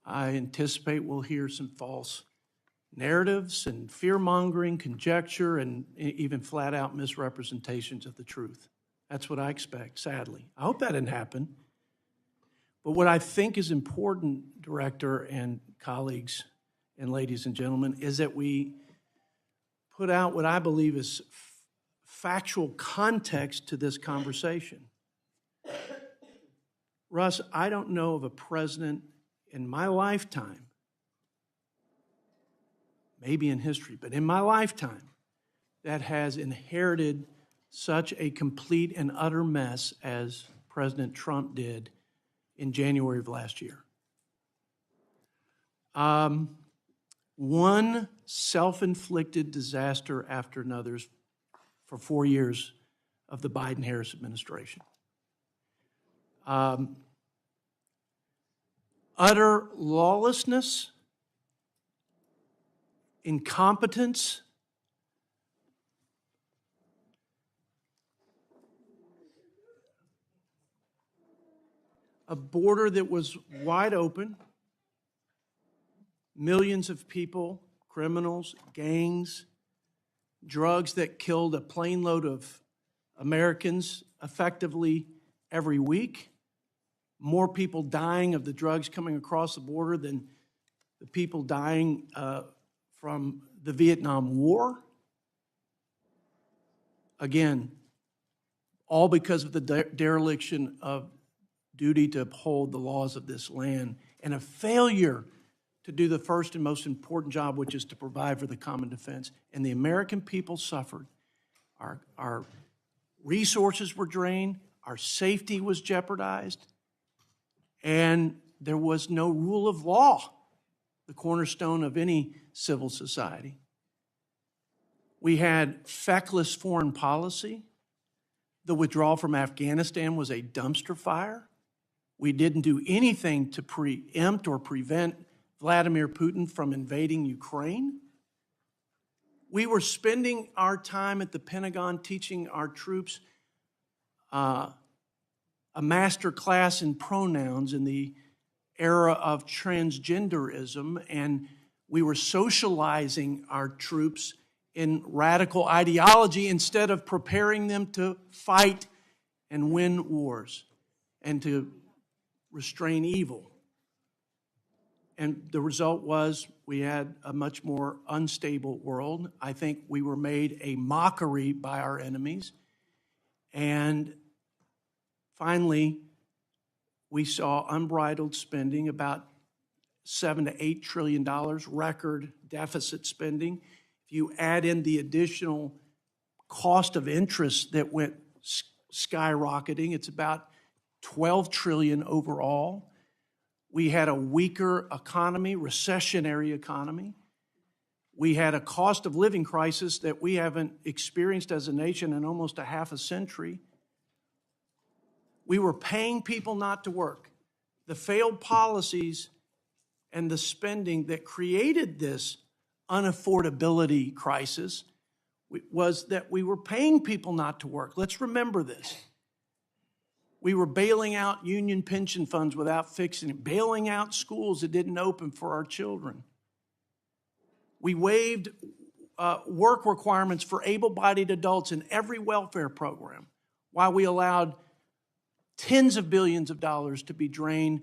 I anticipate we'll hear some false narratives and fear-mongering, conjecture, and even flat-out misrepresentations of the truth. That's what I expect, sadly. I hope that didn't happen. But what I think is important, Director and colleagues and ladies and gentlemen, is that we put out what I believe is factual context to this conversation. Russ, I don't know of a president in my lifetime, maybe in history, but in my lifetime, that has inherited such a complete and utter mess as President Trump did in January of last year. One self-inflicted disaster after another for 4 years of the Biden-Harris administration. Utter lawlessness, incompetence, a border that was wide open, millions of people, criminals, gangs, drugs that killed a plane load of Americans effectively every week, more people dying of the drugs coming across the border than the people dying from the Vietnam War. Again, all because of the dereliction of duty to uphold the laws of this land and a failure to do the first and most important job, which is to provide for the common defense. And the American people suffered. Our resources were drained, our safety was jeopardized, and there was no rule of law, the cornerstone of any civil society. We had feckless foreign policy. The withdrawal from Afghanistan was a dumpster fire. We didn't do anything to preempt or prevent Vladimir Putin from invading Ukraine. We were spending our time at the Pentagon teaching our troops a master class in pronouns in the era of transgenderism, and we were socializing our troops in radical ideology instead of preparing them to fight and win wars and to restrain evil. And the result was we had a much more unstable world. I think we were made a mockery by our enemies. And finally, we saw unbridled spending, about $7 to $8 trillion, record deficit spending. If you add in the additional cost of interest that went skyrocketing, it's about $12 trillion overall. We had a weaker economy, recessionary economy. We had a cost of living crisis that we haven't experienced as a nation in almost a half a century. We were paying people not to work. The failed policies and the spending that created this unaffordability crisis was that we were paying people not to work. Let's remember this. We were bailing out union pension funds without fixing it, bailing out schools that didn't open for our children. We waived work requirements for able-bodied adults in every welfare program, while we allowed tens of billions of dollars to be drained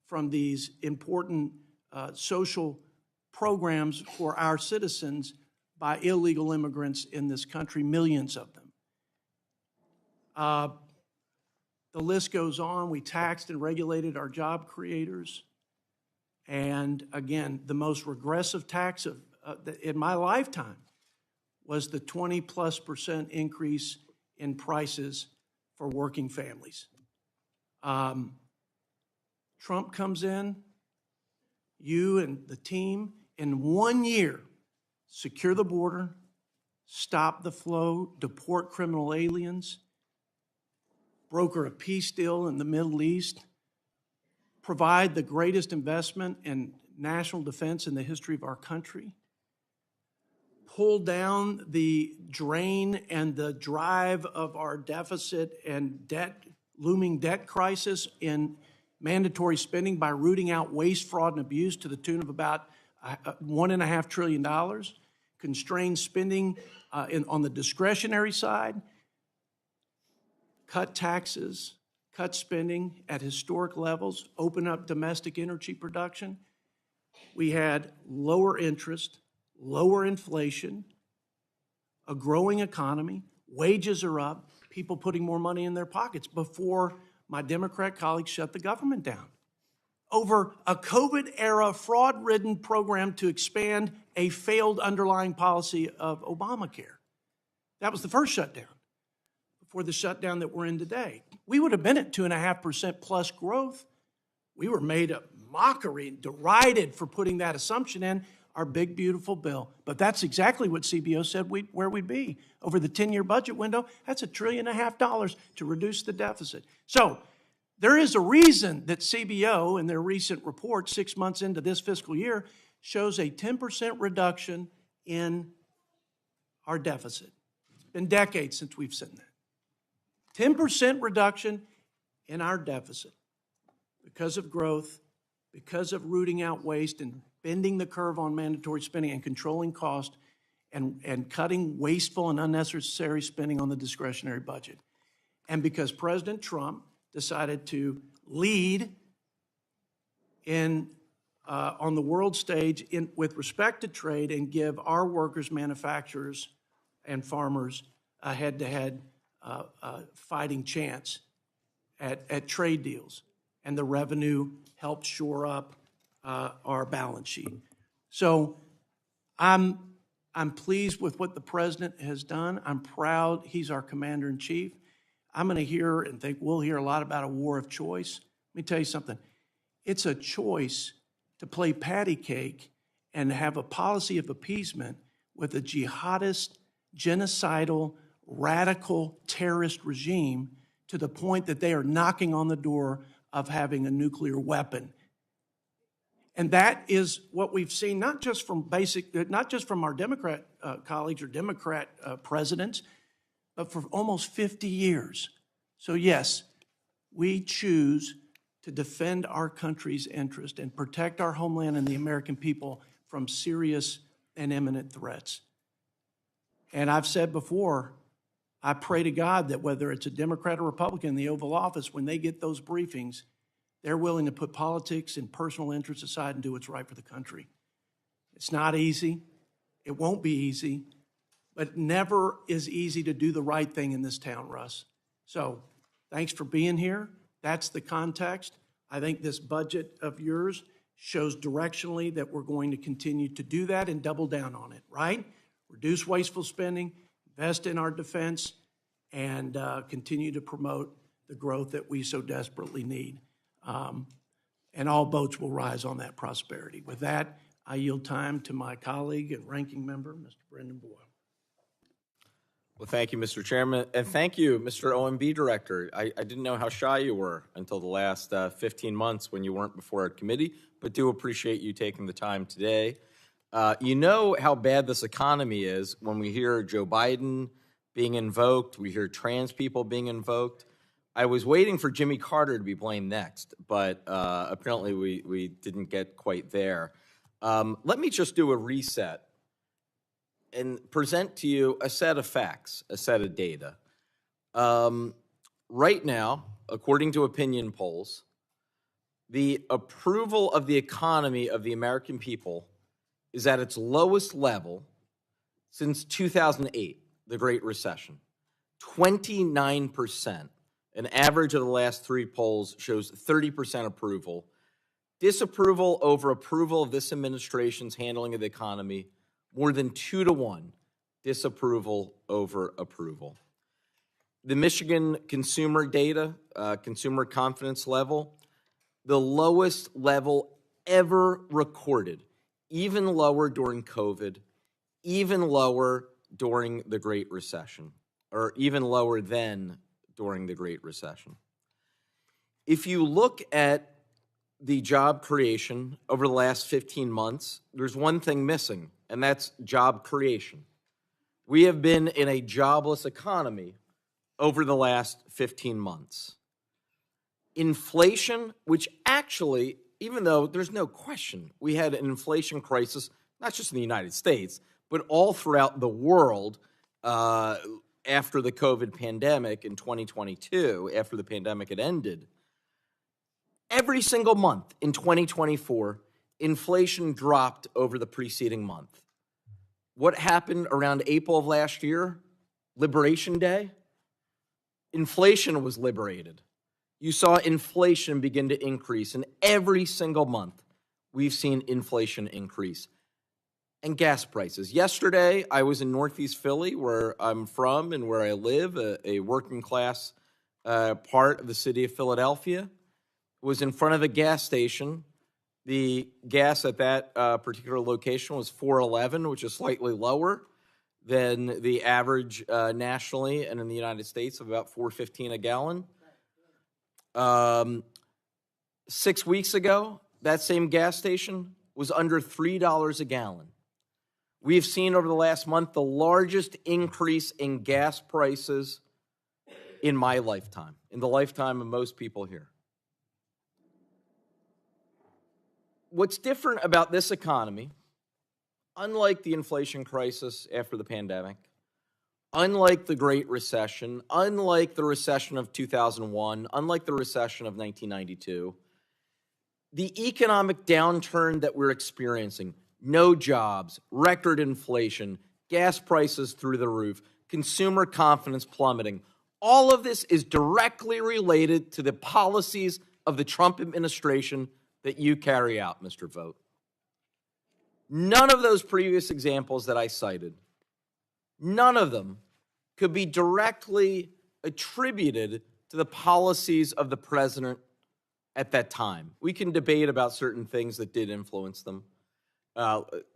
from these important social programs for our citizens by illegal immigrants in this country, millions of them. The list goes on. We taxed and regulated our job creators. And again, the most regressive tax in my lifetime was the 20+% increase in prices for working families. Trump comes in, you and the team, in 1 year, secure the border, stop the flow, deport criminal aliens, broker a peace deal in the Middle East, provide the greatest investment in national defense in the history of our country, pull down the drain and the drive of our deficit and looming debt crisis in mandatory spending by rooting out waste, fraud, and abuse to the tune of about $1.5 trillion, constrained spending on the discretionary side, cut taxes, cut spending at historic levels, open up domestic energy production. We had lower interest, lower inflation, a growing economy, wages are up, people putting more money in their pockets before my Democrat colleagues shut the government down over a COVID-era fraud-ridden program to expand a failed underlying policy of Obamacare. That was the first shutdown before the shutdown that we're in today. We would have been at 2.5% plus growth. We were made a mockery and derided for putting that assumption in our big, beautiful bill. But that's exactly what CBO said where we'd be. Over the 10-year budget window, that's $1.5 trillion to reduce the deficit. So there is a reason that CBO, in their recent report, 6 months into this fiscal year, shows a 10% reduction in our deficit. It's been decades since we've seen that. 10% reduction in our deficit because of growth, because of rooting out waste and bending the curve on mandatory spending and controlling cost and cutting wasteful and unnecessary spending on the discretionary budget. And because President Trump decided to lead on the world stage with respect to trade and give our workers, manufacturers, and farmers a head-to-head fighting chance at trade deals. And the revenue helped shore up our balance sheet. So I'm pleased with what the president has done. I'm proud he's our commander-in-chief. I'm going to hear and think we'll hear a lot about a war of choice. Let me tell you something. It's a choice to play patty cake and have a policy of appeasement with a jihadist, genocidal, radical terrorist regime to the point that they are knocking on the door of having a nuclear weapon. And that is what we've seen, not just from our Democrat colleagues or Democrat presidents, but for almost 50 years. So yes, we choose to defend our country's interest and protect our homeland and the American people from serious and imminent threats. And I've said before, I pray to God that whether it's a Democrat or Republican in the Oval Office, when they get those briefings, they're willing to put politics and personal interests aside and do what's right for the country. It's not easy. It won't be easy. But it never is easy to do the right thing in this town, Russ. So thanks for being here. That's the context. I think this budget of yours shows directionally that we're going to continue to do that and double down on it, right? Reduce wasteful spending, invest in our defense, and continue to promote the growth that we so desperately need. And all boats will rise on that prosperity. With that, I yield time to my colleague and ranking member, Mr. Brendan Boyle. Well, thank you, Mr. Chairman, and thank you, Mr. OMB Director. I didn't know how shy you were until the last 15 months when you weren't before our committee, but do appreciate you taking the time today. You know how bad this economy is when we hear Joe Biden being invoked, we hear trans people being invoked. I was waiting for Jimmy Carter to be blamed next, but apparently we didn't get quite there. Let me just do a reset and present to you a set of facts, a set of data. Right now, according to opinion polls, the approval of the economy of the American people is at its lowest level since 2008, the Great Recession. 29%. An average of the last three polls shows 30% approval. Disapproval over approval of this administration's handling of the economy, more than 2-to-1, disapproval over approval. The Michigan consumer data, consumer confidence level, the lowest level ever recorded, even lower during COVID, even lower during the Great Recession, or even lower than during the Great Recession. If you look at the job creation over the last 15 months, there's one thing missing, and that's job creation. We have been in a jobless economy over the last 15 months. Inflation, which actually, even though there's no question, we had an inflation crisis, not just in the United States, but all throughout the world after the COVID pandemic in 2022, after the pandemic had ended. Every single month in 2024, inflation dropped over the preceding month. What happened around April of last year? Liberation Day? Inflation was liberated. You saw inflation begin to increase, and every single month we've seen inflation increase. And gas prices. Yesterday, I was in Northeast Philly, where I'm from and where I live, a working class part of the city of Philadelphia. Was in front of a gas station. The gas at that particular location was $4.11, which is slightly lower than the average nationally and in the United States of about $4.15 a gallon. 6 weeks ago, that same gas station was under $3 a gallon. We've seen over the last month the largest increase in gas prices in my lifetime, in the lifetime of most people here. What's different about this economy, unlike the inflation crisis after the pandemic, unlike the Great Recession, unlike the recession of 2001, unlike the recession of 1992, the economic downturn that we're experiencing, no jobs, record inflation, gas prices through the roof, consumer confidence plummeting, all of this is directly related to the policies of the Trump administration that you carry out, Mr. Vought. None of those previous examples that I cited, none of them could be directly attributed to the policies of the president at that time. We can debate about certain things that did influence them,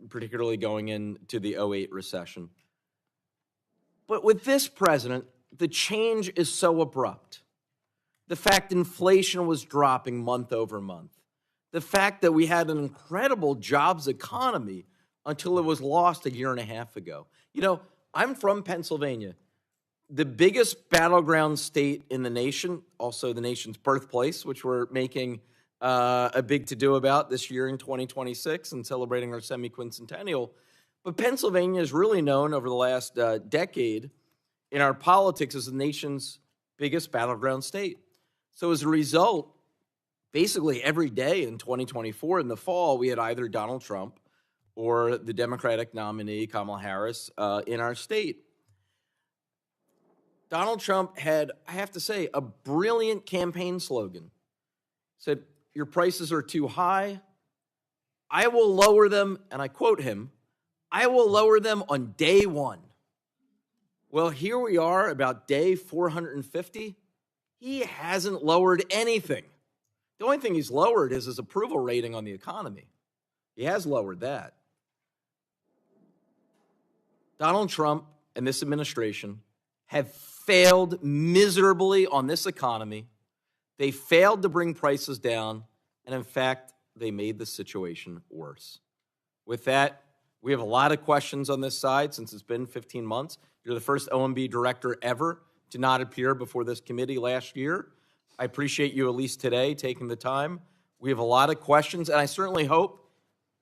particularly going into the 2008 recession. But with this president, the change is so abrupt. The fact inflation was dropping month over month. The fact that we had an incredible jobs economy until it was lost a year and a half ago. You know, I'm from Pennsylvania, the biggest battleground state in the nation, also the nation's birthplace, which we're making a big to-do about this year in 2026 and celebrating our semi-quincentennial. But Pennsylvania is really known over the last decade in our politics as the nation's biggest battleground state. So as a result, basically every day in 2024 in the fall, we had either Donald Trump or the Democratic nominee, Kamala Harris, in our state. Donald Trump had, I have to say, a brilliant campaign slogan. He said, "Your prices are too high. I will lower them," and I quote him, "I will lower them on day one." Well, here we are about day 450. He hasn't lowered anything. The only thing he's lowered is his approval rating on the economy. He has lowered that. Donald Trump and this administration have failed miserably on this economy. They failed to bring prices down, and in fact, they made the situation worse. With that, we have a lot of questions on this side since it's been 15 months. You're the first OMB director ever to not appear before this committee last year. I appreciate you at least today taking the time. We have a lot of questions, and I certainly hope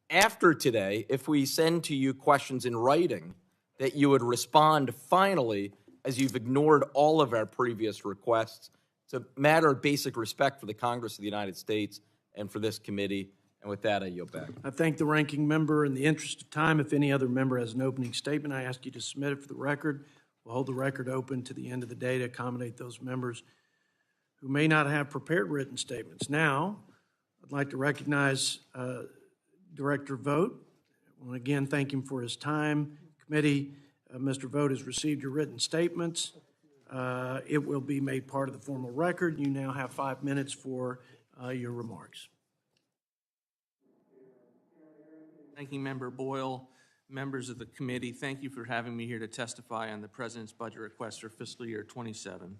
after today, if we send to you questions in writing, that you would respond finally, as you've ignored all of our previous requests. It's a matter of basic respect for the Congress of the United States and for this committee. And with that, I yield back. I thank the ranking member. In the interest of time, if any other member has an opening statement, I ask you to submit it for the record. We'll hold the record open to the end of the day to accommodate those members who may not have prepared written statements. Now, I'd like to recognize Director Vought. I want to again thank him for his time. Committee, Mr. Vought has received your written statements. It will be made part of the formal record. You now have 5 minutes for your remarks. Ranking Member Boyle, members of the committee, thank you for having me here to testify on the President's budget request for fiscal year 27.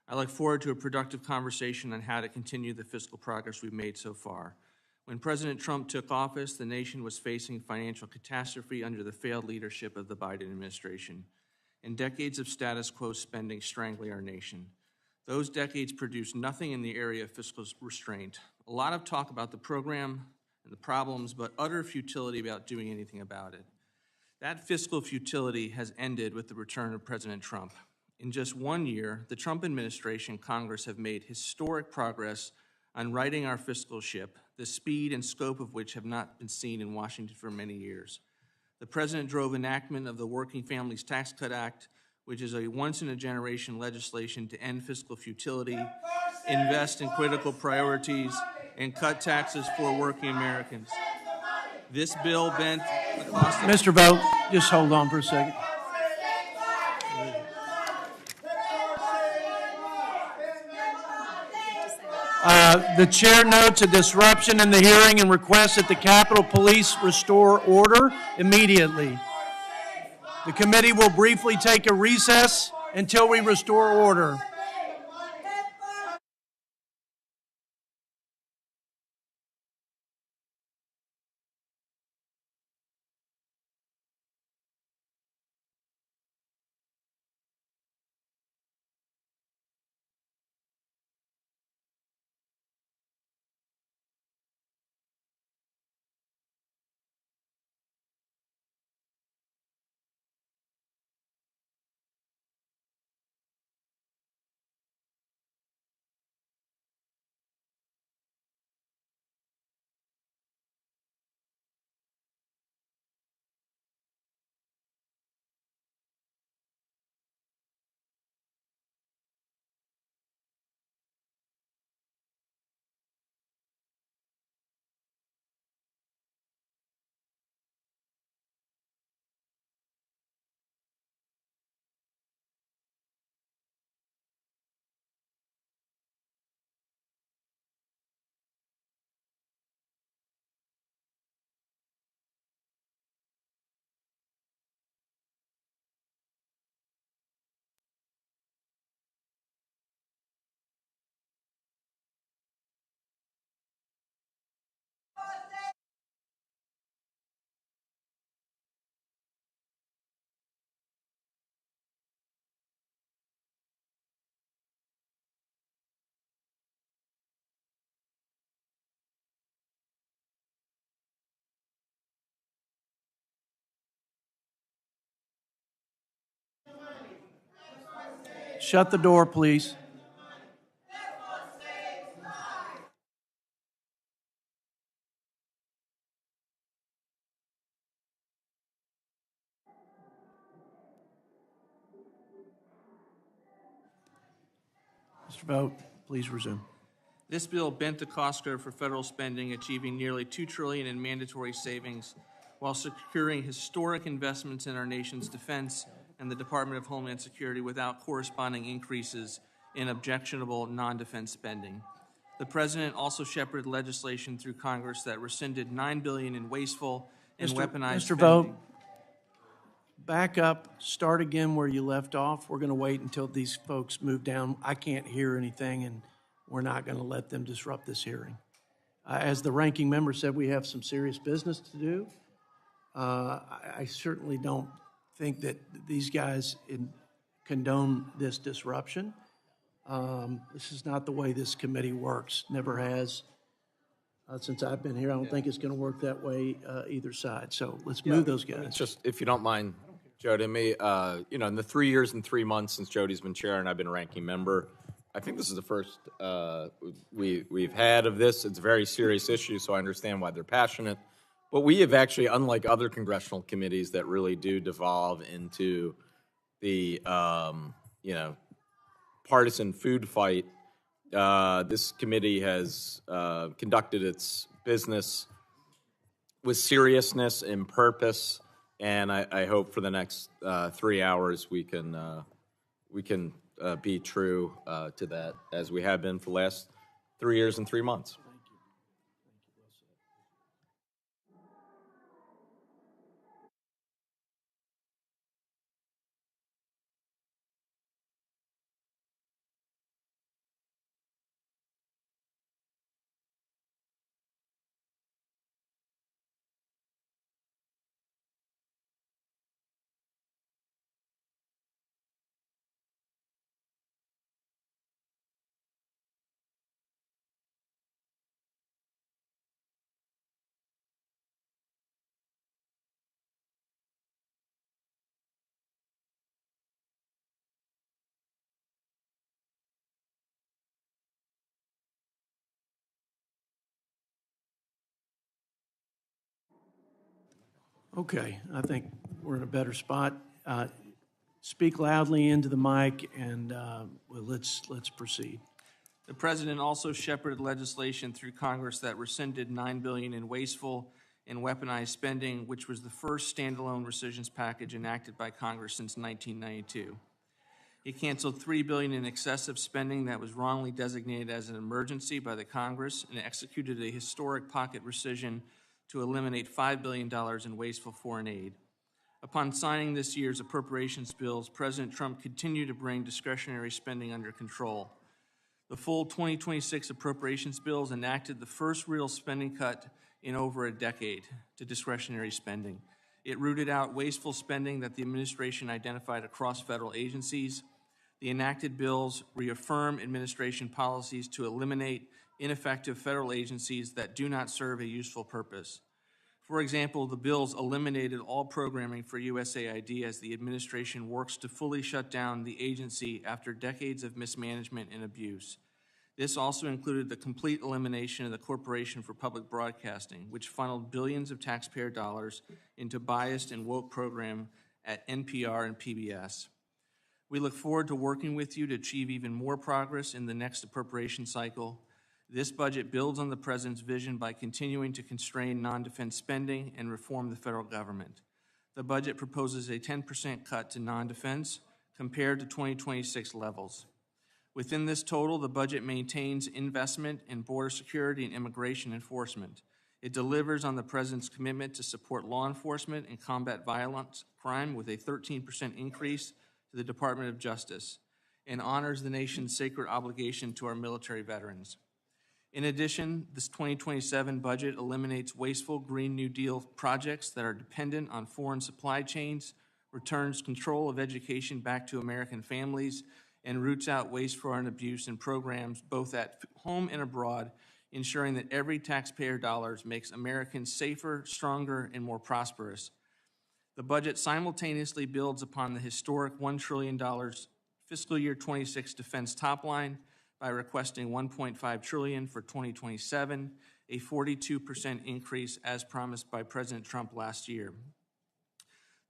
I look forward to a productive conversation on how to continue the fiscal progress we've made so far. When President Trump took office, the nation was facing financial catastrophe under the failed leadership of the Biden administration, and decades of status quo spending strangling our nation. Those decades produced nothing in the area of fiscal restraint. A lot of talk about the program and the problems, but utter futility about doing anything about it. That fiscal futility has ended with the return of President Trump. In just 1 year, the Trump administration and Congress have made historic progress on righting our fiscal ship, the speed and scope of which have not been seen in Washington for many years. The President drove enactment of the Working Families Tax Cut Act, which is a once-in-a-generation legislation to end fiscal futility, invest in critical priorities, and cut taxes for working Americans. This bill bent the cost of... Mr. Vought, just hold on for a second. The chair notes a disruption in the hearing and requests that the Capitol Police restore order immediately. The committee will briefly take a recess until we restore order. Shut the door, please. Mr. Vought, please resume. This bill bent the cost curve for federal spending, achieving nearly $2 trillion in mandatory savings while securing historic investments in our nation's defense and the Department of Homeland Security without corresponding increases in objectionable non-defense spending. The President also shepherded legislation through Congress that rescinded $9 billion in wasteful and weaponized Mr. spending. Vought, back up, start again where you left off. We're going to wait until these folks move down. I can't hear anything, and we're not going to let them disrupt this hearing. As the ranking member said, we have some serious business to do. I certainly don't think that these guys condone this disruption. This is not the way this committee works, never has. Since I've been here, I don't think it's going to work that way either side. So let's move those guys. It's just, if you don't mind, Jody, in the 3 years and 3 months since Jody's been chair and I've been ranking member, I think this is the first we've had of this. It's a very serious issue, so I understand why they're passionate. But we have actually, unlike other congressional committees that really do devolve into the, partisan food fight, this committee has conducted its business with seriousness and purpose, and I hope for the next 3 hours we can be true to that, as we have been for the last 3 years and 3 months. Okay, I think we're in a better spot. Speak loudly into the mic, and well, let's proceed. The President also shepherded legislation through Congress that rescinded $9 billion in wasteful and weaponized spending, which was the first standalone rescissions package enacted by Congress since 1992. He canceled $3 billion in excessive spending that was wrongly designated as an emergency by the Congress and executed a historic pocket rescission to eliminate $5 billion in wasteful foreign aid. Upon signing this year's appropriations bills, President Trump continued to bring discretionary spending under control. The full 2026 appropriations bills enacted the first real spending cut in over a decade to discretionary spending. It rooted out wasteful spending that the administration identified across federal agencies. The enacted bills reaffirm administration policies to eliminate ineffective federal agencies that do not serve a useful purpose. For example, the bills eliminated all programming for USAID as the administration works to fully shut down the agency after decades of mismanagement and abuse. This also included the complete elimination of the Corporation for Public Broadcasting, which funneled billions of taxpayer dollars into biased and woke program at NPR and PBS. We look forward to working with you to achieve even more progress in the next appropriation cycle. This budget builds on the President's vision by continuing to constrain non-defense spending and reform the federal government. The budget proposes a 10% cut to non-defense compared to 2026 levels. Within this total, the budget maintains investment in border security and immigration enforcement. It delivers on the President's commitment to support law enforcement and combat violent crime with a 13% increase to the Department of Justice, and honors the nation's sacred obligation to our military veterans. In addition, this 2027 budget eliminates wasteful Green New Deal projects that are dependent on foreign supply chains, returns control of education back to American families, and roots out waste, fraud, and abuse in programs both at home and abroad, ensuring that every taxpayer dollar makes Americans safer, stronger, and more prosperous. The budget simultaneously builds upon the historic $1 trillion fiscal year 26 defense top line by requesting $1.5 trillion for 2027, a 42% increase as promised by President Trump last year.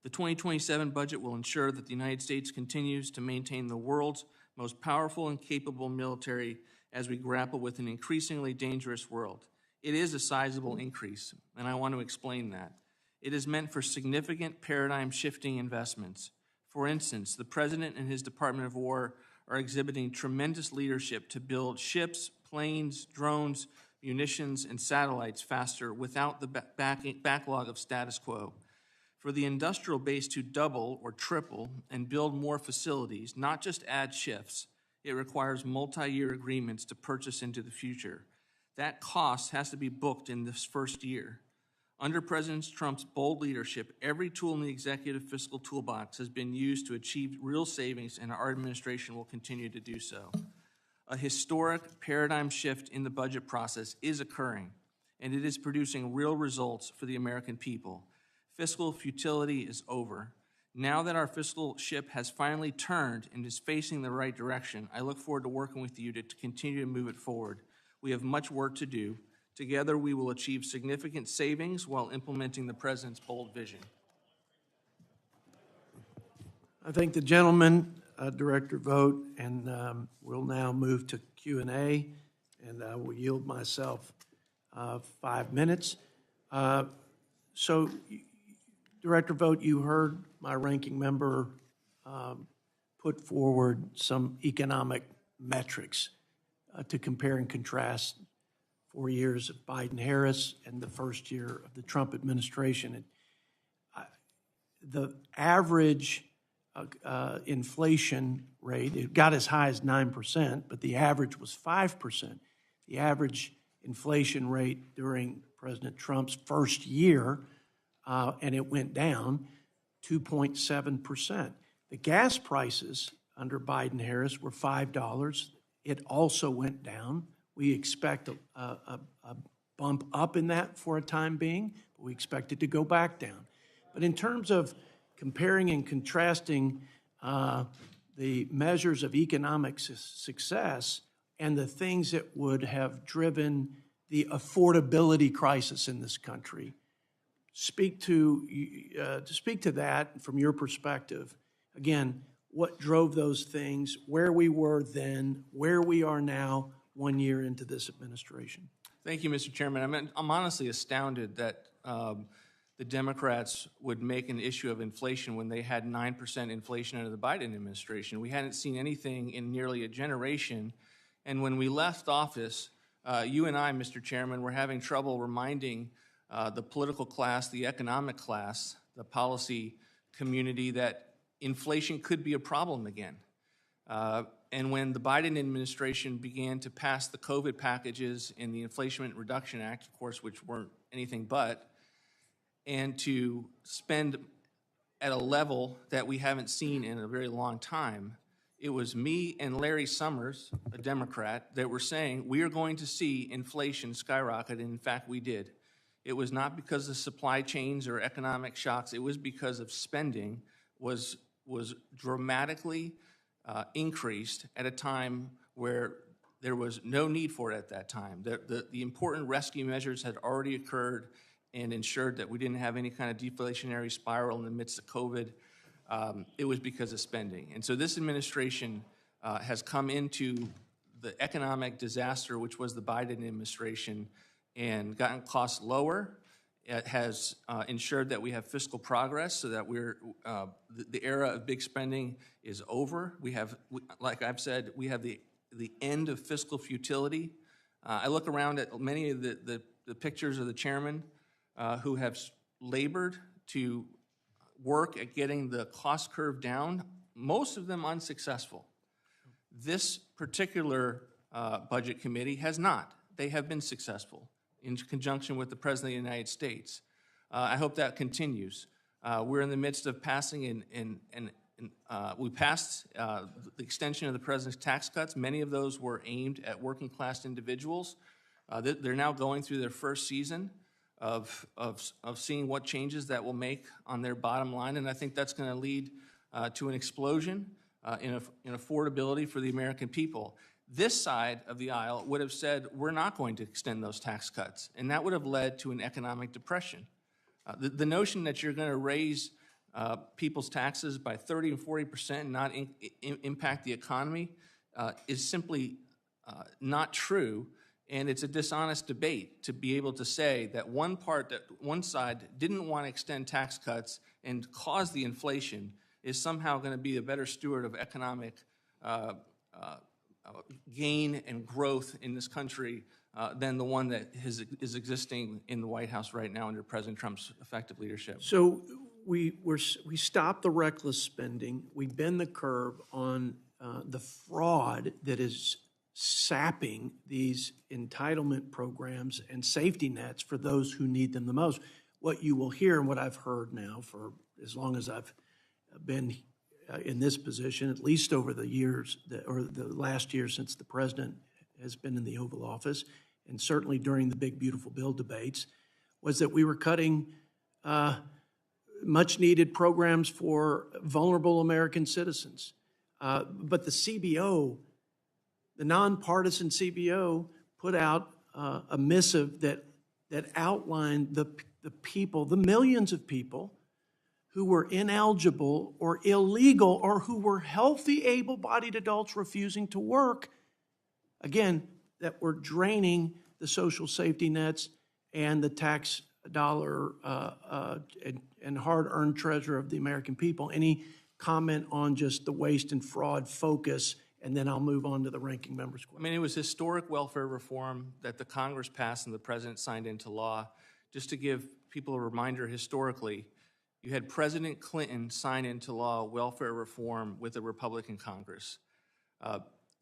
The 2027 budget will ensure that the United States continues to maintain the world's most powerful and capable military as we grapple with an increasingly dangerous world. It is a sizable increase, and I want to explain that. It is meant for significant paradigm-shifting investments. For instance, the President and his Department of War are exhibiting tremendous leadership to build ships, planes, drones, munitions, and satellites faster without the backlog of status quo. For the industrial base to double or triple and build more facilities, not just add shifts, it requires multi-year agreements to purchase into the future. That cost has to be booked in this first year. Under President Trump's bold leadership, every tool in the executive fiscal toolbox has been used to achieve real savings, and our administration will continue to do so. A historic paradigm shift in the budget process is occurring, and it is producing real results for the American people. Fiscal futility is over. Now that our fiscal ship has finally turned and is facing the right direction, I look forward to working with you to continue to move it forward. We have much work to do. Together, we will achieve significant savings while implementing the President's bold vision. I thank the gentleman, Director Vought, and we'll now move to Q&A, and I will yield myself 5 minutes. So, Director Vought, you heard my ranking member put forward some economic metrics to compare and contrast 4 years of Biden-Harris and the first year of the Trump administration. The average inflation rate, it got as high as 9%, but the average was 5%. The average inflation rate during President Trump's first year, and it went down 2.7%. The gas prices under Biden-Harris were $5. It also went down. We expect a bump up in that for a time being, but we expect it to go back down. But in terms of comparing and contrasting the measures of economic success and the things that would have driven the affordability crisis in this country, speak to that from your perspective. Again, what drove those things, where we were then, where we are now, 1 year into this administration. Thank you, Mr. Chairman. I'm honestly astounded that the Democrats would make an issue of inflation when they had 9% inflation under the Biden administration. We hadn't seen anything in nearly a generation. And when we left office, you and I, Mr. Chairman, were having trouble reminding the political class, the economic class, the policy community that inflation could be a problem again. And when the Biden administration began to pass the COVID packages and the Inflation Reduction Act, of course, which weren't anything but, and to spend at a level that we haven't seen in a very long time, it was me and Larry Summers, a Democrat, that were saying we are going to see inflation skyrocket, and in fact we did. It was not because of supply chains or economic shocks, it was because of spending was dramatically increased at a time where there was no need for it at that time. The important rescue measures had already occurred and ensured that we didn't have any kind of deflationary spiral in the midst of COVID. It was because of spending. And so this administration has come into the economic disaster, which was the Biden administration, and gotten costs lower. It has ensured that we have fiscal progress so that the era of big spending is over. We have, like I've said, we have the end of fiscal futility. I look around at many of the pictures of the chairman who have labored to work at getting the cost curve down, most of them unsuccessful. This particular budget committee has not. They have been successful in conjunction with the President of the United States. I hope that continues. We're in the midst of passing, we passed the extension of the President's tax cuts. Many of those were aimed at working class individuals. They're now going through their first season of seeing what changes that will make on their bottom line, and I think that's going to lead to an explosion in affordability for the American people. This side of the aisle would have said, we're not going to extend those tax cuts, and that would have led to an economic depression. The notion that you're going to raise people's taxes by 30 and 40% and not impact the economy is simply not true, and it's a dishonest debate to be able to say that one side didn't want to extend tax cuts and cause the inflation is somehow going to be a better steward of economic gain and growth in this country than the one that is existing in the White House right now under President Trump's effective leadership. So we stopped the reckless spending. We bend the curve on the fraud that is sapping these entitlement programs and safety nets for those who need them the most. What you will hear and what I've heard now for as long as I've been in this position, at least over the years, or the last year since the president has been in the Oval Office, and certainly during the big, beautiful bill debates, was that we were cutting much-needed programs for vulnerable American citizens. But the CBO, the nonpartisan CBO, put out a missive that outlined the people, the millions of people who were ineligible or illegal or who were healthy, able-bodied adults refusing to work, again, that were draining the social safety nets and the tax dollar and hard-earned treasure of the American people. Any comment on just the waste and fraud focus, and then I'll move on to the ranking member's question. I mean, it was historic welfare reform that the Congress passed and the President signed into law. Just to give people a reminder historically, you had President Clinton sign into law welfare reform with a Republican Congress.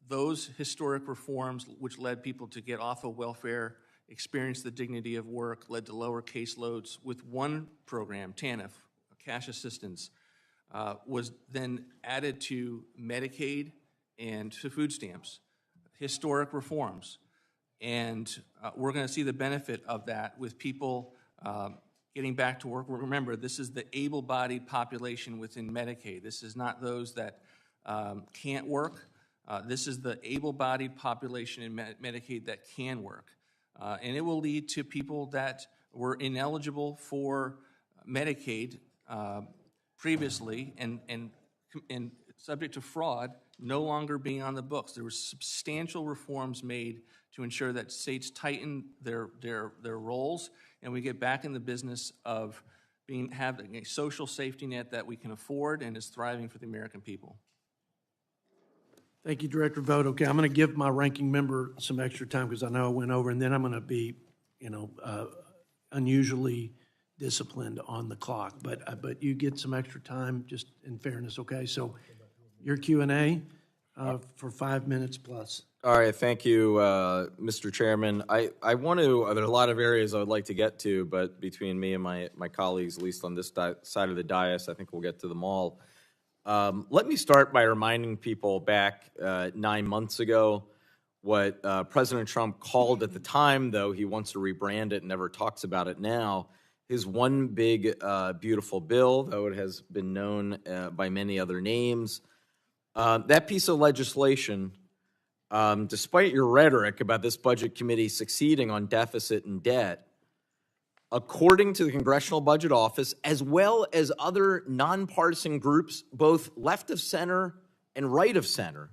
Those historic reforms, which led people to get off of welfare, experience the dignity of work, led to lower caseloads with one program, TANF, cash assistance, was then added to Medicaid and to food stamps. Historic reforms. And we're going to see the benefit of that with people getting back to work. Remember, this is the able-bodied population within Medicaid. This is not those that can't work. This is the able-bodied population in Medicaid that can work. And it will lead to people that were ineligible for Medicaid previously and subject to fraud no longer being on the books. There were substantial reforms made to ensure that states tighten their roles and we get back in the business of having a social safety net that we can afford and is thriving for the American people. Thank you, Director Vought. Okay, I'm going to give my ranking member some extra time because I know I went over, and then I'm going to be, unusually disciplined on the clock. But you get some extra time, just in fairness. Okay, so your Q&A for 5 minutes plus. All right, thank you, Mr. Chairman. I want to, there are a lot of areas I would like to get to, but between me and my colleagues, at least on this side of the dais, I think we'll get to them all. Let me start by reminding people back 9 months ago what President Trump called at the time, though he wants to rebrand it and never talks about it now, his one big beautiful bill, though it has been known by many other names. That piece of legislation, despite your rhetoric about this budget committee succeeding on deficit and debt, according to the Congressional Budget Office, as well as other nonpartisan groups, both left of center and right of center,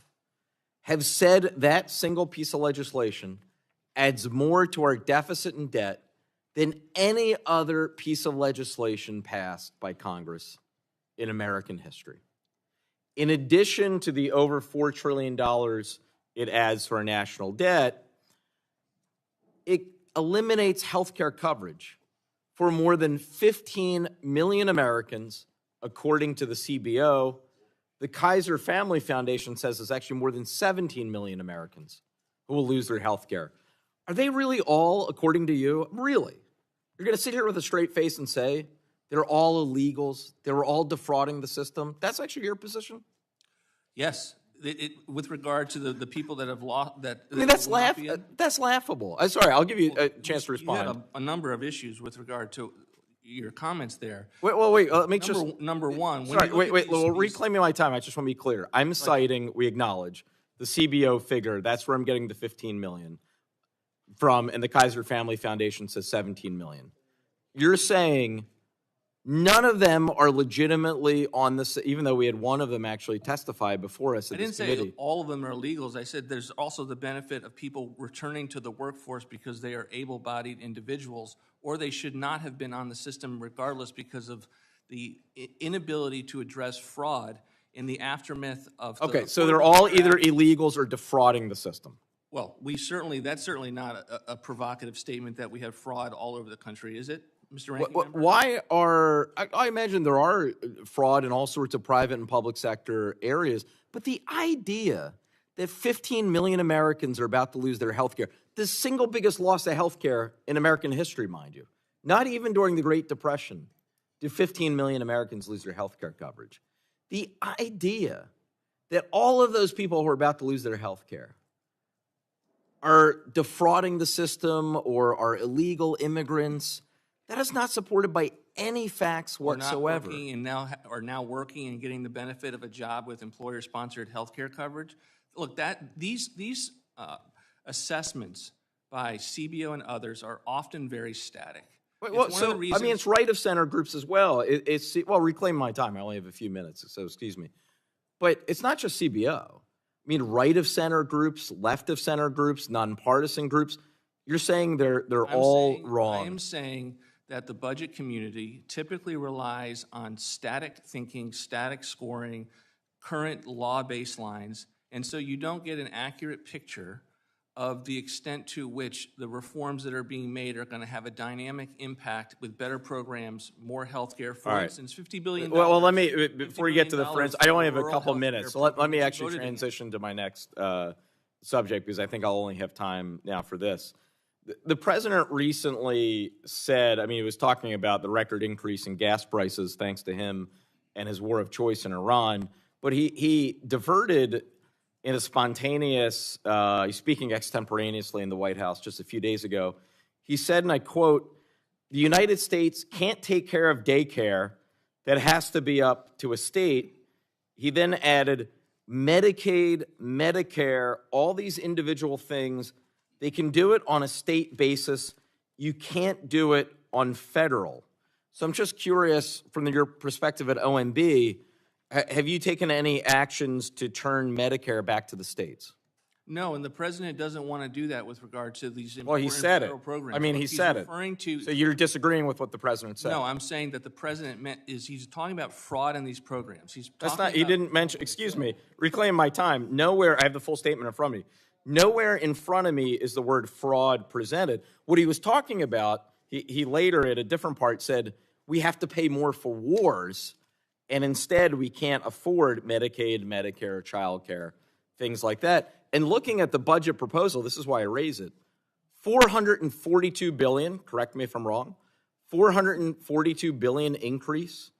have said that single piece of legislation adds more to our deficit and debt than any other piece of legislation passed by Congress in American history. In addition to the over $4 trillion it adds to our national debt, it eliminates health care coverage for more than 15 million Americans, according to the CBO. The Kaiser Family Foundation says it's actually more than 17 million Americans who will lose their health care. Are they really all, according to you, really? You're going to sit here with a straight face and say they're all illegals, they were all defrauding the system? That's actually your position? Yes. With regard to the people that have lost that. I mean, that's laughable. I'm sorry, I'll give you a chance to respond. You had a number of issues with regard to your comments there. Wait. Let me number one. Sorry, wait. Well, reclaiming my time. I just want to be clear. I'm citing. We acknowledge the CBO figure. That's where I'm getting the 15 million from, and the Kaiser Family Foundation says 17 million. You're saying none of them are legitimately on this, even though we had one of them actually testify before us at this committee. I didn't say all of them are illegals. I said there's also the benefit of people returning to the workforce because they are able-bodied individuals, or they should not have been on the system regardless because of the inability to address fraud in the aftermath of. Okay, so they're all either illegals or defrauding the system. Well, that's certainly not a provocative statement that we have fraud all over the country, is it? Mr. Ranking Member? Why I imagine there are fraud in all sorts of private and public sector areas, but the idea that 15 million Americans are about to lose their health care, the single biggest loss of health care in American history, mind you, not even during the Great Depression did 15 million Americans lose their health care coverage. The idea that all of those people who are about to lose their health care are defrauding the system or are illegal immigrants, that is not supported by any facts whatsoever. Are now working and getting the benefit of a job with employer-sponsored health care coverage. Look, these assessments by CBO and others are often very static. It's right of center groups as well. Reclaim my time. I only have a few minutes, so excuse me. But it's not just CBO. I mean, right of center groups, left of center groups, nonpartisan groups. You're saying they're all wrong. I am saying that the budget community typically relies on static thinking, static scoring, current law baselines, and so you don't get an accurate picture of the extent to which the reforms that are being made are going to have a dynamic impact with better programs, more health care, for instance, $50 billion. Well, let me, before you get to the friends, I only have a couple minutes, so let me actually transition to my next subject because I think I'll only have time now for this. The president recently said, he was talking about the record increase in gas prices thanks to him and his war of choice in Iran, but he diverted in a spontaneous, he's speaking extemporaneously in the White House just a few days ago. He said, and I quote, "The United States can't take care of daycare. That has to be up to a state." He then added, Medicaid, Medicare, all these individual things, they can do it on a state basis. You can't do it on federal. So I'm just curious, from your perspective at OMB, have you taken any actions to turn Medicare back to the states? No, and the president doesn't want to do that with regard to these Well, important he said it. federal programs. I mean, What he he's said it. referring to, So you're disagreeing with what the president said? no, I'm saying that the president meant is he's talking about fraud in these programs. He's That's talking not, he about- didn't mention, excuse me, reclaim my time. Nowhere, I have the full statement in front of me. Nowhere in front of me is the word fraud presented. What he was talking about, he later at a different part said, we have to pay more for wars, and instead we can't afford Medicaid, Medicare, child care, things like that. And looking at the budget proposal, this is why I raise it, $442 billion, correct me if I'm wrong, $442 billion increase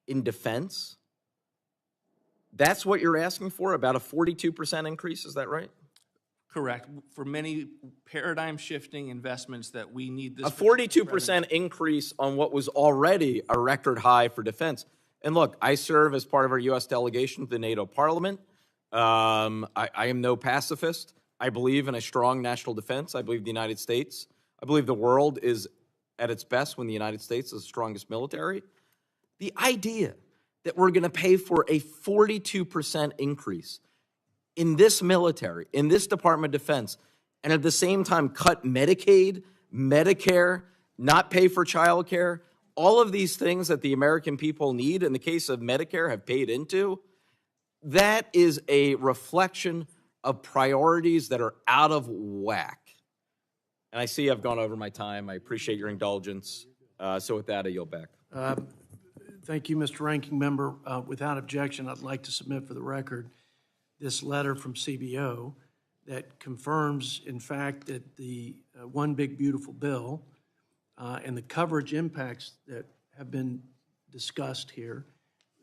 in defense. That's what you're asking for, about a 42% increase, is that right? Correct. For many paradigm-shifting investments that we need this. A 42% increase on what was already a record high for defense. And look, I serve as part of our U.S. delegation to the NATO Parliament. I am no pacifist. I believe in a strong national defense. I believe the United States, I believe the world is at its best when the United States is the strongest military. The idea that we're going to pay for a 42% increase in this military, in this Department of Defense, and at the same time cut Medicaid, Medicare, not pay for child care, all of these things that the American people need, in the case of Medicare, have paid into, that is a reflection of priorities that are out of whack. And I see I've gone over my time. I appreciate your indulgence. So with that, I yield back. Thank you, Mr. Ranking Member. Without objection, I'd like to submit for the record this letter from CBO that confirms, in fact, that the One Big Beautiful Bill and the coverage impacts that have been discussed here,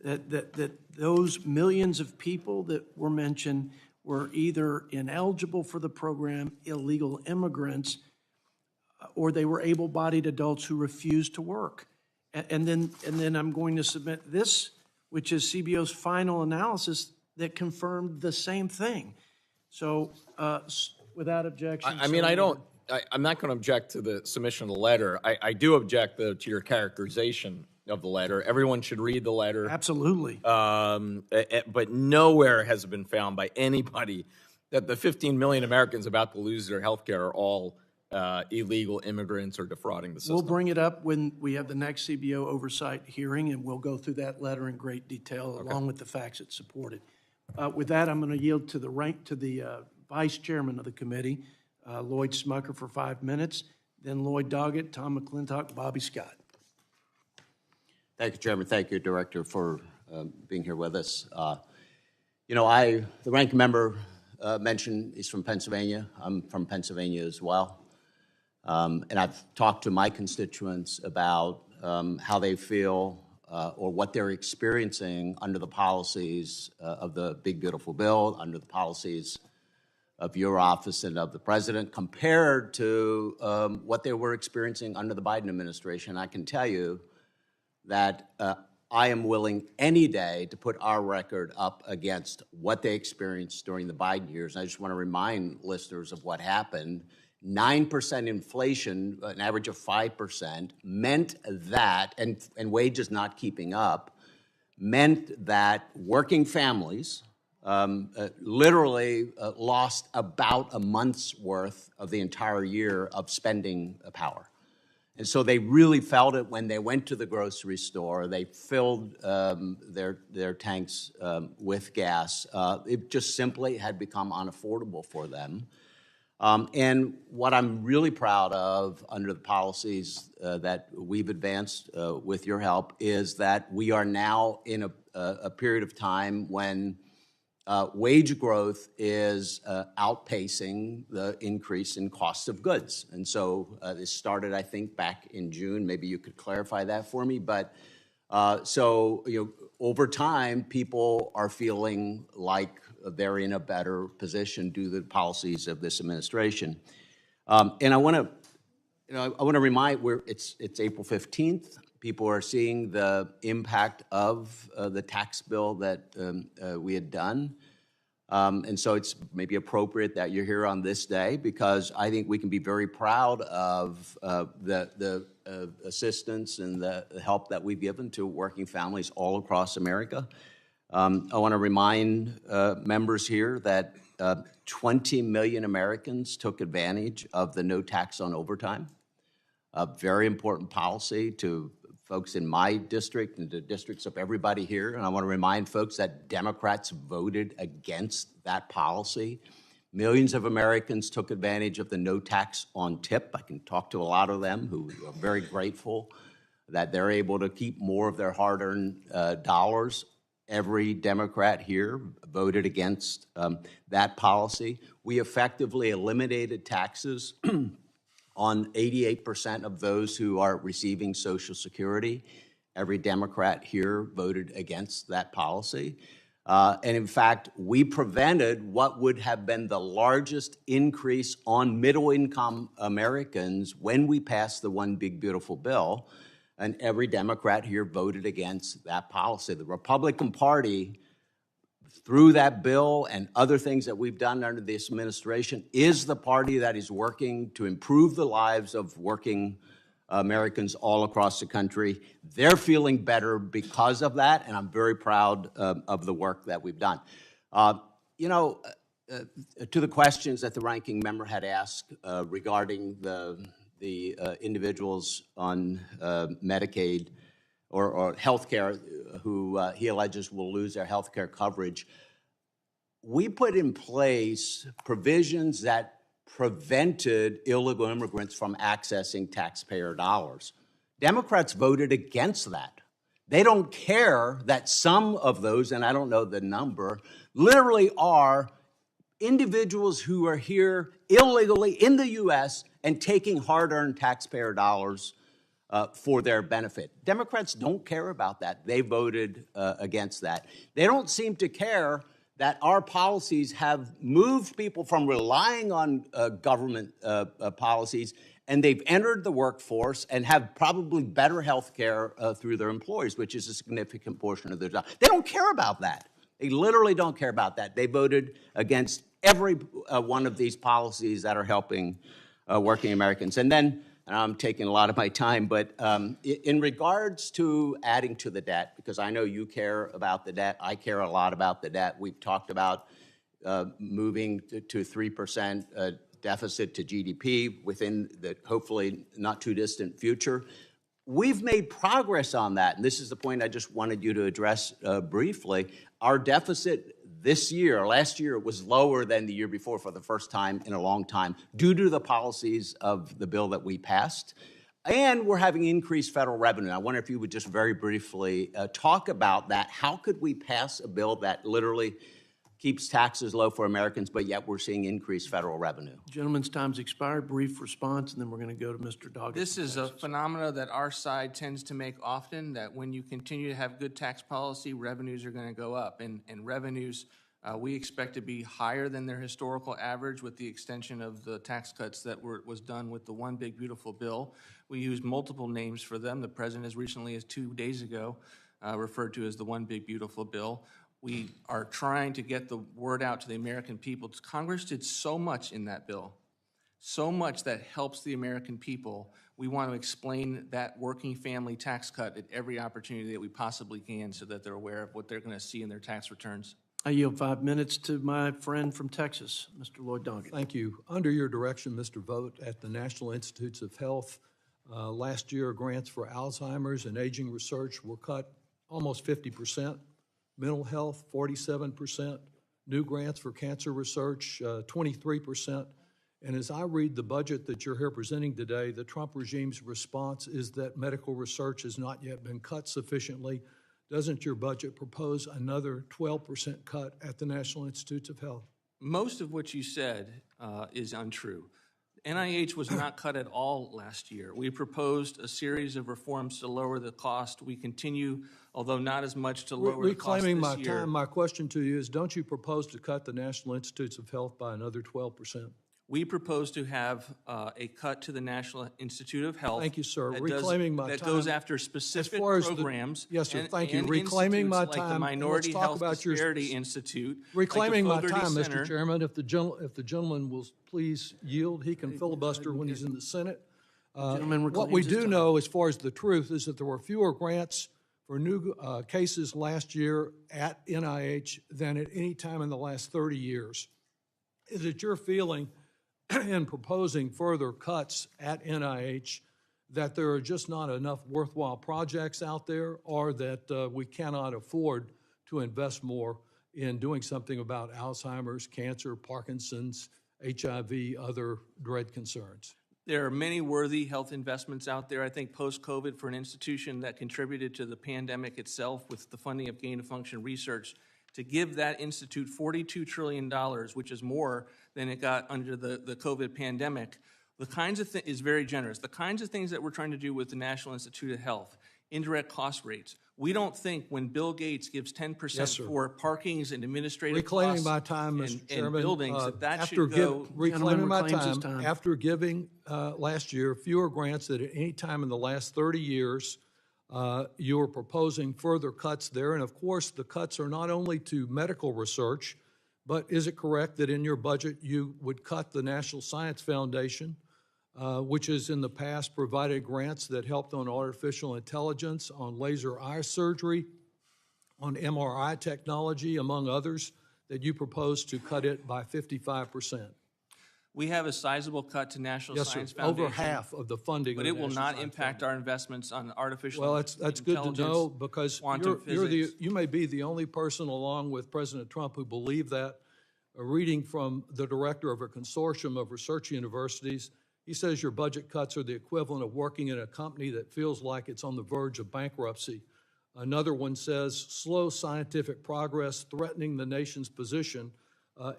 that those millions of people that were mentioned were either ineligible for the program, illegal immigrants, or they were able-bodied adults who refused to work. And then I'm going to submit this, which is CBO's final analysis that confirmed the same thing. So without objection. I'm not going to object to the submission of the letter. I do object, though, to your characterization of the letter. Everyone should read the letter. Absolutely. But nowhere has it been found by anybody that the 15 million Americans about to lose their health care are all illegal immigrants or defrauding the system. We'll bring it up when we have the next CBO oversight hearing, and we'll go through that letter in great detail along with the facts that support it. With that, I'm going to yield to the Vice Chairman of the committee, Lloyd Smucker, for 5 minutes, then Lloyd Doggett, Tom McClintock, Bobby Scott. Thank you, Chairman. Thank you, Director, for being here with us. The ranking member mentioned he's from Pennsylvania. I'm from Pennsylvania as well. And I've talked to my constituents about how they feel or what they're experiencing under the policies of the Big Beautiful Bill, under the policies of your office and of the President, compared to what they were experiencing under the Biden administration. I can tell you that I am willing any day to put our record up against what they experienced during the Biden years. And I just want to remind listeners of what happened. 9% inflation, an average of 5%, meant that, and wages not keeping up, meant that working families literally lost about a month's worth of the entire year of spending power. And so they really felt it when they went to the grocery store. They filled their tanks with gas. It just simply had become unaffordable for them. And what I'm really proud of under the policies that we've advanced with your help is that we are now in a period of time when wage growth is outpacing the increase in cost of goods. And so this started, I think, back in June. Maybe you could clarify that for me. But over time, people are feeling like they're in a better position due to the policies of this administration. And I want to remind, it's April 15th. People are seeing the impact of the tax bill that we had done. And so it's maybe appropriate that you're here on this day, because I think we can be very proud of the assistance and the help that we've given to working families all across America. I want to remind members here that 20 million Americans took advantage of the no tax on overtime. A very important policy to folks in my district and the districts of everybody here. And I want to remind folks that Democrats voted against that policy. Millions of Americans took advantage of the no tax on tip. I can talk to a lot of them who are very grateful that they're able to keep more of their hard-earned dollars. Every Democrat here voted against that policy. We effectively eliminated taxes on 88% of those who are receiving Social Security. Every Democrat here voted against that policy. And in fact, we prevented what would have been the largest increase on middle-income Americans when we passed the One Big Beautiful Bill. And every Democrat here voted against that policy. The Republican Party, through that bill and other things that we've done under this administration, is the party that is working to improve the lives of working Americans all across the country. They're feeling better because of that, and I'm very proud of the work that we've done. To the questions that the ranking member had asked regarding the individuals on Medicaid or health care who he alleges will lose their health care coverage, we put in place provisions that prevented illegal immigrants from accessing taxpayer dollars. Democrats voted against that. They don't care that some of those, and I don't know the number, literally are individuals who are here illegally in the U.S. and taking hard-earned taxpayer dollars for their benefit. Democrats don't care about that. They voted against that. They don't seem to care that our policies have moved people from relying on government policies, and they've entered the workforce and have probably better health care through their employers, which is a significant portion of their job. They don't care about that. They literally don't care about that. They voted against every one of these policies that are helping working Americans. And then, and I'm taking a lot of my time, but in regards to adding to the debt, because I know you care about the debt, I care a lot about the debt. We've talked about moving to 3% deficit to GDP within the hopefully not too distant future. We've made progress on that, and this is the point I just wanted you to address briefly. Our deficit this year, last year, was lower than the year before for the first time in a long time due to the policies of the bill that we passed. And we're having increased federal revenue. I wonder if you would just very briefly talk about that. How could we pass a bill that literally keeps taxes low for Americans, but yet we're seeing increased federal revenue? Gentleman's time's expired. Brief response, and then we're going to go to Mr. Doggett. This is a phenomena that our side tends to make often, that when you continue to have good tax policy, revenues are going to go up. And revenues we expect to be higher than their historical average with the extension of the tax cuts that was done with the One Big Beautiful Bill. We use multiple names for them. The president, as recently as 2 days ago, referred to as the One Big Beautiful Bill. We are trying to get the word out to the American people. Congress did so much in that bill, so much that helps the American people. We want to explain that working family tax cut at every opportunity that we possibly can so that they're aware of what they're going to see in their tax returns. I yield 5 minutes to my friend from Texas, Mr. Lloyd Doggett. Thank you. Under your direction, Mr. Vought, at the National Institutes of Health, last year grants for Alzheimer's and aging research were cut almost 50%. Mental health, 47%. New grants for cancer research, 23%. And as I read the budget that you're here presenting today, the Trump regime's response is that medical research has not yet been cut sufficiently. Doesn't your budget propose another 12% cut at the National Institutes of Health? Most of what you said is untrue. NIH was not cut at all last year. We proposed a series of reforms to lower the cost. We continue, although not as much, to lower the cost this year. Reclaiming my time, my question to you is, don't you propose to cut the National Institutes of Health by another 12%? We propose to have a cut to the National Institute of Health. Thank you, sir. That goes after specific programs. Yes, sir. Thank you. Reclaiming my time. Like the Minority Health Disparity Institute. Reclaiming my time, Mr. Chairman. If the gentleman will please yield, he can filibuster when he's in the Senate. Gentleman What we reclaims his do time. know, as far as the truth, is that there were fewer grants for new cases last year at NIH than at any time in the last 30 years. Is it your feeling in proposing further cuts at NIH that there are just not enough worthwhile projects out there, or that we cannot afford to invest more in doing something about Alzheimer's, cancer, Parkinson's, HIV, other dread concerns? There are many worthy health investments out there. I think post-COVID, for an institution that contributed to the pandemic itself with the funding of gain-of-function research, to give that institute $42 trillion, which is more than it got under the COVID pandemic, the kinds of is very generous. The kinds of things that we're trying to do with the National Institute of Health, indirect cost rates. We don't think when Bill Gates gives 10% for parkings and administrative Reclaiming costs my time, Mr. and Chairman. buildings, that after should go. reclaiming my reclaims his time, time. after giving last year fewer grants than at any time in the last 30 years, you are proposing further cuts there. And of course, the cuts are not only to medical research, but is it correct that in your budget you would cut the National Science Foundation, which has in the past provided grants that helped on artificial intelligence, on laser eye surgery, on MRI technology, among others, that you propose to cut it by 55%? We have a sizable cut to National Yes, sir. Science Foundation. Over half of the funding. But of it the will National not Science impact our investments on artificial Well, that's good to intelligence, know, because quantum you're physics. you may be the only person, along with President Trump, who believe that. A reading from the director of a consortium of research universities, he says your budget cuts are the equivalent of working in a company that feels like it's on the verge of bankruptcy. Another one says slow scientific progress threatening the nation's position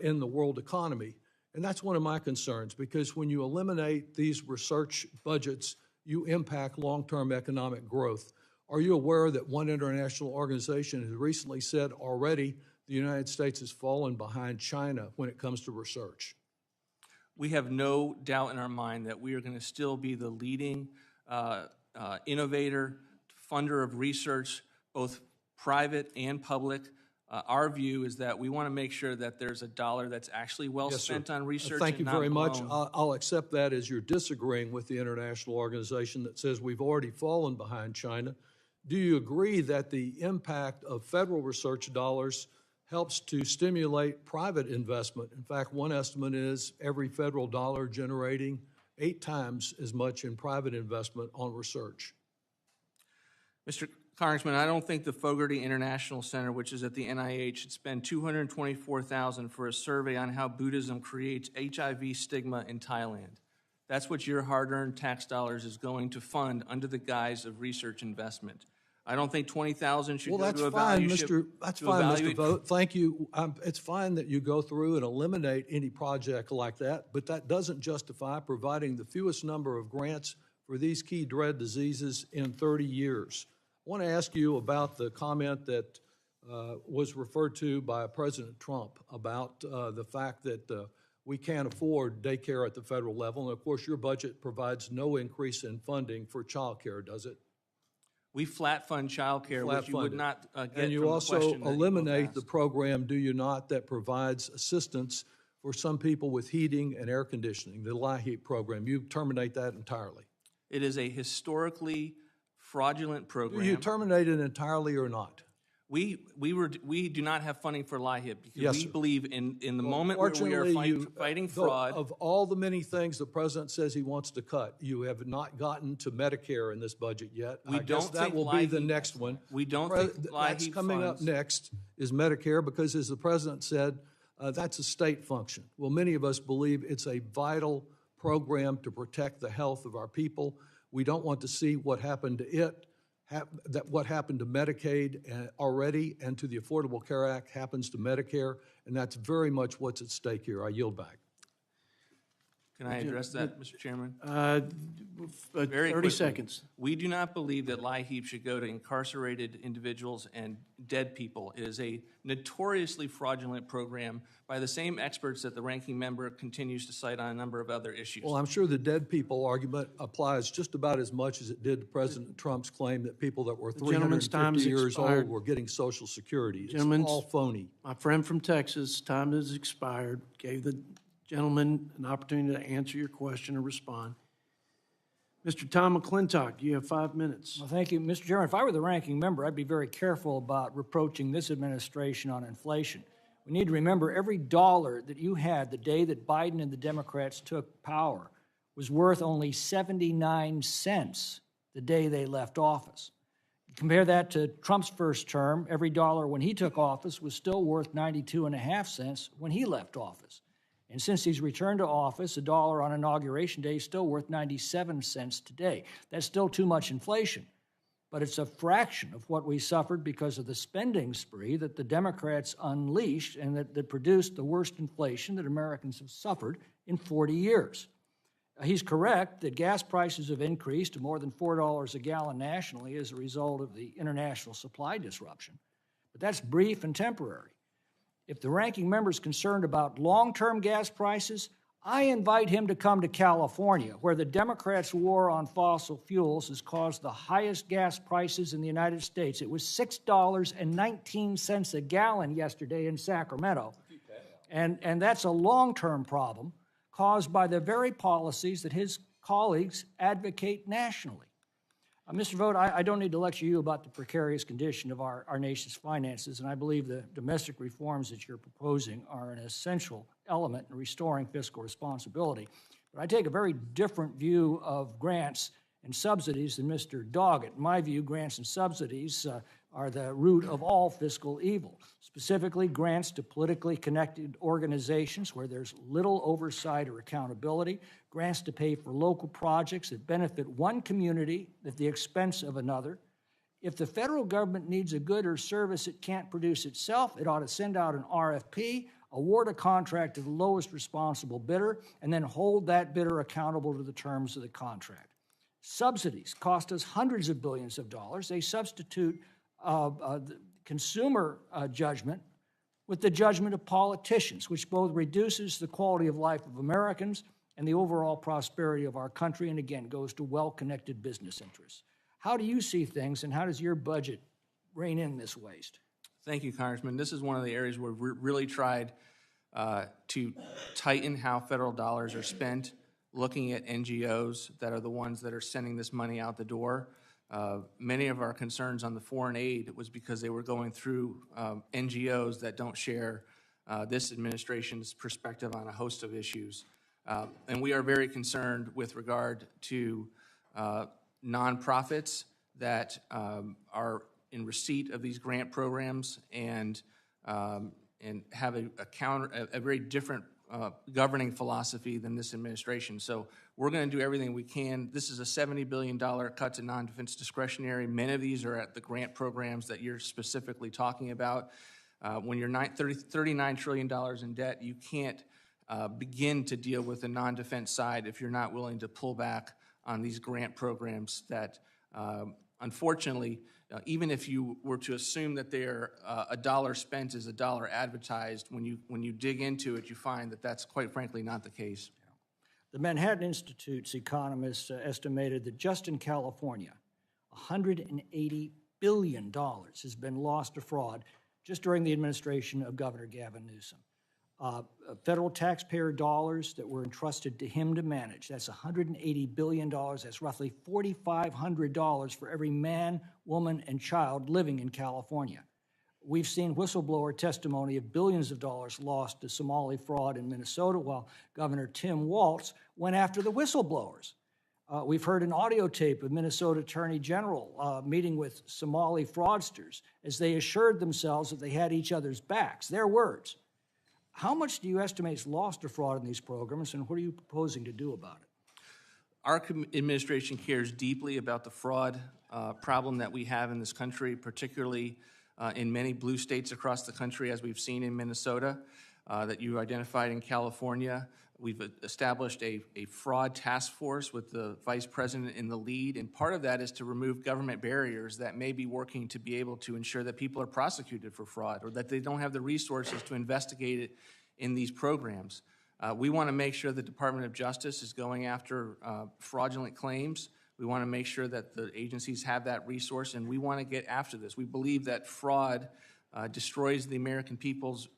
in the world economy. And that's one of my concerns, because when you eliminate these research budgets, you impact long-term economic growth. Are you aware that one international organization has recently said already the United States has fallen behind China when it comes to research? We have no doubt in our mind that we are going to still be the leading innovator, funder of research, both private and public. Our view is that we want to make sure that there's a dollar that's actually well Yes, sir. spent on research. Thank you and not very much. blown. I'll accept that as you're disagreeing with the international organization that says we've already fallen behind China. Do you agree that the impact of federal research dollars helps to stimulate private investment? In fact, one estimate is every federal dollar generating 8 times as much in private investment on research. Mr. Congressman, I don't think the Fogarty International Center, which is at the NIH, should spend $224,000 for a survey on how Buddhism creates HIV stigma in Thailand. That's what your hard-earned tax dollars is going to fund under the guise of research investment. I don't think $20,000 should go to a value ship. That's to fine, Mr. evaluate- Vogt. Thank you. It's fine that you go through and eliminate any project like that, but that doesn't justify providing the fewest number of grants for these key dread diseases in 30 years. I want to ask you about the comment that was referred to by President Trump about the fact that we can't afford daycare at the federal level. And of course, your budget provides no increase in funding for child care, does it? We flat fund child care, which you would not get And you from the also question that you eliminate both the asked. program, do you not, that provides assistance for some people with heating and air conditioning, the LIHEAP program. You terminate that entirely. It is a historically fraudulent Do program. you terminate it entirely or not? We do not have funding for LIHIP because Yes, we sir. believe in the moment where we are Fortunately, fighting though, fraud. of all the many things the president says he wants to cut, you have not gotten to Medicare in this budget yet. We I guess don't that think will be the LIHEAP- next one. we don't Pre- think That's LIHEAP coming up funds- next is Medicare, because as the president said, that's a state function. Well, many of us believe it's a vital program to protect the health of our people. We don't want to see what happened to it, what happened to Medicaid already and to the Affordable Care Act happens to Medicare, and that's very much what's at stake here. I yield back. Can I address that, Mr. Chairman? 30 quickly. seconds. We do not believe that LIHEAP should go to incarcerated individuals and dead people. It is a notoriously fraudulent program by the same experts that the ranking member continues to cite on a number of other issues. Well, I'm sure the dead people argument applies just about as much as it did to President Trump's claim that people that were gentleman's time 350 has years old expired. were getting Social Security. It's Gentleman's- all phony. My friend from Texas, time has expired. Gave the gentleman an opportunity to answer your question and respond. Mr. Tom McClintock, you have 5 minutes. Well, thank you, Mr. Chairman. If I were the ranking member, I'd be very careful about reproaching this administration on inflation. We need to remember every dollar that you had the day that Biden and the Democrats took power was worth only 79 cents the day they left office. Compare that to Trump's first term. Every dollar when he took office was still worth 92.5 cents when he left office. And since he's returned to office, a dollar on Inauguration Day is still worth 97 cents today. That's still too much inflation, but it's a fraction of what we suffered because of the spending spree that the Democrats unleashed and that produced the worst inflation that Americans have suffered in 40 years. He's correct that gas prices have increased to more than $4 a gallon nationally as a result of the international supply disruption, but that's brief and temporary. If the ranking member is concerned about long-term gas prices, I invite him to come to California, where the Democrats' war on fossil fuels has caused the highest gas prices in the United States. It was $6.19 a gallon yesterday in Sacramento. And that's a long-term problem caused by the very policies that his colleagues advocate nationally. Mr. Vought, I don't need to lecture you about the precarious condition of our nation's finances, and I believe the domestic reforms that you're proposing are an essential element in restoring fiscal responsibility. But I take a very different view of grants and subsidies than Mr. Doggett. In my view, grants and subsidies are the root of all fiscal evil, specifically grants to politically connected organizations where there's little oversight or accountability, grants to pay for local projects that benefit one community at the expense of another. If the federal government needs a good or service it can't produce itself, it ought to send out an RFP, award a contract to the lowest responsible bidder, and then hold that bidder accountable to the terms of the contract. Subsidies cost us hundreds of billions of dollars. They substitute the consumer judgment with the judgment of politicians, which both reduces the quality of life of Americans and the overall prosperity of our country, and again, goes to well-connected business interests. How do you see things, and how does your budget rein in this waste? Thank you, Congressman. This is one of the areas where we've really tried to tighten how federal dollars are spent, looking at NGOs that are the ones that are sending this money out the door. Many of our concerns on the foreign aid was because they were going through NGOs that don't share this administration's perspective on a host of issues. And we are very concerned with regard to nonprofits that are in receipt of these grant programs and have a very different governing philosophy than this administration. So we're going to do everything we can. This is a $70 billion cut to non-defense discretionary. Many of these are at the grant programs that you're specifically talking about. When you're $39 trillion in debt, you can't begin to deal with the non-defense side if you're not willing to pull back on these grant programs that, unfortunately, even if you were to assume that they're a dollar spent is a dollar advertised, when you dig into it, you find that that's quite frankly not the case. The Manhattan Institute's economists estimated that just in California, $180 billion has been lost to fraud just during the administration of Governor Gavin Newsom. Federal taxpayer dollars that were entrusted to him to manage, that's $180 billion. That's roughly $4,500 for every man, woman, and child living in California. We've seen whistleblower testimony of billions of dollars lost to Somali fraud in Minnesota while Governor Tim Walz went after the whistleblowers. We've heard an audio tape of Minnesota Attorney General meeting with Somali fraudsters as they assured themselves that they had each other's backs, their words. How much do you estimate is lost to fraud in these programs, and what are you proposing to do about it? Our administration cares deeply about the fraud problem that we have in this country, particularly in many blue states across the country, as we've seen in Minnesota, that you identified in California. We've established a fraud task force with the vice president in the lead, and part of that is to remove government barriers that may be working to be able to ensure that people are prosecuted for fraud or that they don't have the resources to investigate it in these programs. We want to make sure the Department of Justice is going after fraudulent claims. We want to make sure that the agencies have that resource, and we want to get after this. We believe that fraud destroys the American people's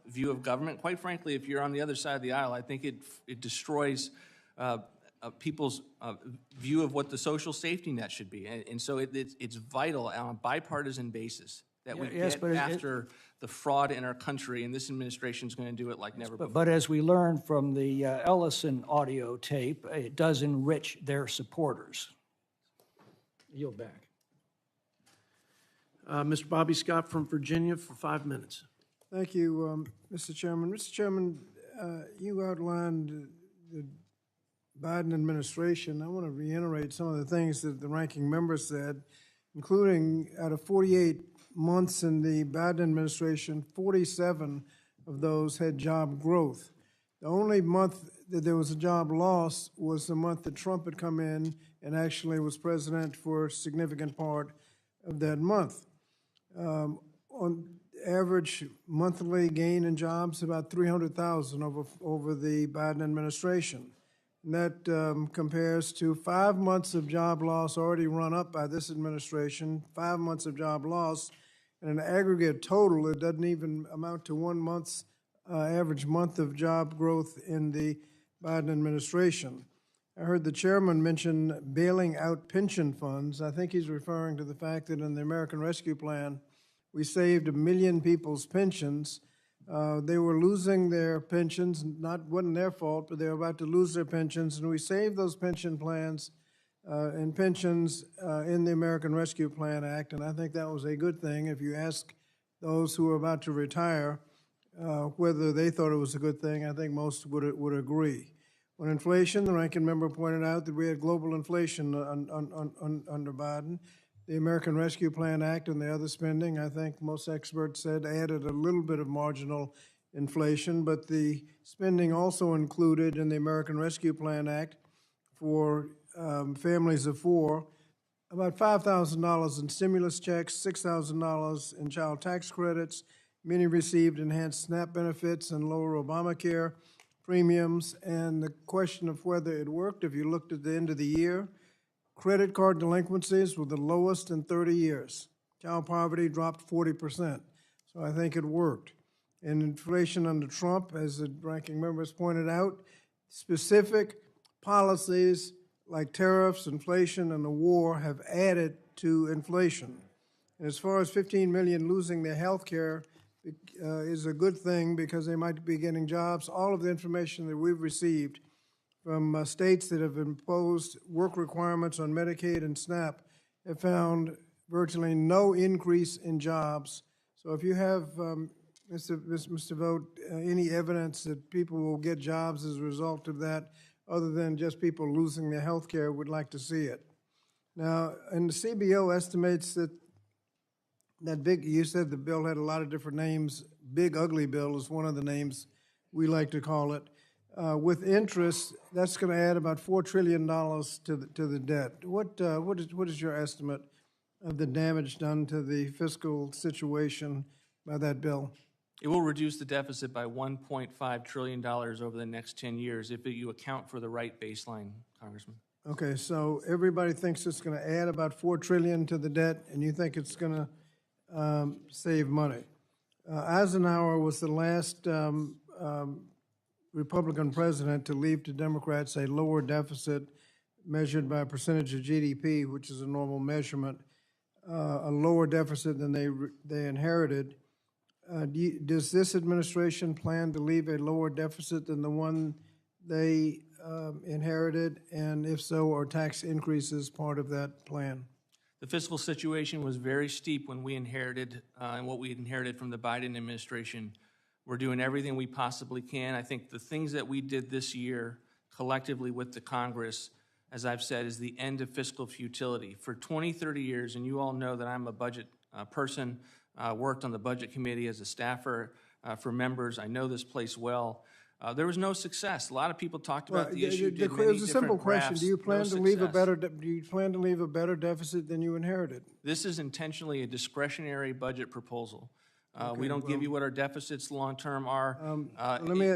view of government. Quite frankly, if you're on the other side of the aisle, I think it destroys people's view of what the social safety net should be. And so it's vital on a bipartisan basis that we yes, get but after the fraud in our country, and this administration is going to do it like never before. But as we learned from the Ellison audio tape, it does enrich their supporters. Yield back. Mr. Bobby Scott from Virginia for 5 minutes. Thank you, Mr. Chairman. Mr. Chairman, you outlined the Biden administration. I want to reiterate some of the things that the ranking member said, including out of 48 months in the Biden administration, 47 of those had job growth. The only month that there was a job loss was the month that Trump had come in and actually was president for a significant part of that month. On average monthly gain in jobs, about 300,000 over the Biden administration. And that compares to 5 months of job loss already run up by this administration, 5 months of job loss, and an aggregate total that doesn't even amount to 1 month's average month of job growth in the Biden administration. I heard the chairman mention bailing out pension funds. I think he's referring to the fact that in the American Rescue Plan, we saved 1 million people's pensions. They were losing their pensions, wasn't their fault, but they were about to lose their pensions, and we saved those pension plans and pensions in the American Rescue Plan Act, and I think that was a good thing. If you ask those who are about to retire whether they thought it was a good thing, I think most would agree. On inflation, the ranking member pointed out that we had global inflation under Biden. The American Rescue Plan Act and the other spending, I think most experts said, added a little bit of marginal inflation, but the spending also included in the American Rescue Plan Act for families of four about $5,000 in stimulus checks, $6,000 in child tax credits. Many received enhanced SNAP benefits and lower Obamacare premiums. And the question of whether it worked, if you looked at the end of the year, credit card delinquencies were the lowest in 30 years. Child poverty dropped 40%. So I think it worked. And inflation under Trump, as the ranking members pointed out, specific policies like tariffs, inflation, and the war have added to inflation. And as far as 15 million losing their health care is a good thing because they might be getting jobs. All of the information that we've received from states that have imposed work requirements on Medicaid and SNAP have found virtually no increase in jobs. So if you have, Mr. Vought, any evidence that people will get jobs as a result of that, other than just people losing their health care, would like to see it. Now, and the CBO estimates that big, you said the bill had a lot of different names. Big Ugly Bill is one of the names we like to call it. With interest, that's going to add about $4 trillion to the debt. What is your estimate of the damage done to the fiscal situation by that bill? It will reduce the deficit by $1.5 trillion over the next 10 years if you account for the right baseline, Congressman. Okay, so everybody thinks it's going to add about $4 trillion to the debt, and you think it's going to save money. Eisenhower was the last Republican president to leave to Democrats a lower deficit measured by a percentage of GDP, which is a normal measurement, a lower deficit than they inherited. Does this administration plan to leave a lower deficit than the one they inherited? And if so, are tax increases part of that plan? The fiscal situation was very steep when we inherited, and what we inherited from the Biden administration. We're doing everything we possibly can. I think the things that we did this year collectively with the Congress, as I've said, is the end of fiscal futility. For 20, 30 years, and you all know that I'm a budget person, worked on the budget committee as a staffer for members. I know this place well. There was no success. A lot of people talked about the issue. It was a simple question. Do you plan to leave a better deficit than you inherited? This is intentionally a discretionary budget proposal. We don't give you what our deficits long-term are. Let me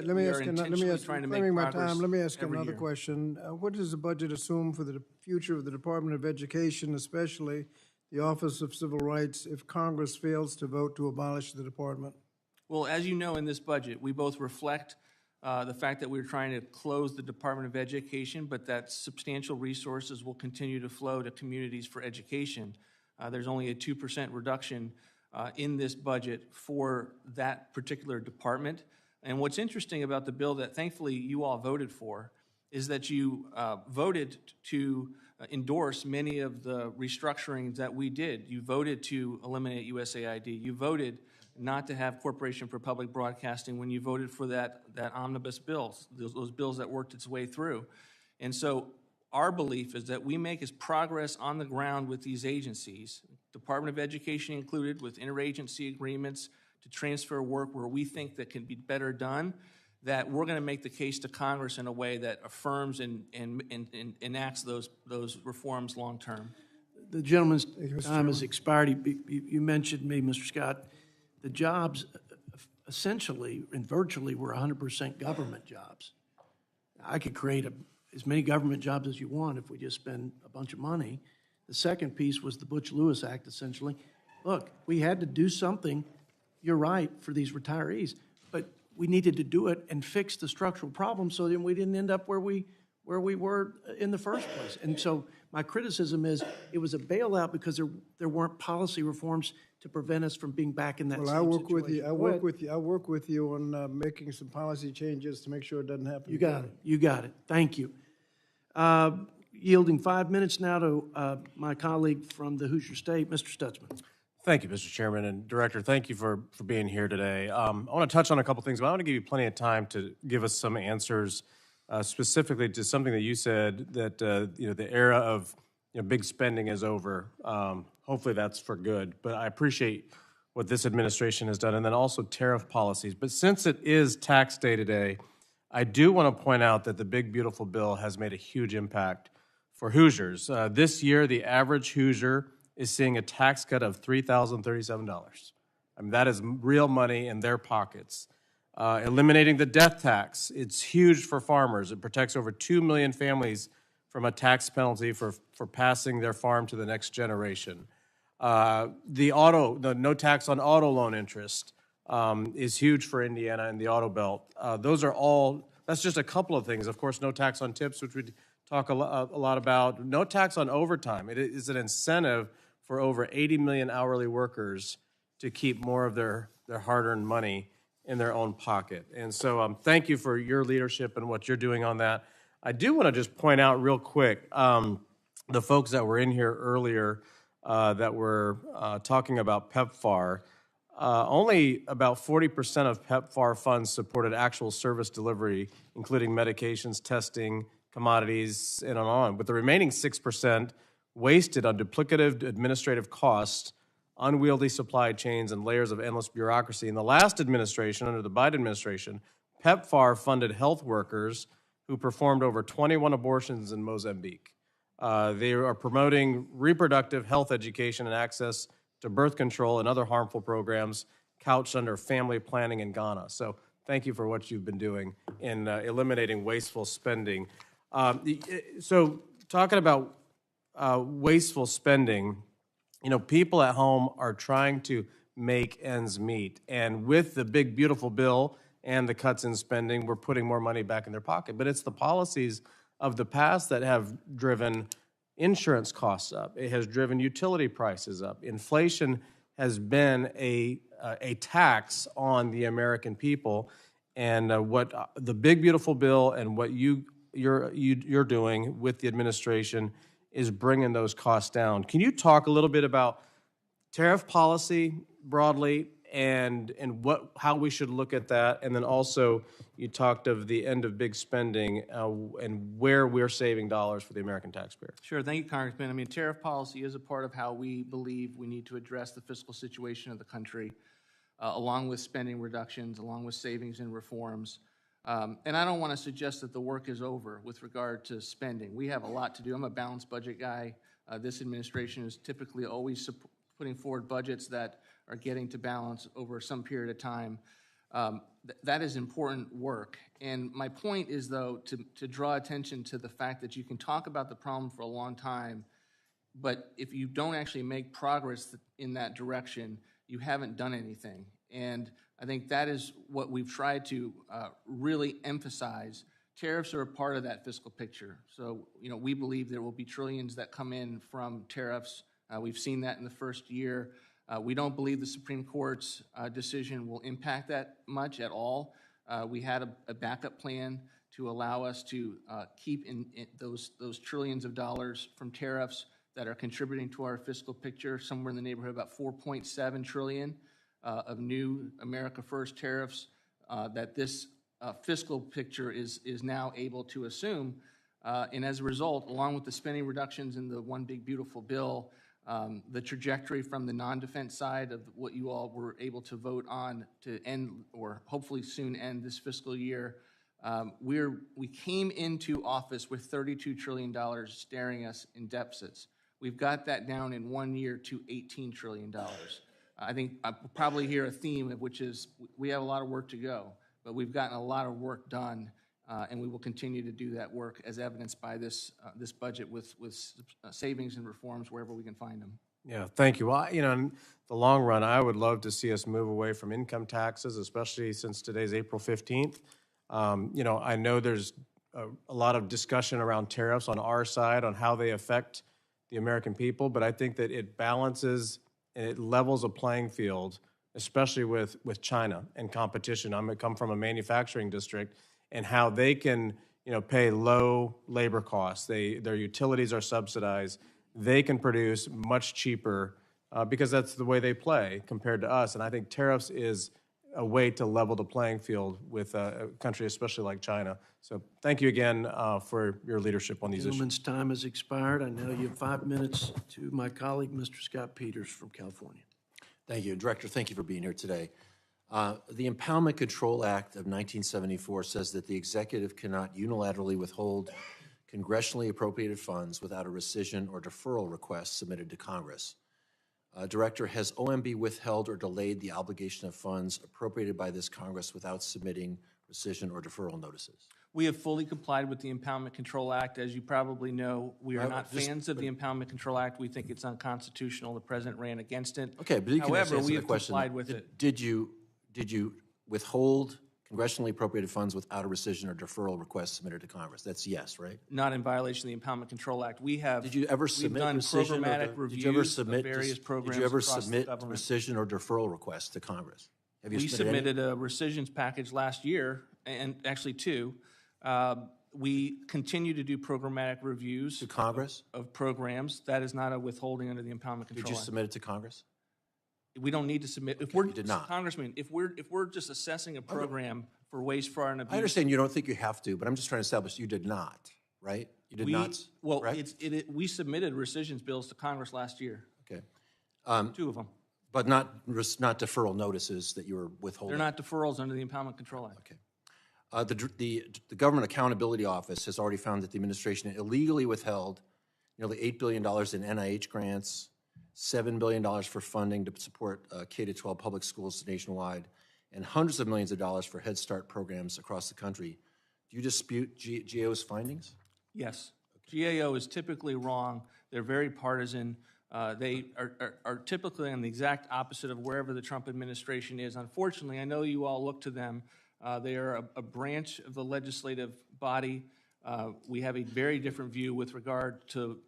ask another question. What does the budget assume for the future of the Department of Education, especially the Office of Civil Rights, if Congress fails to vote to abolish the department? Well, as you know, in this budget, we both reflect the fact that we're trying to close the Department of Education, but that substantial resources will continue to flow to communities for education. There's only a 2% reduction in this budget for that particular department. And what's interesting about the bill that thankfully you all voted for is that you voted to endorse many of the restructurings that we did. You voted to eliminate USAID. You voted not to have Corporation for Public Broadcasting when you voted for that omnibus bills, those bills that worked its way through. And so our belief is that we make as progress on the ground with these agencies, Department of Education included, with interagency agreements to transfer work where we think that can be better done, that we're going to make the case to Congress in a way that affirms and enacts those reforms long term. The gentleman's time has expired. You mentioned me, Mr. Scott. The jobs essentially and virtually were 100% government jobs. I could create as many government jobs as you want if we just spend a bunch of money. The second piece was the Butch-Lewis Act, essentially. Look, we had to do something, you're right, for these retirees, but we needed to do it and fix the structural problem so then we didn't end up where we were in the first place. And so my criticism is it was a bailout because there weren't policy reforms to prevent us from being back in that same situation. Well, I work with you on making some policy changes to make sure it doesn't happen. You got it. You got it. Thank you. Yielding 5 minutes now to my colleague from the Hoosier State, Mr. Stutzman. Thank you, Mr. Chairman. And Director, thank you for being here today. I want to touch on a couple things, but I want to give you plenty of time to give us some answers specifically to something that you said, that the era of big spending is over. Hopefully that's for good, but I appreciate what this administration has done, and then also tariff policies. But since it is tax day today, I do want to point out that the big, beautiful bill has made a huge impact for Hoosiers. This year, the average Hoosier is seeing a tax cut of $3,037. I mean, that is real money in their pockets. Eliminating the death tax, it's huge for farmers. It protects over 2 million families from a tax penalty for passing their farm to the next generation. The no tax on auto loan interest is huge for Indiana and the auto belt. That's just a couple of things. Of course, no tax on tips, which we talk a lot about. No tax on overtime. It is an incentive for over 80 million hourly workers to keep more of their hard-earned money in their own pocket. And so thank you for your leadership and what you're doing on that. I do want to just point out real quick, the folks that were in here earlier that were talking about PEPFAR, only about 40% of PEPFAR funds supported actual service delivery, including medications, testing, commodities, and on. But the remaining 6% wasted on duplicative administrative costs, unwieldy supply chains, and layers of endless bureaucracy. In the last administration, under the Biden administration, PEPFAR funded health workers who performed over 21 abortions in Mozambique. They are promoting reproductive health education and access to birth control and other harmful programs couched under family planning in Ghana. So thank you for what you've been doing in eliminating wasteful spending. So talking about wasteful spending, people at home are trying to make ends meet. And with the big, beautiful bill and the cuts in spending, we're putting more money back in their pocket. But it's the policies of the past that have driven insurance costs up. It has driven utility prices up. Inflation has been a tax on the American people. And what the big, beautiful bill and what you're doing with the administration is bringing those costs down. Can you talk a little bit about tariff policy broadly and how we should look at that? And then also you talked of the end of big spending and where we're saving dollars for the American taxpayer. Sure, thank you, Congressman. I mean, tariff policy is a part of how we believe we need to address the fiscal situation of the country, along with spending reductions, along with savings and reforms. And I don't want to suggest that the work is over with regard to spending. We have a lot to do. I'm a balanced budget guy. This administration is typically always putting forward budgets that are getting to balance over some period of time. That is important work. And my point is, though, to draw attention to the fact that you can talk about the problem for a long time, but if you don't actually make progress in that direction, you haven't done anything. And I think that is what we've tried to really emphasize. Tariffs are a part of that fiscal picture. So, we believe there will be trillions that come in from tariffs. We've seen that in the first year. We don't believe the Supreme Court's decision will impact that much at all. We had a backup plan to allow us to keep in those trillions of dollars from tariffs that are contributing to our fiscal picture, somewhere in the neighborhood of about 4.7 trillion of new America First tariffs that this fiscal picture is now able to assume. And as a result, along with the spending reductions in the One Big Beautiful Bill, the trajectory from the non-defense side of what you all were able to vote on to end, or hopefully soon end, this fiscal year, we came into office with $32 trillion staring us in deficits. We've got that down in 1 year to $18 trillion. I think I'll probably hear a theme, which is we have a lot of work to go, but we've gotten a lot of work done, and we will continue to do that work as evidenced by this budget with savings and reforms wherever we can find them. Yeah, thank you. Well, in the long run, I would love to see us move away from income taxes, especially since today's April 15th. I know there's a lot of discussion around tariffs on our side on how they affect the American people, but I think that it balances and it levels a playing field, especially with China and competition. I come from a manufacturing district, and how they can, pay low labor costs. Their utilities are subsidized. They can produce much cheaper because that's the way they play compared to us. And I think tariffs is a way to level the playing field with a country, especially like China. So thank you again for your leadership on these issues. Gentleman's time has expired. I now give 5 minutes to my colleague, Mr. Scott Peters from California. Thank you. Director, thank you for being here today. The Impoundment Control Act of 1974 says that the executive cannot unilaterally withhold congressionally appropriated funds without a rescission or deferral request submitted to Congress. Director, has OMB withheld or delayed the obligation of funds appropriated by this Congress without submitting rescission or deferral notices? We have fully complied with the Impoundment Control Act. As you probably know, we are not fans of the Impoundment Control Act. We think it's unconstitutional. The president ran against it. Okay, but you can However, answer we the have question. complied with it. Did you withhold congressionally appropriated funds without a rescission or deferral request submitted to Congress? That's yes, right? Not in violation of the Impoundment Control Act. We have. Did you ever submit rescission or programmatic did reviews you ever submit of various programs Did you ever across the submit government. rescission or deferral requests to Congress? Have you We submitted submitted a rescissions package last year, and actually two. We continue to do programmatic reviews to Congress? of programs. That is not a withholding under the Impoundment Control Did you Act. submit it to Congress? We don't need to submit. If you did not. Congressman, if we're just assessing a program for waste, fraud, and abuse. I understand you don't think you have to, but I'm just trying to establish you did not, right? You did not. Well, correct? we submitted rescissions bills to Congress last year. Okay. 2 of them. But not deferral notices that you were withholding. They're not deferrals under the Impoundment Control Act. Okay. The Government Accountability Office has already found that the administration illegally withheld nearly $8 billion in NIH grants, $7 billion for funding to support K-12 public schools nationwide, and hundreds of millions of dollars for Head Start programs across the country. Do you dispute GAO's findings? Yes. GAO is typically wrong. They're very partisan. They are typically on the exact opposite of wherever the Trump administration is. Unfortunately, I know you all look to them. They are a branch of the legislative body. We have a very different view with regard to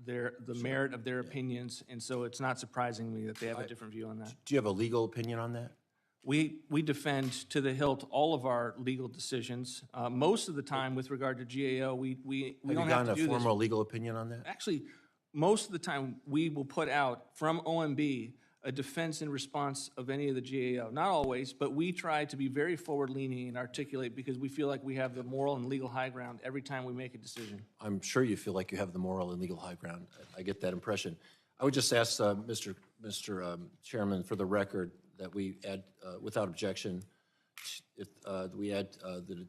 the merit of their opinions, and so it's not surprising to me that they have a different view on that. Do you have a legal opinion on that? We defend to the hilt all of our legal decisions. Most of the time, with regard to GAO, we don't have to do a formal legal opinion on that? Actually, most of the time, we will put out from OMB a defense in response of any of the GAO. Not always, but we try to be very forward-leaning and articulate because we feel like we have the moral and legal high ground every time we make a decision. I'm sure you feel like you have the moral and legal high ground. I get that impression. I would just ask Mr. Chairman, for the record, that we add, without objection, if we add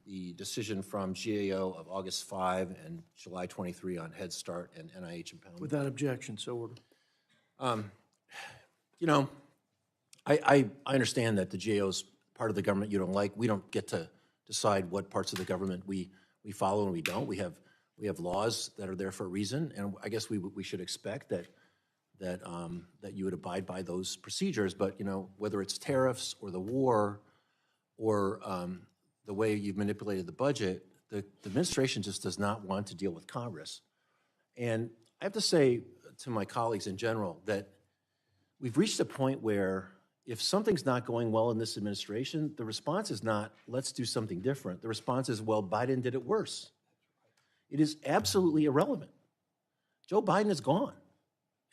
the decision from GAO of August 5 and July 23 on Head Start and NIH impoundment. Without objection, so ordered. You know, I understand that the GAO is part of the government you don't like. We don't get to decide what parts of the government we follow and we don't. We have laws that are there for a reason, and I guess we should expect that that you would abide by those procedures. But, you know, whether it's tariffs or the war or the way you've manipulated the budget, the administration just does not want to deal with Congress. And I have to say to my colleagues in general that we've reached a point where if something's not going well in this administration, the response is not, let's do something different. The response is, well, Biden did it worse. It is absolutely irrelevant. Joe Biden is gone.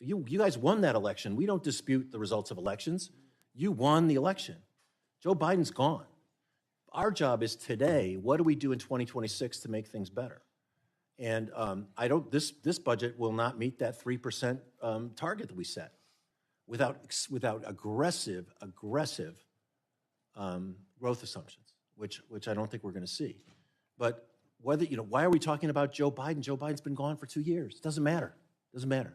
You guys won that election. We don't dispute the results of elections. You won the election. Joe Biden's gone. Our job is today, what do we do in 2026 to make things better? And this budget will not meet that 3% target that we set without aggressive growth assumptions, which I don't think we're going to see. But whether, you know, why are we talking about Joe Biden? Joe Biden's been gone for 2 years. It doesn't matter. It doesn't matter.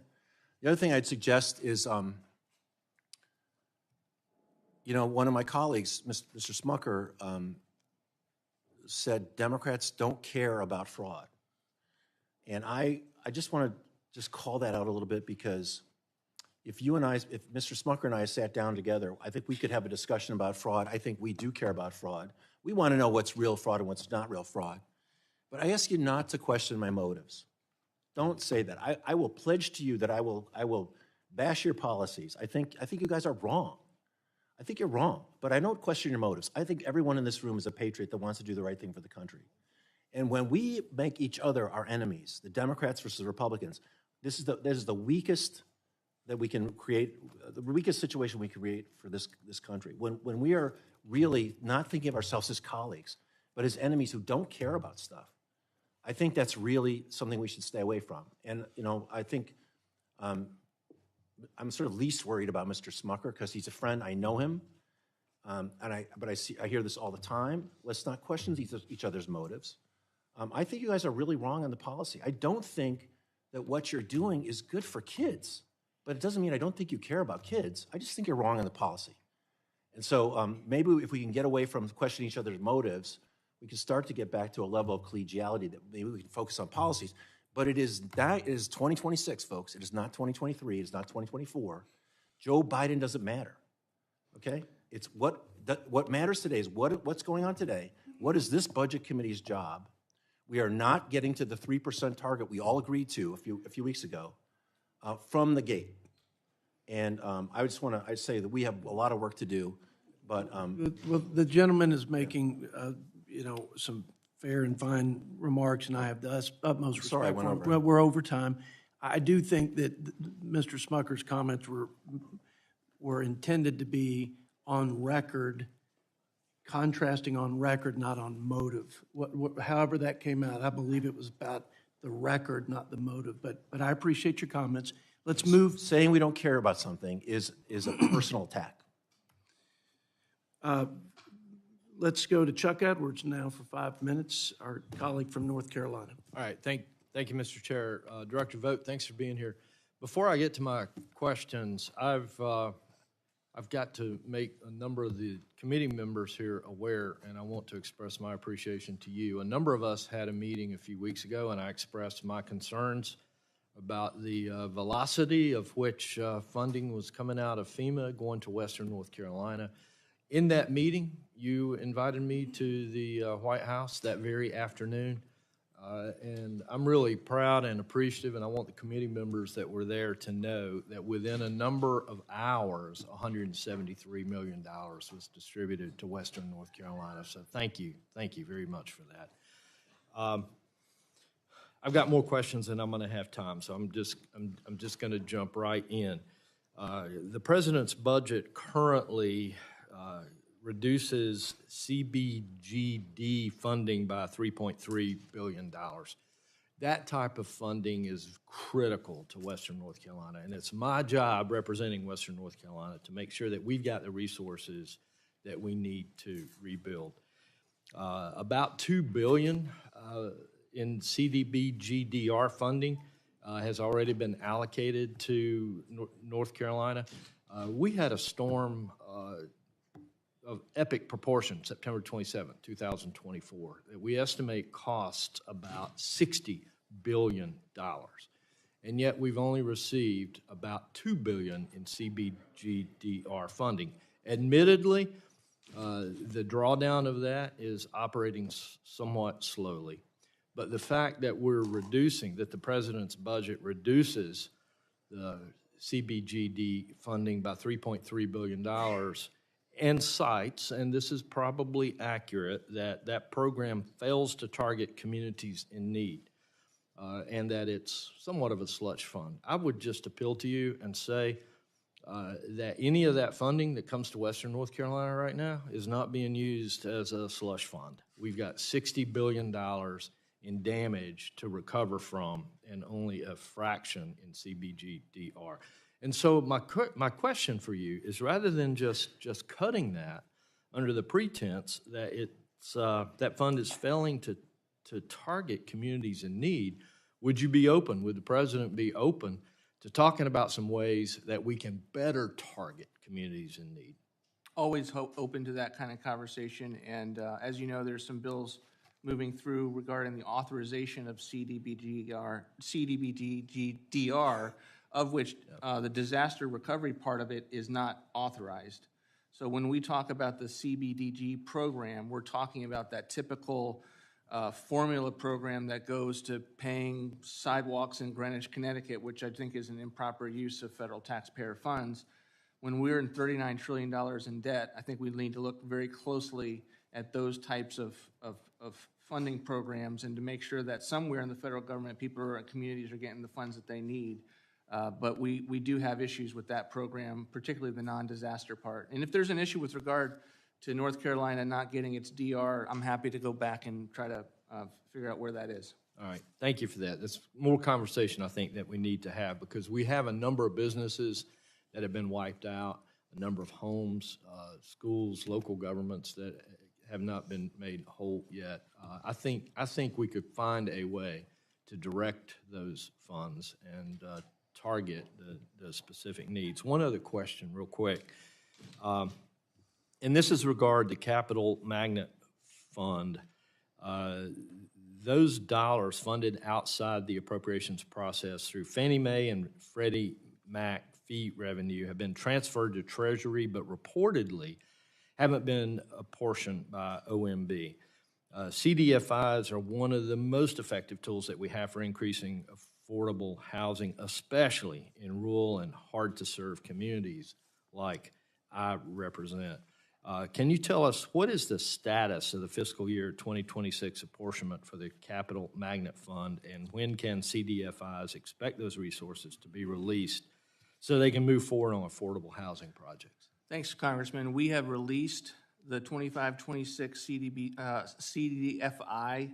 The other thing I'd suggest is, you know, one of my colleagues, Mr. Smucker, said Democrats don't care about fraud. And I just want to just call that out a little bit, because if Mr. Smucker and I sat down together, I think we could have a discussion about fraud. I think we do care about fraud. We want to know what's real fraud and what's not real fraud. But I ask you not to question my motives. Don't say that. I will pledge to you that I will bash your policies. I think you guys are wrong. I think you're wrong, but I don't question your motives. I think everyone in this room is a patriot that wants to do the right thing for the country. And when we make each other our enemies, the Democrats versus the Republicans, this is the weakest that we can create, the weakest situation we can create for this country. When we are really not thinking of ourselves as colleagues, but as enemies who don't care about stuff, I think that's really something we should stay away from. And, you know, I think I'm sort of least worried about Mr. Smucker because he's a friend. I know him, but I hear this all the time. Let's not question each other's motives. I think you guys are really wrong on the policy. I don't think that what you're doing is good for kids, but it doesn't mean I don't think you care about kids. I just think you're wrong on the policy. And so maybe if we can get away from questioning each other's motives, we can start to get back to a level of collegiality that maybe we can focus on policies. But it is 2026, folks. It is not 2023. It is not 2024. Joe Biden doesn't matter, okay? It's what matters today is what's going on today. What is this budget committee's job? We are not getting to the 3% target we all agreed to a few weeks ago from the gate. And I'd say that we have a lot of work to do, but Well, the gentleman is making, you know, some fair and fine remarks, and I have the utmost respect. Sorry, I went over. Well, we're over time. I do think that Mr. Smucker's comments were intended to be on record, contrasting on record, not on motive. However that came out, I believe it was about the record, not the motive. But I appreciate your comments. Let's move. Saying we don't care about something is a personal attack. Let's go to Chuck Edwards now for 5 minutes, our colleague from North Carolina. All right, thank you, Mr. Chair. Director Vought, thanks for being here. Before I get to my questions, I've got to make a number of the committee members here aware, and I want to express my appreciation to you. A number of us had a meeting a few weeks ago, and I expressed my concerns about the velocity of which funding was coming out of FEMA going to Western North Carolina. In that meeting, you invited me to the White House that very afternoon, and I'm really proud and appreciative, and I want the committee members that were there to know that within a number of hours, $173 million was distributed to Western North Carolina. So thank you very much for that. I've got more questions than I'm going to have time, so I'm just going to jump right in. The president's budget currently reduces CBGD funding by $3.3 billion. That type of funding is critical to Western North Carolina, and it's my job representing Western North Carolina to make sure that we've got the resources that we need to rebuild. About $2 billion in CDBGDR funding has already been allocated to North Carolina. We had a storm of epic proportion, September 27, 2024, that we estimate cost about $60 billion. and yet we've only received about $2 billion in CBGDR funding. Admittedly, the drawdown of that is operating somewhat slowly, but the fact that we're reducing, that the president's budget reduces the CBGD funding by $3.3 billion and cites, and this is probably accurate, that that program fails to target communities in need and that it's somewhat of a slush fund. I would just appeal to you and say that any of that funding that comes to Western North Carolina right now is not being used as a slush fund. We've got $60 billion in damage to recover from and only a fraction in CBGDR. And so my question for you is, rather than just cutting that under the pretense that that fund is failing to target communities in need, would the president be open to talking about some ways that we can better target communities in need? Always open to that kind of conversation, and as you know, there's some bills moving through regarding the authorization of CDBGDR, of which the disaster recovery part of it is not authorized. So when we talk about the CBDG program, we're talking about that typical formula program that goes to paying sidewalks in Greenwich, Connecticut, which I think is an improper use of federal taxpayer funds. When we're in $39 trillion in debt, I think we need to look very closely at those types of funding programs and to make sure that somewhere in the federal government, people or communities are getting the funds that they need. But we do have issues with that program, particularly the non-disaster part. And if there's an issue with regard to North Carolina not getting its DR, I'm happy to go back and try to figure out where that is. All right, thank you for that. That's more conversation I think that we need to have, because we have a number of businesses that have been wiped out, a number of homes, schools, local governments that have not been made whole yet. I think we could find a way to direct those funds and target the specific needs. One other question real quick, and this is regard the Capital Magnet Fund. Those dollars funded outside the appropriations process through Fannie Mae and Freddie Mac fee revenue have been transferred to Treasury, but reportedly haven't been apportioned by OMB. CDFIs are one of the most effective tools that we have for increasing affordable housing, especially in rural and hard-to-serve communities like I represent. Can you tell us what is the status of the fiscal year 2026 apportionment for the Capital Magnet Fund, and when can CDFIs expect those resources to be released so they can move forward on affordable housing projects? Thanks, Congressman. We have released the 25-26 CDFI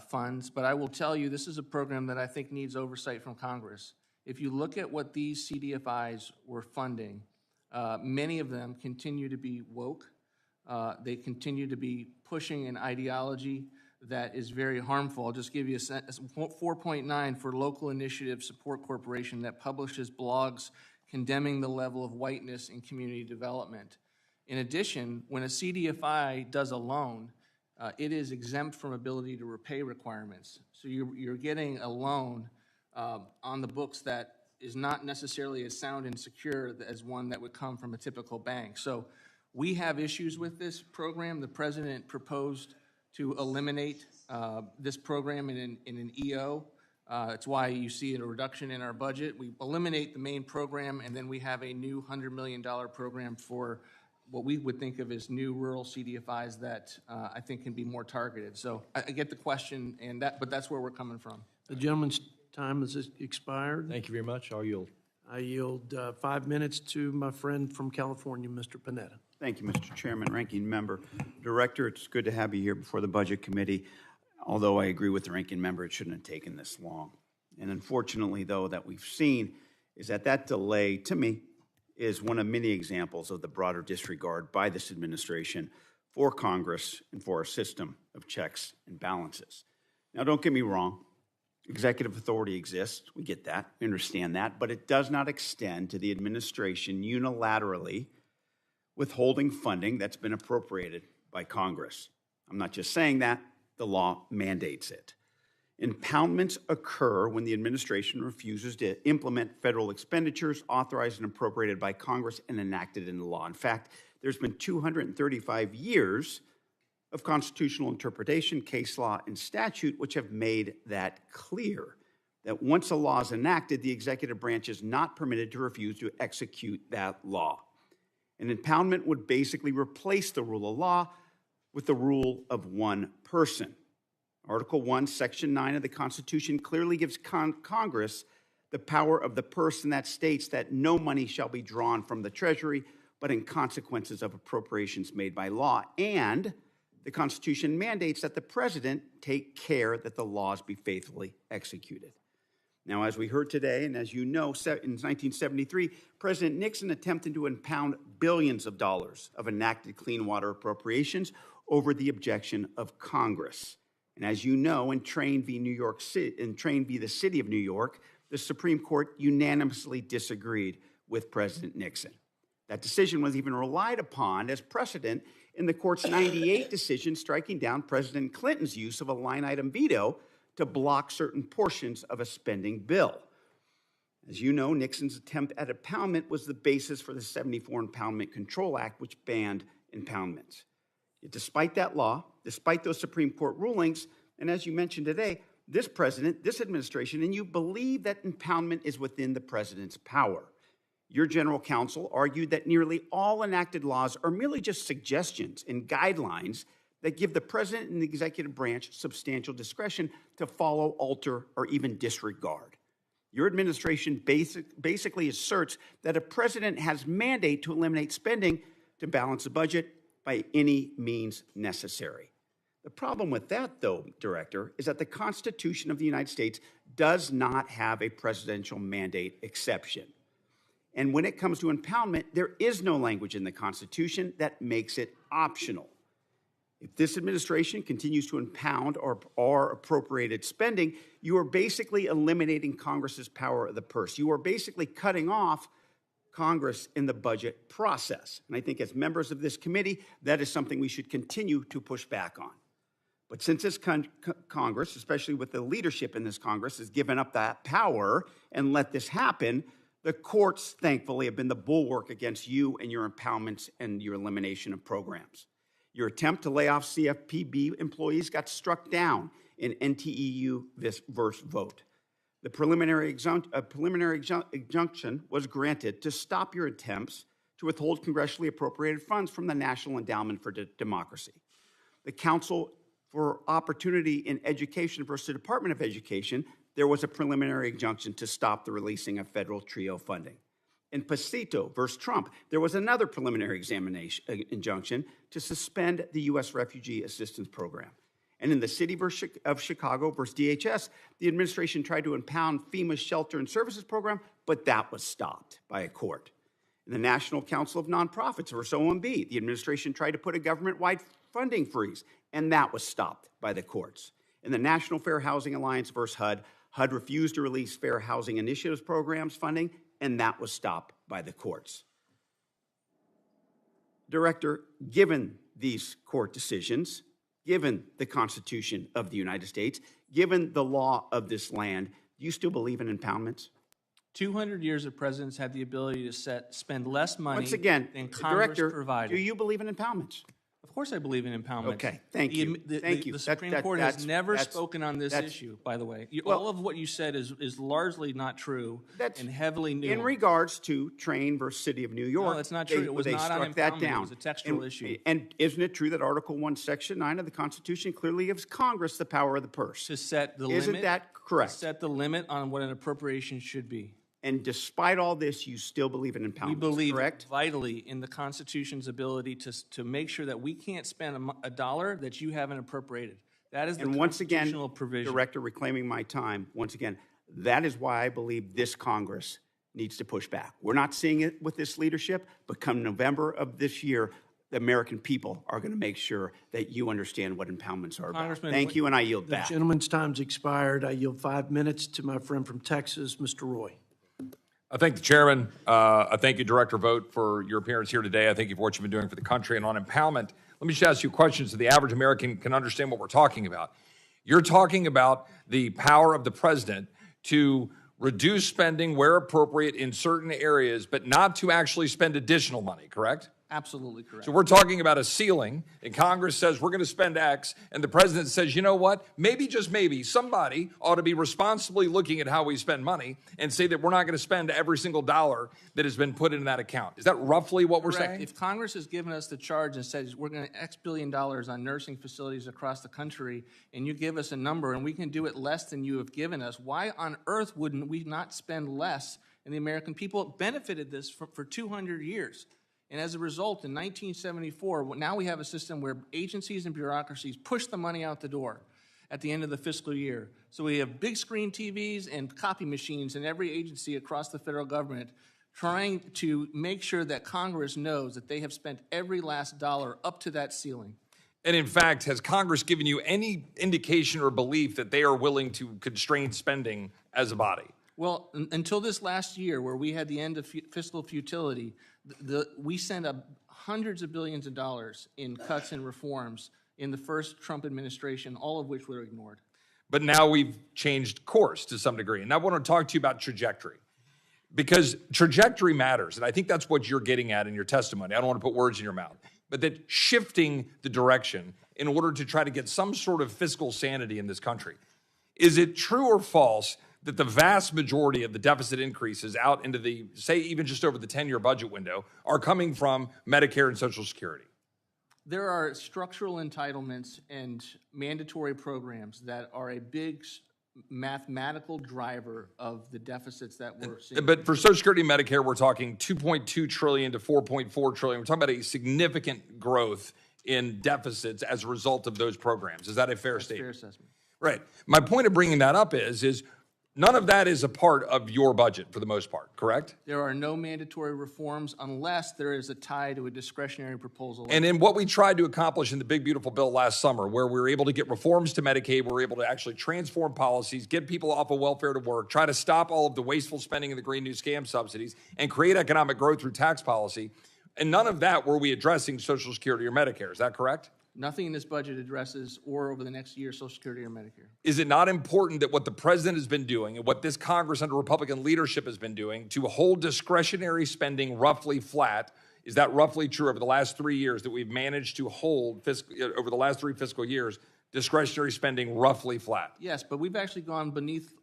funds, but I will tell you this is a program that I think needs oversight from Congress. If you look at what these CDFIs were funding, many of them continue to be woke. They continue to be pushing an ideology that is very harmful. I'll just give you a 4.9 for Local Initiative Support Corporation that publishes blogs condemning the level of whiteness in community development. In addition, when a CDFI does a loan, it is exempt from ability to repay requirements. So you're getting a loan on the books that is not necessarily as sound and secure as one that would come from a typical bank. So we have issues with this program. The president proposed to eliminate this program in an EO. It's why you see a reduction in our budget. We eliminate the main program, and then we have a new $100 million program for what we would think of as new rural CDFIs that I think can be more targeted. So I get the question, but that's where we're coming from. The gentleman's time has expired. Thank you very much. I'll yield. I yield 5 minutes to my friend from California, Mr. Panetta. Thank you, Mr. Chairman, Ranking Member. Director, it's good to have you here before the Budget Committee. Although I agree with the Ranking Member, it shouldn't have taken this long. And unfortunately, though, that we've seen is that delay, to me, is one of many examples of the broader disregard by this administration for Congress and for our system of checks and balances. Now, don't get me wrong. Executive authority exists. We get that. We understand that. But it does not extend to the administration unilaterally withholding funding that's been appropriated by Congress. I'm not just saying that. The law mandates it. Impoundments occur when the administration refuses to implement federal expenditures authorized and appropriated by Congress and enacted into law. In fact, there's been 235 years of constitutional interpretation, case law, and statute which have made that clear, that once a law is enacted, the executive branch is not permitted to refuse to execute that law. An impoundment would basically replace the rule of law with the rule of one person. Article 1, Section 9 of the Constitution clearly gives Congress the power of the person that states that no money shall be drawn from the Treasury, but in consequences of appropriations made by law. And the Constitution mandates that the President take care that the laws be faithfully executed. Now, as we heard today, and as you know, in 1973, President Nixon attempted to impound billions of dollars of enacted clean water appropriations over the objection of Congress. And as you know, in Train v. the City of New York, the Supreme Court unanimously disagreed with President Nixon. That decision was even relied upon as precedent in the court's 98 decision striking down President Clinton's use of a line-item veto to block certain portions of a spending bill. As you know, Nixon's attempt at impoundment was the basis for the 74 Impoundment Control Act, which banned impoundments. Yet despite that law, despite those Supreme Court rulings, and as you mentioned today, this president, this administration, and you believe that impoundment is within the president's power. Your general counsel argued that nearly all enacted laws are merely just suggestions and guidelines that give the president and the executive branch substantial discretion to follow, alter, or even disregard. Your administration basically asserts that a president has mandate to eliminate spending to balance the budget by any means necessary. The problem with that, though, Director, is that the Constitution of the United States does not have a presidential mandate exception. And when it comes to impoundment, there is no language in the Constitution that makes it optional. If this administration continues to impound or appropriated spending, you are basically eliminating Congress's power of the purse. You are basically cutting off Congress in the budget process. And I think as members of this committee, that is something we should continue to push back on. But since this Congress, especially with the leadership in this Congress, has given up that power and let this happen, the courts, thankfully, have been the bulwark against you and your impoundments and your elimination of programs. Your attempt to lay off CFPB employees got struck down in NTEU versus Vote. The preliminary injunction was granted to stop your attempts to withhold congressionally appropriated funds from the National Endowment for Democracy. The Council for Opportunity in Education versus the Department of Education, there was a preliminary injunction to stop the releasing of federal TRIO funding. In Pasito versus Trump, there was another preliminary injunction to suspend the U.S. Refugee Assistance Program. And in the city of Chicago versus DHS, the administration tried to impound FEMA's Shelter and Services Program, but that was stopped by a court. In the National Council of Nonprofits versus OMB, the administration tried to put a government-wide funding freeze, and that was stopped by the courts. In the National Fair Housing Alliance versus HUD, HUD refused to release Fair Housing Initiatives programs funding, and that was stopped by the courts. Director, given these court decisions, given the Constitution of the United States, given the law of this land, do you still believe in impoundments? 200 years of presidents had the ability to spend less money Once again, than Congress Director, provided. do you believe in impoundments? Of course I believe in impoundment. Okay, thank you. Thank you. The Supreme Court has never spoken on this issue, by the way. All of what you said is largely not true and heavily nuanced. In regards to Train versus City of New York, no, that's not true. It was not on impoundment. It was a textual issue. And isn't it true that Article 1, Section 9 of the Constitution clearly gives Congress the power of the purse? To set the limit. Isn't that correct? To set the limit on what an appropriation should be. And despite all this, you still believe in impoundments, We believe correct? vitally in the Constitution's ability to make sure that we can't spend a dollar that you haven't appropriated. That is the constitutional provision. Director, reclaiming my time, once again, that is why I believe this Congress needs to push back. We're not seeing it with this leadership, but come November of this year, the American people are going to make sure that you understand what impoundments are about. Thank you, and I yield back. The gentleman's time's expired. I yield 5 minutes to my friend from Texas, Mr. Roy. I thank the chairman. I thank you, Director Vought, for your appearance here today. I thank you for what you've been doing for the country. And on impoundment, let me just ask you questions so the average American can understand what we're talking about. You're talking about the power of the president to reduce spending where appropriate in certain areas, but not to actually spend additional money, correct? Absolutely correct. So we're talking about a ceiling, and Congress says we're going to spend X, and the president says, you know what, maybe, just maybe, somebody ought to be responsibly looking at how we spend money and say that we're not going to spend every single dollar that has been put in that account. Is that roughly what we're Correct. saying? If Congress has given us the charge and says we're going to X billion dollars on nursing facilities across the country, and you give us a number and we can do it less than you have given us, why on earth wouldn't we not spend less? And the American people benefited this for 200 years. And as a result, in 1974, now we have a system where agencies and bureaucracies push the money out the door at the end of the fiscal year. So we have big screen TVs and copy machines in every agency across the federal government trying to make sure that Congress knows that they have spent every last dollar up to that ceiling. And in fact, has Congress given you any indication or belief that they are willing to constrain spending as a body? Well, until this last year, where we had the end of fiscal futility, we sent up hundreds of billions of dollars in cuts and reforms in the first Trump administration, all of which were ignored. But now we've changed course to some degree. And I want to talk to you about trajectory, because trajectory matters. And I think that's what you're getting at in your testimony. I don't want to put words in your mouth, but that shifting the direction in order to try to get some sort of fiscal sanity in this country. Is it true or false that the vast majority of the deficit increases out into the, say, even just over the 10-year budget window, are coming from Medicare and Social Security? There are structural entitlements and mandatory programs that are a big mathematical driver of the deficits that we're seeing. But for Social Security and Medicare, we're talking $2.2 trillion to $4.4 trillion. We're talking about a significant growth in deficits as a result of those programs. Is that a fair statement? Fair assessment. Right. My point of bringing that up is none of that is a part of your budget for the most part, correct? There are no mandatory reforms unless there is a tie to a discretionary proposal. And in what we tried to accomplish in the Big Beautiful Bill last summer, where we were able to get reforms to Medicaid, we were able to actually transform policies, get people off of welfare to work, try to stop all of the wasteful spending in the Green New Scam subsidies, and create economic growth through tax policy. And none of that were we addressing Social Security or Medicare. Is that correct? Nothing in this budget addresses, or over the next year, Social Security or Medicare. Is it not important that what the president has been doing and what this Congress under Republican leadership has been doing to hold discretionary spending roughly flat? Is that roughly true over the last 3 years, that we've managed to hold over the last 3 fiscal years, discretionary spending roughly flat? Yes, but we've actually gone beneath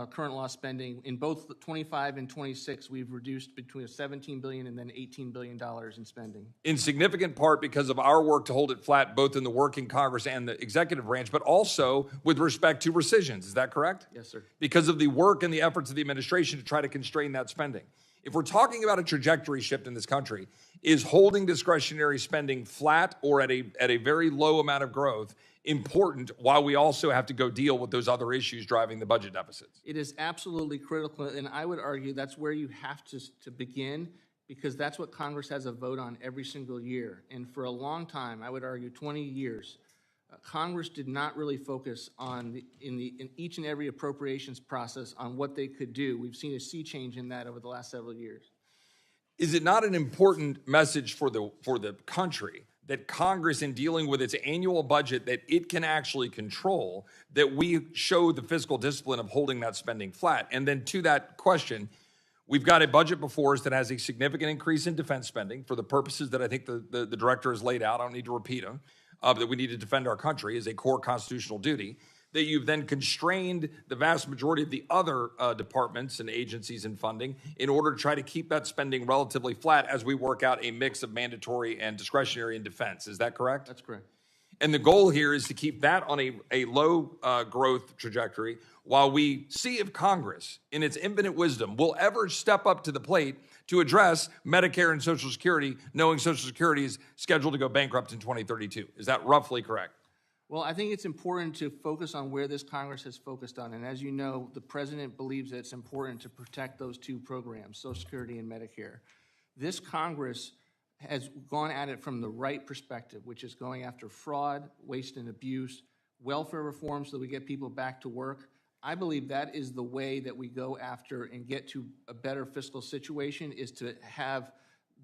current law spending. In both 25 and 26, we've reduced between $17 billion and then $18 billion in spending. In significant part because of our work to hold it flat, both in the working Congress and the executive branch, but also with respect to rescissions. Is that correct? Yes, sir. Because of the work and the efforts of the administration to try to constrain that spending. If we're talking about a trajectory shift in this country, is holding discretionary spending flat or at a very low amount of growth important, while we also have to go deal with those other issues driving the budget deficits? It is absolutely critical, and I would argue that's where you have to begin, because that's what Congress has a vote on every single year. And for a long time, I would argue 20 years, Congress did not really focus on in each and every appropriations process on what they could do. We've seen a sea change in that over the last several years. Is it not an important message for the country that Congress, in dealing with its annual budget that it can actually control, that we show the fiscal discipline of holding that spending flat? And then to that question, we've got a budget before us that has a significant increase in defense spending for the purposes that I think the director has laid out. I don't need to repeat them, that we need to defend our country as a core constitutional duty. That you've then constrained the vast majority of the other departments and agencies and funding in order to try to keep that spending relatively flat as we work out a mix of mandatory and discretionary in defense. Is that correct? That's correct. And the goal here is to keep that on a low growth trajectory while we see if Congress, in its infinite wisdom, will ever step up to the plate to address Medicare and Social Security, knowing Social Security is scheduled to go bankrupt in 2032. Is that roughly correct? Well, I think it's important to focus on where this Congress has focused on. And as you know, the president believes that it's important to protect those two programs, Social Security and Medicare. This Congress has gone at it from the right perspective, which is going after fraud, waste and abuse, welfare reform so that we get people back to work. I believe that is the way that we go after and get to a better fiscal situation, is to have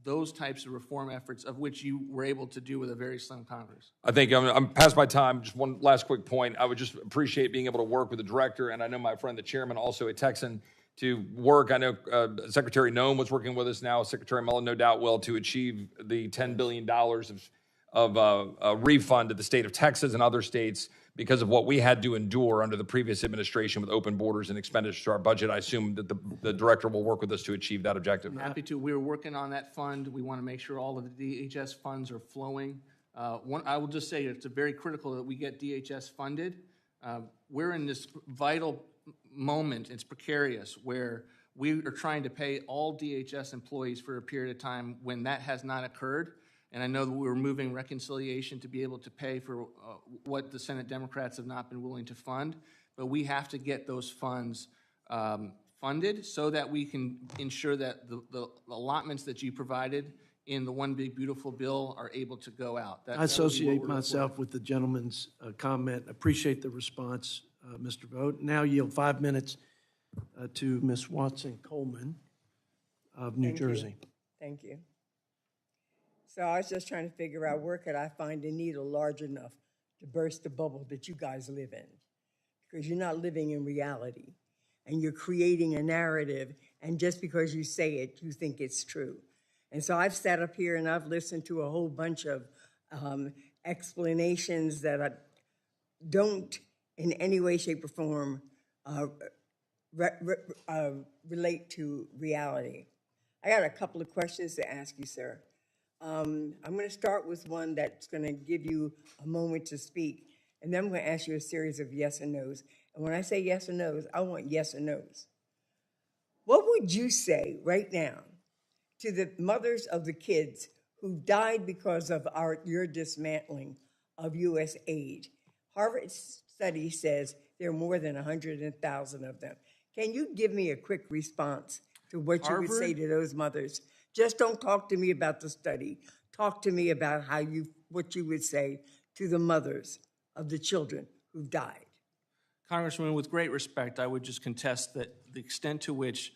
those types of reform efforts of which you were able to do with a very slim Congress. I think I'm past my time. Just one last quick point. I would just appreciate being able to work with the director, and I know my friend, the chairman, also a Texan, to work. I know Secretary Noem was working with us now. Secretary Mullen, no doubt, will, to achieve the $10 billion of refund to the state of Texas and other states because of what we had to endure under the previous administration with open borders and expenditures to our budget. I assume that the director will work with us to achieve that objective. I'm happy to. We're working on that fund. We want to make sure all of the DHS funds are flowing. I will just say it's very critical that we get DHS funded. We're in this vital moment, it's precarious, where we are trying to pay all DHS employees for a period of time when that has not occurred. And I know that we're moving reconciliation to be able to pay for what the Senate Democrats have not been willing to fund. But we have to get those funds funded so that we can ensure that the allotments that you provided in the One Big Beautiful Bill are able to go out. I associate myself with the gentleman's comment. Appreciate the response, Mr. Vought. Now yield 5 minutes to Ms. Watson Coleman of New Jersey. Thank you. So I was just trying to figure out where could I find a needle large enough to burst the bubble that you guys live in, because you're not living in reality and you're creating a narrative, and just because you say it, you think it's true. And so I've sat up here and I've listened to a whole bunch of explanations that don't in any way, shape, or form relate to reality. I got a couple of questions to ask you, sir. I'm going to start with one that's going to give you a moment to speak, and then I'm going to ask you a series of yes and no's. And when I say yes or no's, I want yes or no's. What would you say right now to the mothers of the kids who died because of your dismantling of U.S. aid? Harvard study says there are more than 100,000 of them. Can you give me a quick response to what you would say to those mothers? Just don't talk to me about the study. Talk to me about what you would say to the mothers of the children who died. Congressman, with great respect, I would just contest that the extent to which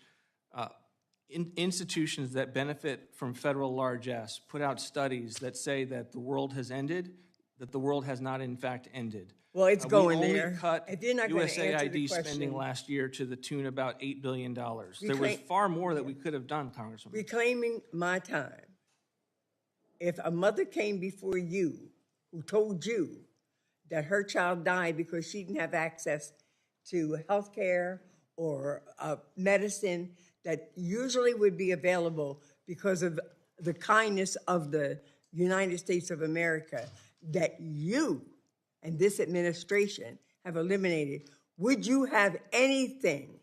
institutions that benefit from federal largesse put out studies that say that the world has ended, that the world has not in fact ended. Well, it's going we only there. cut If you're not going to answer the USAID question, spending last year to the tune of about $8 billion. There was far more that we could have done, Congressman. Reclaiming my time. If a mother came before you who told you that her child died because she didn't have access to health care or medicine that usually would be available because of the kindness of the United States of America, that you and this administration have eliminated, would you have anything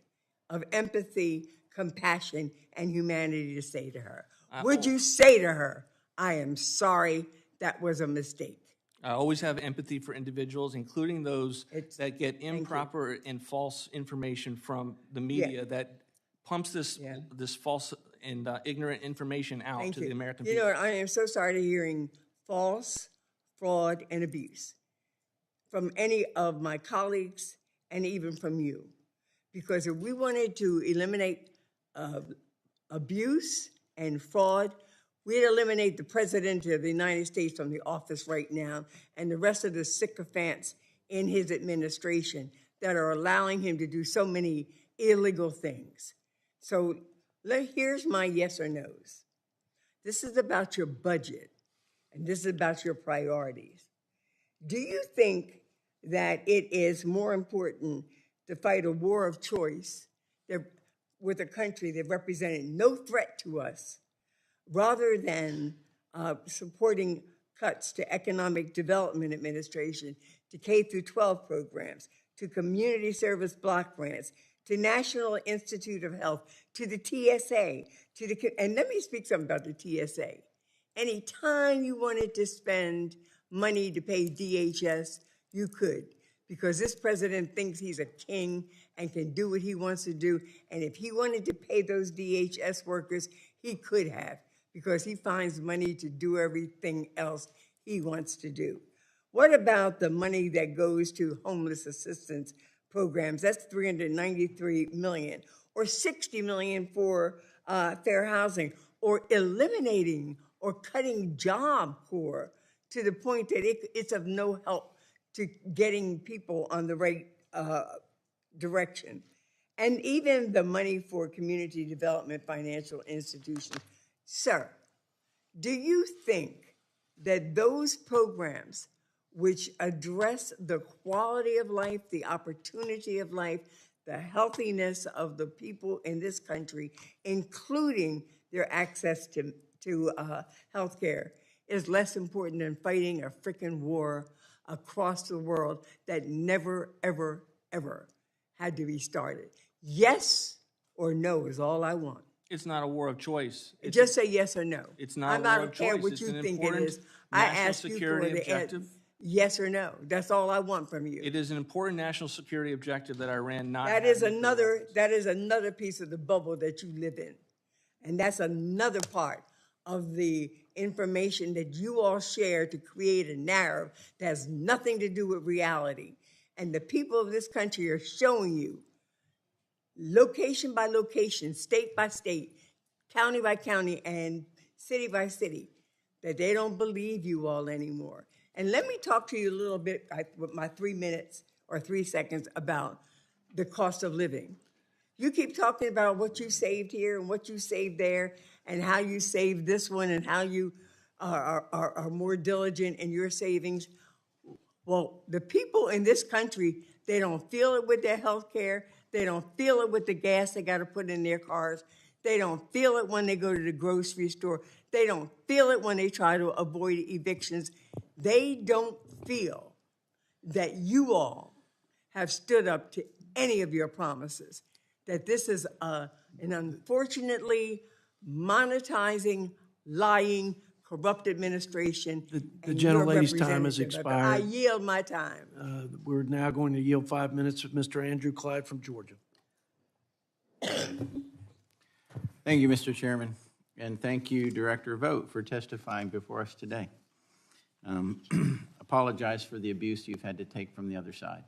of empathy, compassion, and humanity to say to her? Would you say to her, I am sorry, that was a mistake? I always have empathy for individuals, including those that get improper and false information from the media that pumps this false and ignorant information out to the American people. You know, I am so sorry to hearing false, fraud, and abuse from any of my colleagues and even from you. Because if we wanted to eliminate abuse and fraud, we'd eliminate the President of the United States from the office right now and the rest of the sycophants in his administration that are allowing him to do so many illegal things. So here's my yes or no's. This is about your budget, and this is about your priorities. Do you think that it is more important to fight a war of choice with a country that represented no threat to us, rather than supporting cuts to Economic Development Administration, to K-12 programs, to community service block grants, to National Institute of Health, to the TSA, and let me speak something about the TSA. Anytime you wanted to spend money to pay DHS, you could, because this president thinks he's a king and can do what he wants to do, and if he wanted to pay those DHS workers, he could have, because he finds money to do everything else he wants to do. What about the money that goes to homeless assistance programs? That's $393 million, or $60 million for fair housing, or eliminating or cutting Job Corps to the point that it's of no help to getting people on the right direction. And even the money for community development financial institutions. Sir, do you think that those programs which address the quality of life, the opportunity of life, the healthiness of the people in this country, including their access to health care, is less important than fighting a frickin' war across the world that never, ever, ever had to be started? Yes or no is all I want. It's not a war of choice. Just say yes or no. It's not a I war don't of care choice. what It's you an think it important is. I national ask you for security the objective. yes or no. That's all I want from you. It is an important national security objective that Iran not That have is nuclear weapons. that is another piece of the bubble that you live in. And that's another part of the information that you all share to create a narrative that has nothing to do with reality. And the people of this country are showing you, location by location, state by state, county by county, and city by city, that they don't believe you all anymore. And let me talk to you a little bit with my 3 minutes or 3 seconds about the cost of living. You keep talking about what you saved here and what you saved there and how you saved this one and how you are more diligent in your savings. Well, the people in this country, they don't feel it with their health care. They don't feel it with the gas they got to put in their cars. They don't feel it when they go to the grocery store. They don't feel it when they try to avoid evictions. They don't feel that you all have stood up to any of your promises, that this is an unfortunately monetizing, lying, corrupt administration. The gentlelady's time has expired. I yield my time. We're now going to yield 5 minutes with Mr. Andrew Clyde from Georgia. Thank you, Mr. Chairman, and thank you, Director Vought, for testifying before us today. Apologize for the abuse you've had to take from the other side.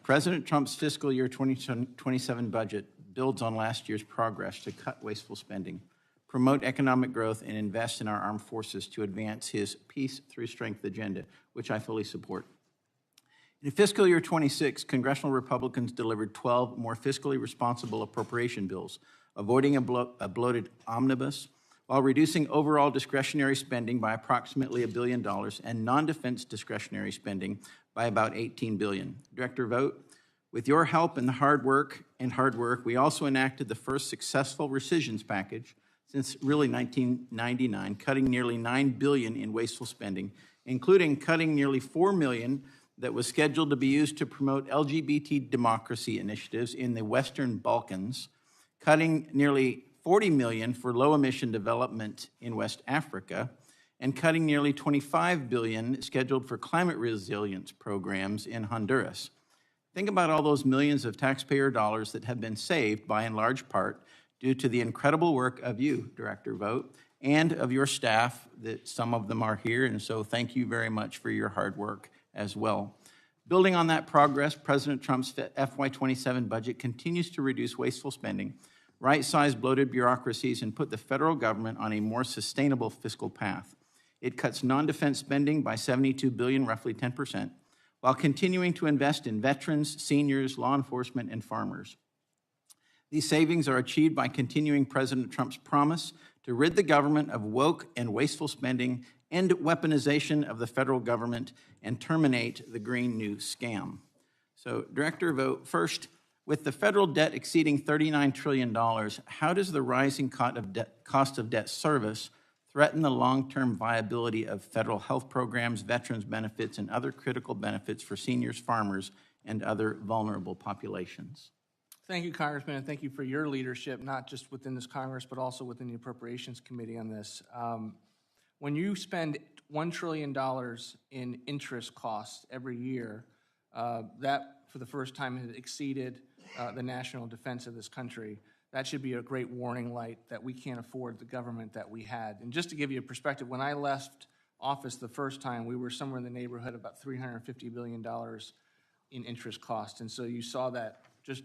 President Trump's fiscal year 2027 budget builds on last year's progress to cut wasteful spending, promote economic growth, and invest in our armed forces to advance his peace through strength agenda, which I fully support. In fiscal year 26, congressional Republicans delivered 12 more fiscally responsible appropriation bills, avoiding a bloated omnibus, while reducing overall discretionary spending by approximately $1 billion and non-defense discretionary spending by about $18 billion. Director Vought, with your help and hard work, we also enacted the first successful rescissions package since really 1999, cutting nearly $9 billion in wasteful spending, including cutting nearly $4 million that was scheduled to be used to promote LGBT democracy initiatives in the Western Balkans, cutting nearly $40 million for low-emission development in West Africa, and cutting nearly $25 billion scheduled for climate resilience programs in Honduras. Think about all those millions of taxpayer dollars that have been saved, by and large part, due to the incredible work of you, Director Vought, and of your staff, that some of them are here, and so thank you very much for your hard work as well. Building on that progress, President Trump's FY27 budget continues to reduce wasteful spending, right-size bloated bureaucracies, and put the federal government on a more sustainable fiscal path. It cuts non-defense spending by $72 billion, roughly 10%, while continuing to invest in veterans, seniors, law enforcement, and farmers. These savings are achieved by continuing President Trump's promise to rid the government of woke and wasteful spending, end weaponization of the federal government, and terminate the Green New Scam. So, Director Vought, first, with the federal debt exceeding $39 trillion, how does the rising cost of debt service threaten the long-term viability of federal health programs, veterans benefits, and other critical benefits for seniors, farmers, and other vulnerable populations? Thank you, Congressman, and thank you for your leadership, not just within this Congress, but also within the Appropriations Committee on this. When you spend $1 trillion in interest costs every year, that, for the first time, has exceeded the national defense of this country. That should be a great warning light that we can't afford the government that we had. And just to give you a perspective, when I left office the first time, we were somewhere in the neighborhood of about $350 billion in interest costs. And so you saw that just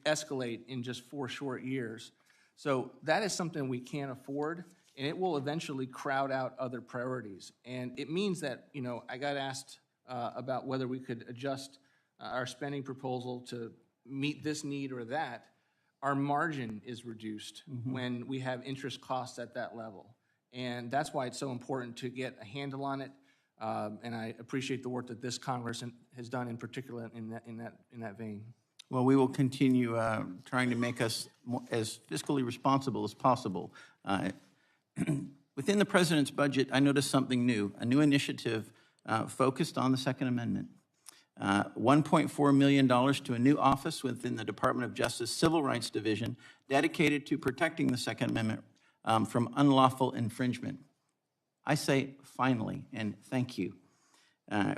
escalate in just 4 short years. So that is something we can't afford, and it will eventually crowd out other priorities. And it means that, I got asked about whether we could adjust our spending proposal to meet this need or that. Our margin is reduced when we have interest costs at that level. And that's why it's so important to get a handle on it. And I appreciate the work that this Congress has done, in particular, in that vein. Well, we will continue trying to make us as fiscally responsible as possible. Within the president's budget, I noticed something new, a new initiative focused on the Second Amendment. $1.4 million to a new office within the Department of Justice Civil Rights Division dedicated to protecting the Second Amendment from unlawful infringement. I say finally, and thank you.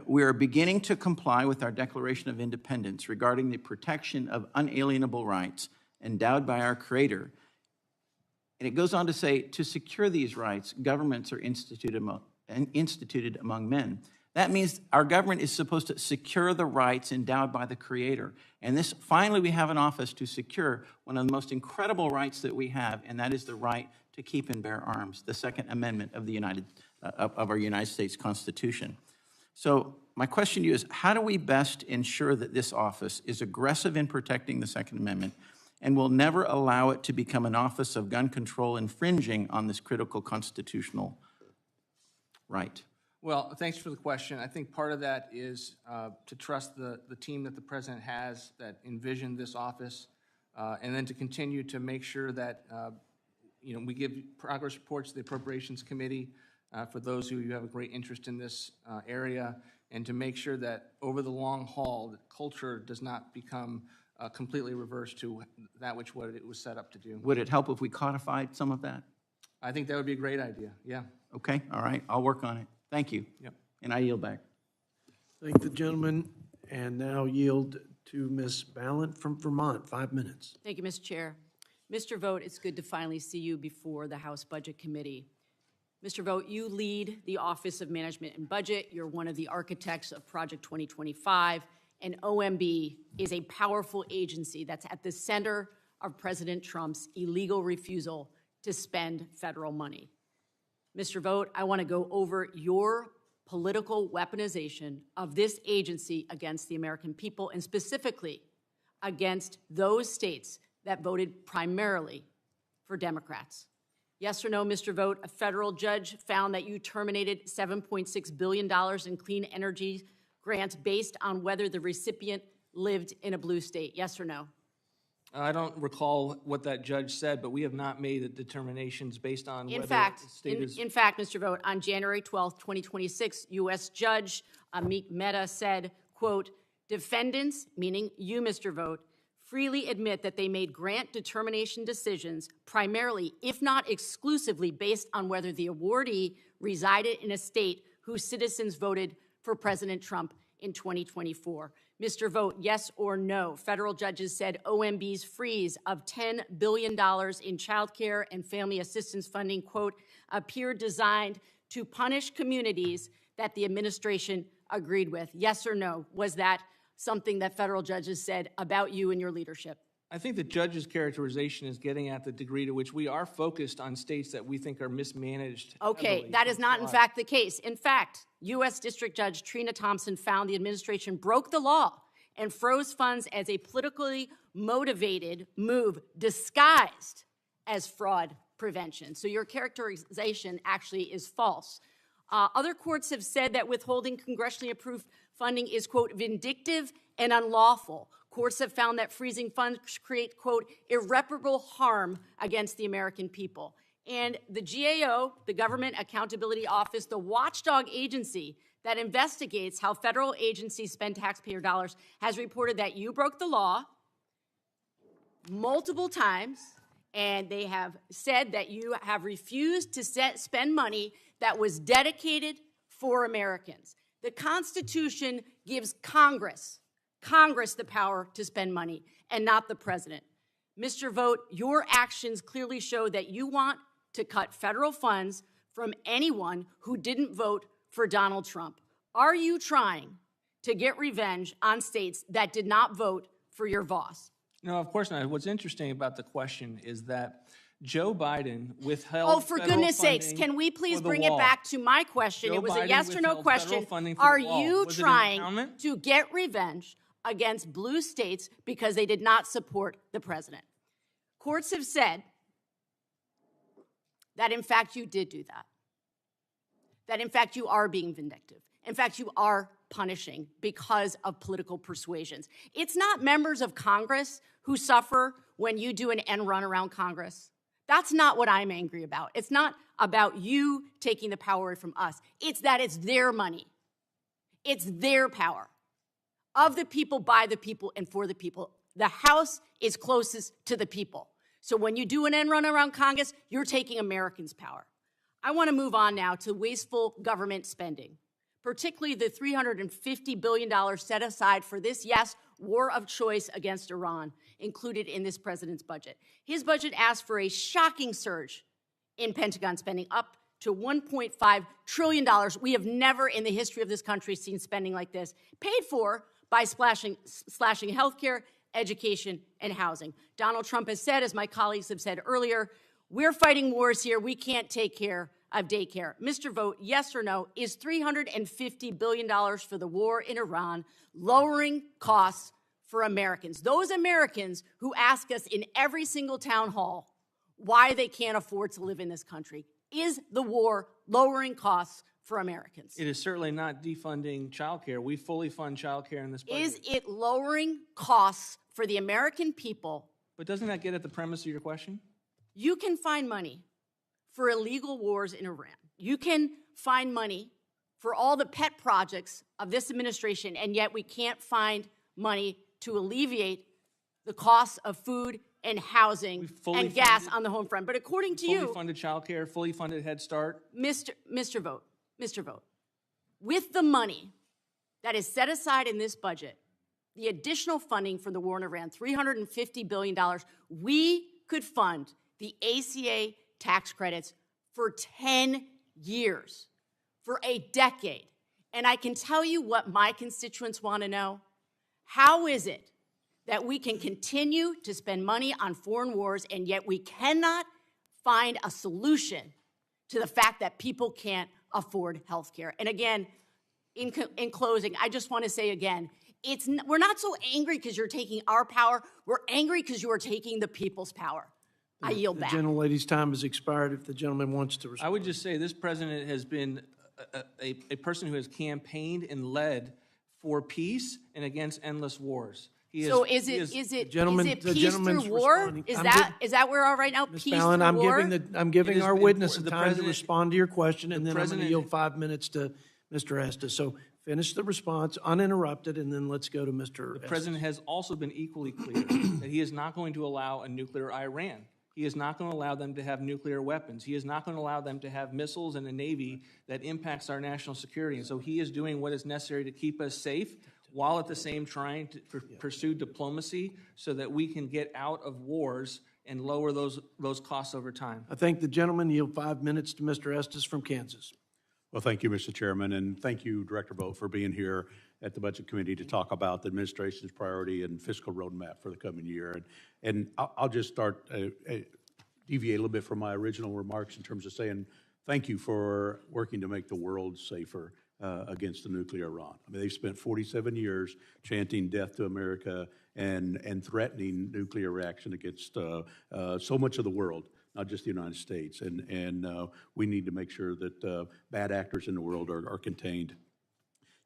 We are beginning to comply with our Declaration of Independence regarding the protection of unalienable rights endowed by our Creator. And it goes on to say, to secure these rights, governments are instituted among men. That means our government is supposed to secure the rights endowed by the Creator. And this, finally, we have an office to secure one of the most incredible rights that we have, and that is the right to keep and bear arms, the Second Amendment of our United States Constitution. So my question to you is, how do we best ensure that this office is aggressive in protecting the Second Amendment and will never allow it to become an office of gun control infringing on this critical constitutional right? Well, thanks for the question. I think part of that is to trust the team that the president has that envisioned this office, and then to continue to make sure that we give progress reports to the Appropriations Committee for those who have a great interest in this area, and to make sure that over the long haul, the culture does not become completely reversed to that what it was set up to do. Would it help if we codified some of that? I think that would be a great idea, yeah. Okay, all right, I'll work on it. Thank you. Yep. And I yield back. Thank the gentleman, and now yield to Ms. Ballant from Vermont, 5 minutes. Thank you, Mr. Chair. Mr. Vought, it's good to finally see you before the House Budget Committee. Mr. Vought, you lead the Office of Management and Budget. You're one of the architects of Project 2025, and OMB is a powerful agency that's at the center of President Trump's illegal refusal to spend federal money. Mr. Vought, I want to go over your political weaponization of this agency against the American people, and specifically against those states that voted primarily for Democrats. Yes or no, Mr. Vought, a federal judge found that you terminated $7.6 billion in clean energy grants based on whether the recipient lived in a blue state. Yes or no? I don't recall what that judge said, but we have not made the determinations based on whether the state is... In fact, Mr. Vought, on January 12th, 2026, U.S. Judge Amit Mehta said, quote, defendants, meaning you, Mr. Vought, freely admit that they made grant determination decisions primarily, if not exclusively, based on whether the awardee resided in a state whose citizens voted for President Trump in 2024. Mr. Vought, yes or no? Federal judges said OMB's freeze of $10 billion in child care and family assistance funding, quote, appeared designed to punish communities that the administration agreed with. Yes or no? Was that something that federal judges said about you and your leadership? I think the judge's characterization is getting at the degree to which we are focused on states that we think are mismanaged. Okay, that is not in fact the case. In fact, U.S. District Judge Trina Thompson found the administration broke the law and froze funds as a politically motivated move disguised as fraud prevention. So your characterization actually is false. Other courts have said that withholding congressionally approved funding is, quote, vindictive and unlawful. Courts have found that freezing funds create, quote, irreparable harm against the American people. And the GAO, the Government Accountability Office, the watchdog agency that investigates how federal agencies spend taxpayer dollars, has reported that you broke the law multiple times, and they have said that you have refused to spend money that was dedicated for Americans. The Constitution gives Congress the power to spend money, and not the president. Mr. Vought, your actions clearly show that you want to cut federal funds from anyone who didn't vote for Donald Trump. Are you trying to get revenge on states that did not vote for your boss? No, of course not. What's interesting about the question is that Joe Biden withheld. Oh, for federal goodness sakes, funding can we please for the bring wall. it back to my question? Joe It was a Biden yes or no withheld question. federal funding for Are the wall. you Was it trying impoundment? to get revenge against blue states because they did not support the president? Courts have said that, in fact, you did do that. That, in fact, you are being vindictive. In fact, you are punishing because of political persuasions. It's not members of Congress who suffer when you do an end run around Congress. That's not what I'm angry about. It's not about you taking the power away from us. It's that it's their money. It's their power. Of the people, by the people, and for the people. The House is closest to the people. So when you do an end run around Congress, you're taking Americans' power. I want to move on now to wasteful government spending, particularly the $350 billion set aside for this, yes, war of choice against Iran, included in this president's budget. His budget asked for a shocking surge in Pentagon spending, up to $1.5 trillion. We have never in the history of this country seen spending like this, paid for by slashing healthcare, education, and housing. Donald Trump has said, as my colleagues have said earlier, we're fighting wars here. We can't take care of daycare. Mr. Vote, yes or no, is $350 billion for the war in Iran lowering costs for Americans? Those Americans who ask us in every single town hall why they can't afford to live in this country. Is the war lowering costs for Americans? It is certainly not defunding childcare. We fully fund childcare in this budget. Is it lowering costs for the American people? But doesn't that get at the premise of your question? You can find money for illegal wars in Iran. You can find money for all the pet projects of this administration, and yet we can't find money to alleviate the costs of food and housing and gas on the home front. But according to you— Fully funded childcare, fully funded Head Start. Mr. Vote, with the money that is set aside in this budget, the additional funding for the war in Iran, $350 billion, we could fund the ACA tax credits for 10 years, for a decade. And I can tell you what my constituents want to know. How is it that we can continue to spend money on foreign wars and yet we cannot find a solution to the fact that people can't afford health care? And again, in closing, I just want to say again, we're not so angry because you're taking our power. We're angry because you are taking the people's power. I yield back. The gentlelady's time has expired. If the gentleman wants to respond. I would just say this president has been a person who has campaigned and led for peace and against endless wars. Is it peace through war? Is that where we are right now? Ms. Peace Fallon, through war? I'm giving our witness the time to respond to your question, and then I'm going to president- yield 5 minutes to Mr. Estes. So finish the response uninterrupted, and then let's go to Mr. The president has also been equally clear that he is not going to allow a nuclear Iran. He is not going to allow them to have nuclear weapons. He is not going to allow them to have missiles and a Navy that impacts our national security. And so he is doing what is necessary to keep us safe while at the same trying to pursue diplomacy so that we can get out of wars and lower those costs over time. I thank the gentleman. Yield 5 minutes to Mr. Estes from Kansas. Well, thank you, Mr. Chairman, and thank you, Director Vought, for being here at the Budget Committee to talk about the administration's priority and fiscal roadmap for the coming year. And I'll just start, deviate a little bit from my original remarks in terms of saying thank you for working to make the world safer against the nuclear Iran. I mean, they've spent 47 years chanting death to America and threatening nuclear reaction against so much of the world, not just the United States. And we need to make sure that bad actors in the world are contained.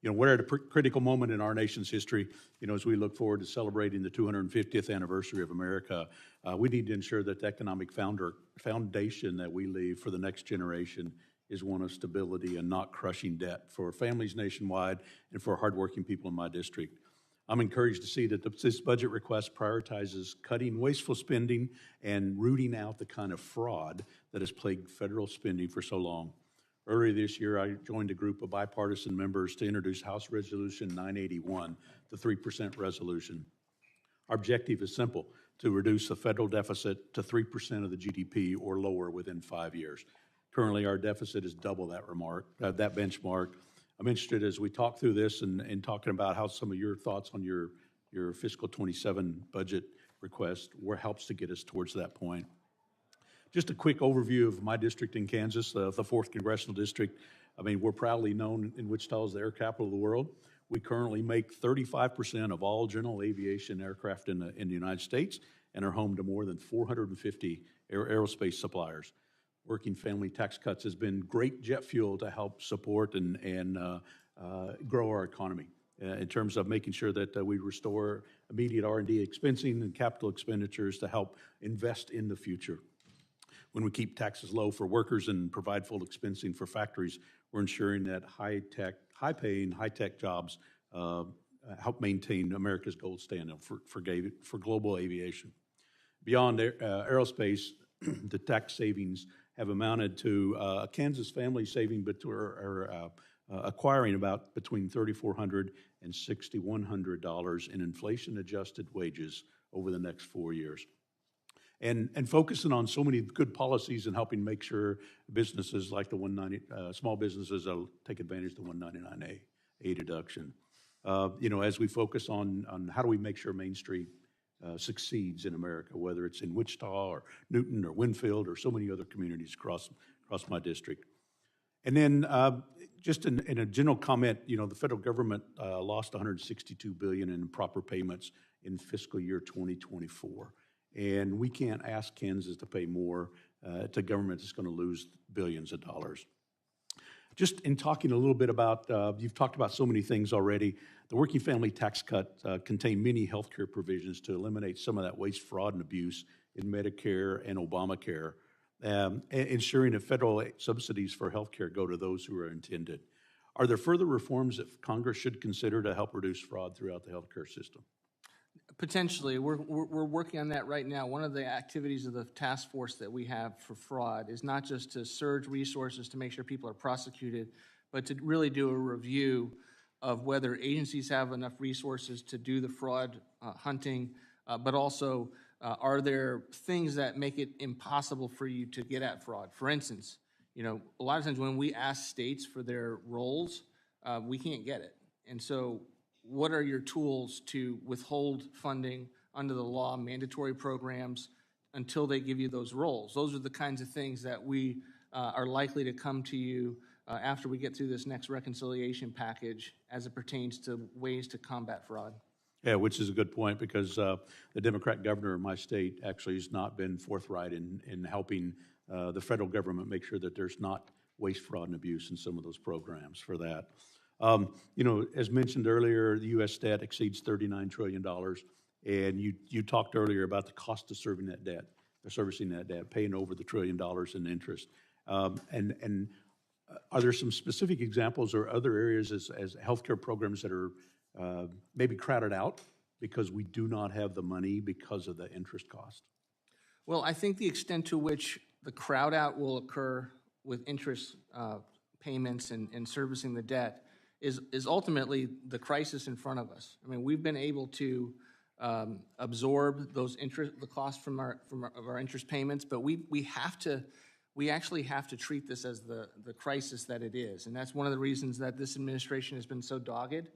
You know, we're at a critical moment in our nation's history. You know, as we look forward to celebrating the 250th anniversary of America, we need to ensure that the economic foundation that we leave for the next generation is one of stability and not crushing debt for families nationwide and for hardworking people in my district. I'm encouraged to see that this budget request prioritizes cutting wasteful spending and rooting out the kind of fraud that has plagued federal spending for so long. Earlier this year, I joined a group of bipartisan members to introduce House Resolution 981, the 3% resolution. Our objective is simple: to reduce the federal deficit to 3% of the GDP or lower within 5 years. Currently, our deficit is double that benchmark. I'm interested, as we talk through this and talking about how some of your thoughts on your fiscal 27 budget request helps to get us towards that point. Just a quick overview of my district in Kansas, the 4th Congressional District. I mean, we're proudly known in Wichita as the air capital of the world. We currently make 35% of all general aviation aircraft in the United States and are home to more than 450 aerospace suppliers. Working family tax cuts has been great jet fuel to help support and grow our economy in terms of making sure that we restore immediate R&D expensing and capital expenditures to help invest in the future. When we keep taxes low for workers and provide full expensing for factories, we're ensuring that high-paying, high-tech jobs help maintain America's gold standard for global aviation. Beyond aerospace, the tax savings have amounted to a Kansas family saving acquiring about between $3,400 and $6,100 in inflation-adjusted wages over the next 4 years. And focusing on so many good policies and helping make sure businesses like the small businesses take advantage of the 199A deduction. As we focus on how do we make sure Main Street succeeds in America, whether it's in Wichita or Newton or Winfield or so many other communities across my district. And then just in a general comment, the federal government lost $162 billion in improper payments in fiscal year 2024. And we can't ask Kansas to pay more to government that's going to lose billions of dollars. Just in talking a little bit about, you've talked about so many things already. The working family tax cut contained many health care provisions to eliminate some of that waste, fraud, and abuse in Medicare and Obamacare, ensuring that federal subsidies for health care go to those who are intended. Are there further reforms that Congress should consider to help reduce fraud throughout the health care system? Potentially. We're working on that right now. One of the activities of the task force that we have for fraud is not just to surge resources to make sure people are prosecuted, but to really do a review of whether agencies have enough resources to do the fraud hunting, but also are there things that make it impossible for you to get at fraud? For instance, a lot of times when we ask states for their rolls, we can't get it. And so what are your tools to withhold funding under the law, mandatory programs, until they give you those roles? Those are the kinds of things that we are likely to come to you after we get through this next reconciliation package as it pertains to ways to combat fraud. Yeah, which is a good point because the Democrat governor of my state actually has not been forthright in helping the federal government make sure that there's not waste, fraud, and abuse in some of those programs for that. As mentioned earlier, the U.S. debt exceeds $39 trillion, and you talked earlier about the cost of servicing that debt, paying over the $1 trillion in interest. And are there some specific examples or other areas as healthcare programs that are maybe crowded out because we do not have the money because of the interest cost? Well, I think the extent to which the crowd out will occur with interest payments and servicing the debt is ultimately the crisis in front of us. I mean, we've been able to absorb the cost from our interest payments, but we actually have to treat this as the crisis that it is, and that's one of the reasons that this administration has been so dogged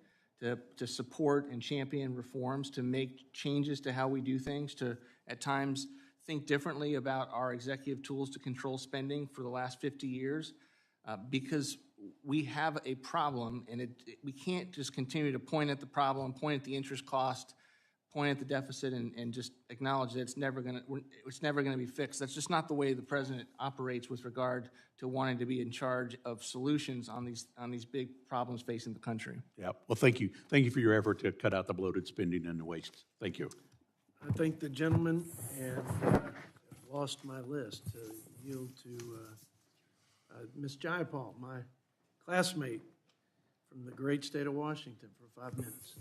to support and champion reforms, to make changes to how we do things, to at times think differently about our executive tools to control spending for the last 50 years, because we have a problem, and we can't just continue to point at the problem, point at the interest cost, point at the deficit, and just acknowledge that it's never going to be fixed. That's just not the way the president operates with regard to wanting to be in charge of solutions on these big problems facing the country. Yeah. Well, thank you. Thank you for your effort to cut out the bloated spending and the waste. Thank you. I thank the gentleman, and lost my list to yield to Ms. Jayapal, my classmate from the great state of Washington, for 5 minutes.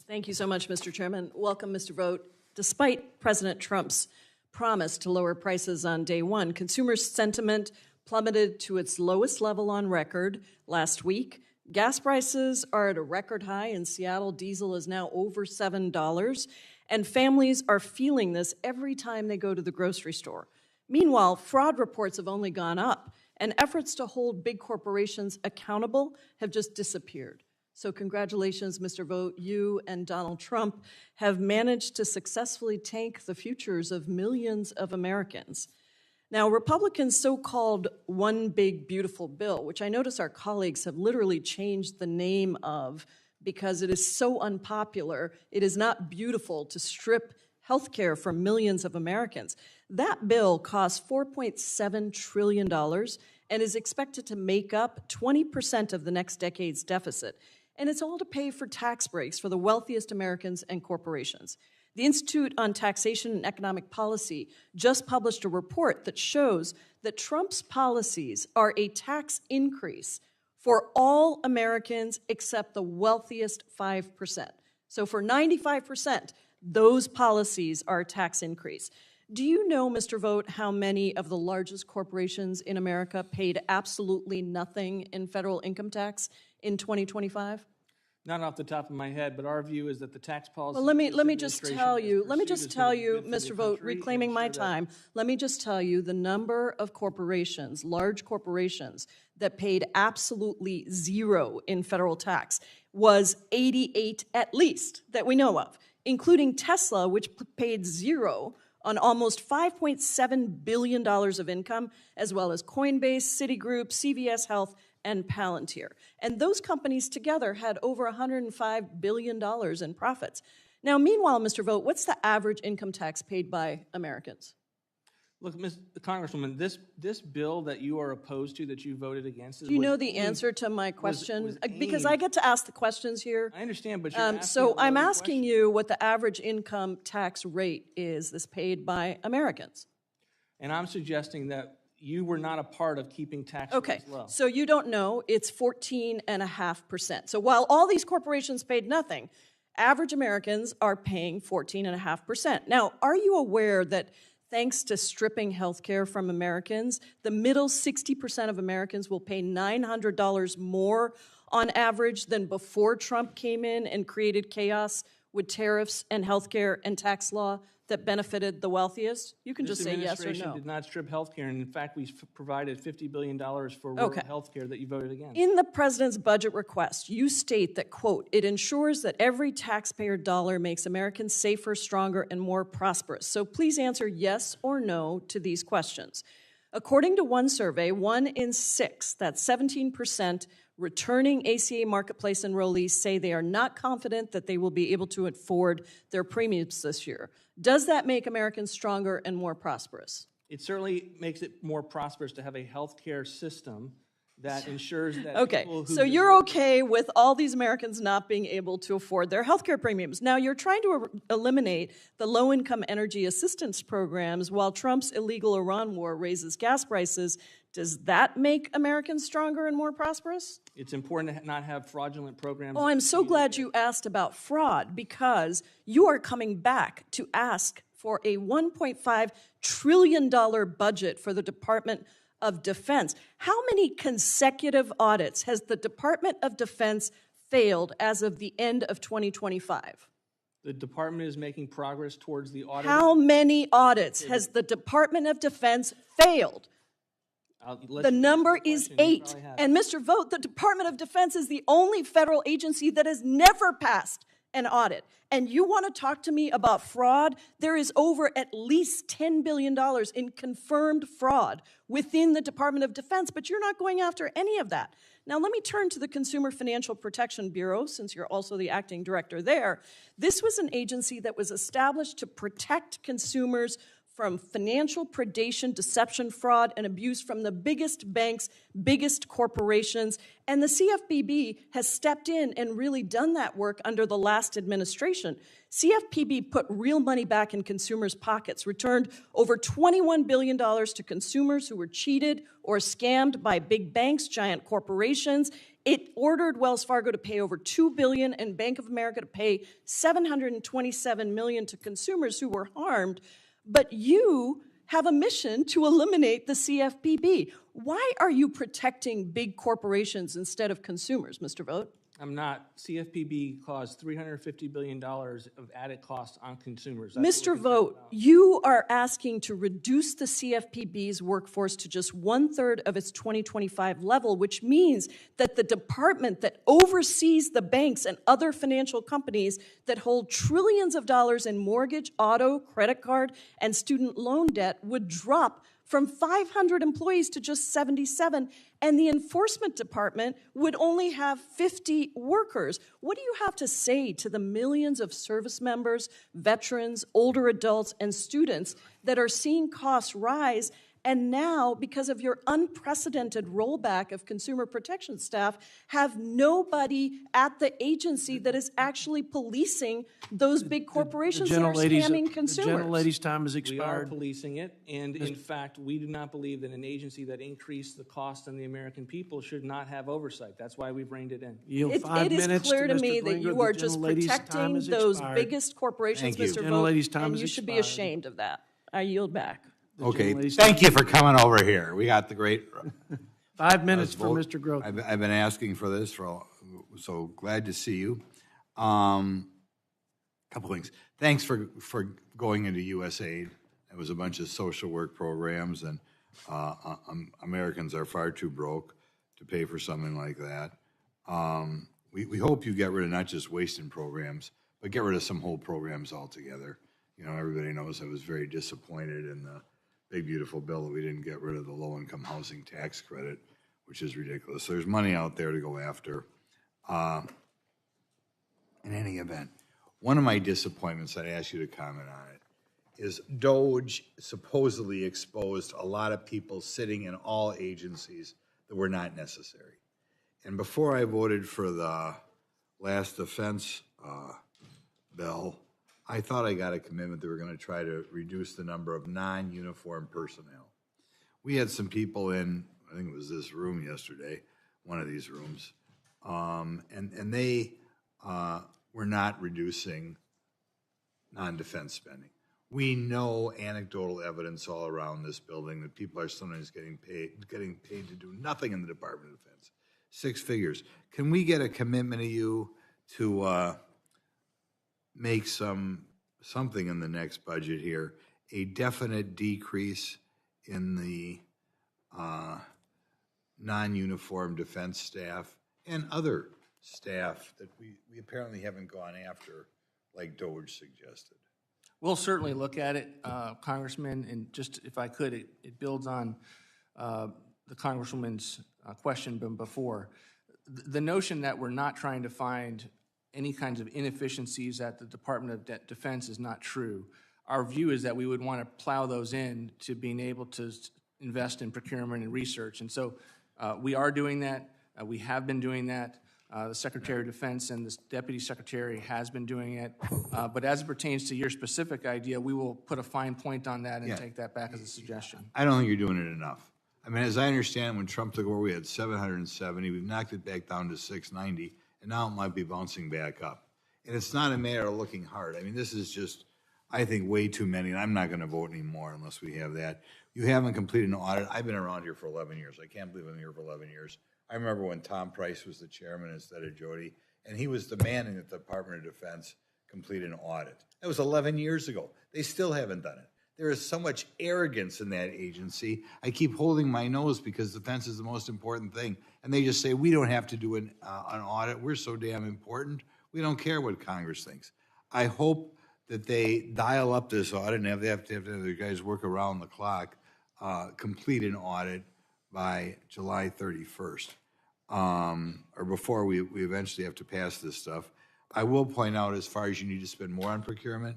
Thank you so much, Mr. Chairman. Welcome, Mr. Vought. Despite President Trump's promise to lower prices on day one, consumer sentiment plummeted to its lowest level on record last week. Gas prices are at a record high. In Seattle, diesel is now over $7, and families are feeling this every time they go to the grocery store. Meanwhile, fraud reports have only gone up, and efforts to hold big corporations accountable have just disappeared. So congratulations, Mr. Vought. You and Donald Trump have managed to successfully tank the futures of millions of Americans. Now, Republicans' so-called one big beautiful bill, which I notice our colleagues have literally changed the name of because it is so unpopular, it is not beautiful to strip health care from millions of Americans. That bill costs $4.7 trillion and is expected to make up 20% of the next decade's deficit. And it's all to pay for tax breaks for the wealthiest Americans and corporations. The Institute on Taxation and Economic Policy just published a report that shows that Trump's policies are a tax increase for all Americans except the wealthiest 5%. So for 95%, those policies are a tax increase. Do you know, Mr. Vought, how many of the largest corporations in America paid absolutely nothing in federal income tax in 2025? Not off the top of my head, but our view is that the tax policy. Well, let me just tell you, Mr. Vought, reclaiming my time, let me just tell you the number of corporations, large corporations, that paid absolutely zero in federal tax was 88 at least that we know of, including Tesla, which paid zero on almost $5.7 billion of income, as well as Coinbase, Citigroup, CVS Health, and Palantir. And those companies together had over $105 billion in profits. Now, meanwhile, Mr. Vought, what's the average income tax paid by Americans? Look, Ms. Congresswoman, this bill that you are opposed to, that you voted against, do you know the answer to my question? Because I get to ask the questions here. I understand, but you're asking so a I'm loaded asking you what the average income tax rate is that's paid by Americans. And I'm suggesting that you were not a part of keeping tax Okay, rates low. so you don't know, it's 14.5%. So while all these corporations paid nothing, average Americans are paying 14.5%. Now, are you aware that thanks to stripping health care from Americans, the middle 60% of Americans will pay $900 more on average than before Trump came in and created chaos with tariffs and health care and tax law that benefited the wealthiest? You can just say yes or This administration no. did not strip health care, and in fact, we provided $50 billion for rural health care that you voted against. In the president's budget request, you state that, quote, it ensures that every taxpayer dollar makes Americans safer, stronger, and more prosperous. So please answer yes or no to these questions. According to one survey, 1 in 6, that's 17%, returning ACA marketplace enrollees say they are not confident that they will be able to afford their premiums this year. Does that make Americans stronger and more prosperous? It certainly makes it more prosperous to have a health care system that ensures that Okay, people who so you're okay with all these Americans not being able to afford their health care premiums. Now, you're trying to eliminate the low-income energy assistance programs while Trump's illegal Iran war raises gas prices. Does that make Americans stronger and more prosperous? It's important to not have fraudulent programs. Oh, I'm so glad you asked about fraud, because you are coming back to ask for a $1.5 trillion budget for the Department of Defense. How many consecutive audits has the Department of Defense failed as of the end of 2025? The department is making progress towards the audit. How many audits has the Department of Defense failed? The number is 8. And Mr. Vought, the Department of Defense is the only federal agency that has never passed an audit. And you want to talk to me about fraud? There is over at least $10 billion in confirmed fraud within the Department of Defense, but you're not going after any of that. Now, let me turn to the Consumer Financial Protection Bureau, since you're also the acting director there. This was an agency that was established to protect consumers from financial predation, deception, fraud, and abuse from the biggest banks, biggest corporations. And the CFPB has stepped in and really done that work under the last administration. CFPB put real money back in consumers' pockets, returned over $21 billion to consumers who were cheated or scammed by big banks, giant corporations. It ordered Wells Fargo to pay over $2 billion and Bank of America to pay $727 million to consumers who were harmed. But you have a mission to eliminate the CFPB. Why are you protecting big corporations instead of consumers, Mr. Vought? I'm not. CFPB caused $350 billion of added costs on consumers. Mr. Vought, you are asking to reduce the CFPB's workforce to just 1/3 of its 2025 level, which means that the department that oversees the banks and other financial companies that hold trillions of dollars in mortgage, auto, credit card, and student loan debt would drop from 500 employees to just 77, and the enforcement department would only have 50 workers. What do you have to say to the millions of service members, veterans, older adults, and students that are seeing costs rise, and now, because of your unprecedented rollback of consumer protection staff, have nobody at the agency that is actually policing those big corporations that are scamming consumers? The gentlelady's time has We are expired. policing it, and in fact, we do not believe that an agency that increased the cost on the American people should not have oversight. That's why we've reined it in. Yield It 5 is minutes clear to Mr. me that Klinger. you The are just gentlelady's time protecting has those expired. biggest corporations, Thank you. Mr. Gentlelady's Vogt, time and has you should be expired. ashamed of that. I yield back. Okay, gentlelady's thank you for coming over here. We got the great. 5 minutes for vote. Mr. Groth. I've been asking for this so glad to see you. Couple things. Thanks for going into USAID. It was a bunch of social work programs, and Americans are far too broke to pay for something like that. We hope you get rid of not just wasting programs, but get rid of some whole programs altogether. You know, everybody knows I was very disappointed in the big, beautiful bill that we didn't get rid of the low-income housing tax credit, which is ridiculous. There's money out there to go after. In any event, one of my disappointments, I'd ask you to comment on it, is DOGE supposedly exposed a lot of people sitting in all agencies that were not necessary. And before I voted for the last defense bill, I thought I got a commitment that we're going to try to reduce the number of non-uniform personnel. We had some people in, I think it was this room yesterday, one of these rooms, and they were not reducing non-defense spending. We know anecdotal evidence all around this building that people are sometimes getting paid to do nothing in the Department of Defense. 6 figures. Can we get a commitment of you to make something in the next budget here, a definite decrease in the non-uniform defense staff and other staff that we apparently haven't gone after like DOGE suggested? We'll certainly look at it, Congressman, and just if I could, it builds on the Congresswoman's question before. The notion that we're not trying to find any kinds of inefficiencies at the Department of Defense is not true. Our view is that we would want to plow those in to being able to invest in procurement and research. And so we are doing that. We have been doing that. The Secretary of Defense and the Deputy Secretary has been doing it. But as it pertains to your specific idea, we will put a fine point on that and take that back as a suggestion. I don't think you're doing it enough. I mean, as I understand, when Trump took over, we had 770. We've knocked it back down to 690, and now it might be bouncing back up. And it's not a matter of looking hard. I mean, this is just, I think, way too many, and I'm not going to vote anymore unless we have that. You haven't completed an audit. I've been around here for 11 years. I can't believe I'm here for 11 years. I remember when Tom Price was the chairman instead of Jody, and he was demanding that the Department of Defense complete an audit. That was 11 years ago. They still haven't done it. There is so much arrogance in that agency. I keep holding my nose because defense is the most important thing. And they just say, we don't have to do an audit. We're so damn important. We don't care what Congress thinks. I hope that they dial up this audit and they have to have the guys work around the clock, complete an audit by July 31st, or before we eventually have to pass this stuff. I will point out, as far as you need to spend more on procurement,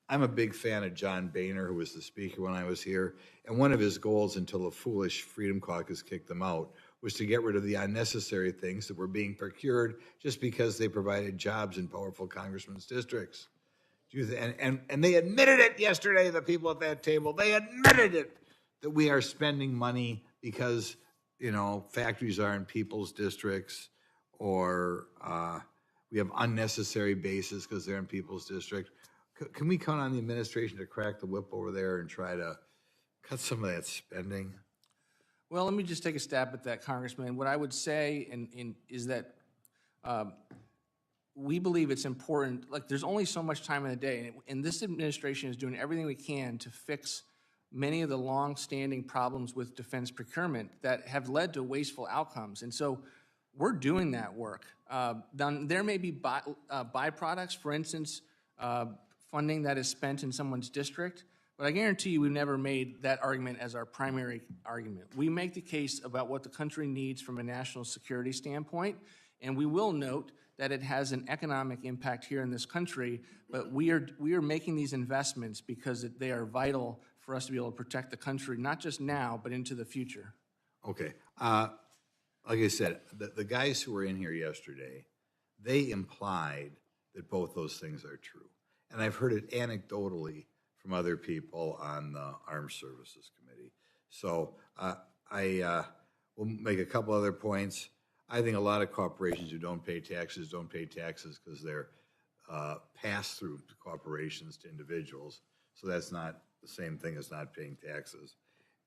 I'm a big fan of John Boehner, who was the speaker when I was here, and one of his goals until the foolish Freedom Caucus kicked them out was to get rid of the unnecessary things that were being procured just because they provided jobs in powerful congressmen's districts. And they admitted it yesterday, the people at that table, they admitted it, that we are spending money because, you know, factories are in people's districts, or we have unnecessary bases because they're in people's district. Can we count on the administration to crack the whip over there and try to cut some of that spending? Well, let me just take a stab at that, Congressman. What I would say is that we believe it's important. Like, there's only so much time in the day, and this administration is doing everything we can to fix many of the long-standing problems with defense procurement that have led to wasteful outcomes. And so we're doing that work. There may be byproducts, for instance, funding that is spent in someone's district, But I guarantee you we've never made that argument as our primary argument. We make the case about what the country needs from a national security standpoint, and we will note that it has an economic impact here in this country, but we are making these investments because they are vital for us to be able to protect the country, not just now, but into the future. Okay. Like I said, the guys who were in here yesterday, they implied that both those things are true. And I've heard it anecdotally from other people on the Armed Services Committee. So I will make a couple other points. I think a lot of corporations who don't pay taxes because they're pass-through corporations to individuals. So that's not the same thing as not paying taxes.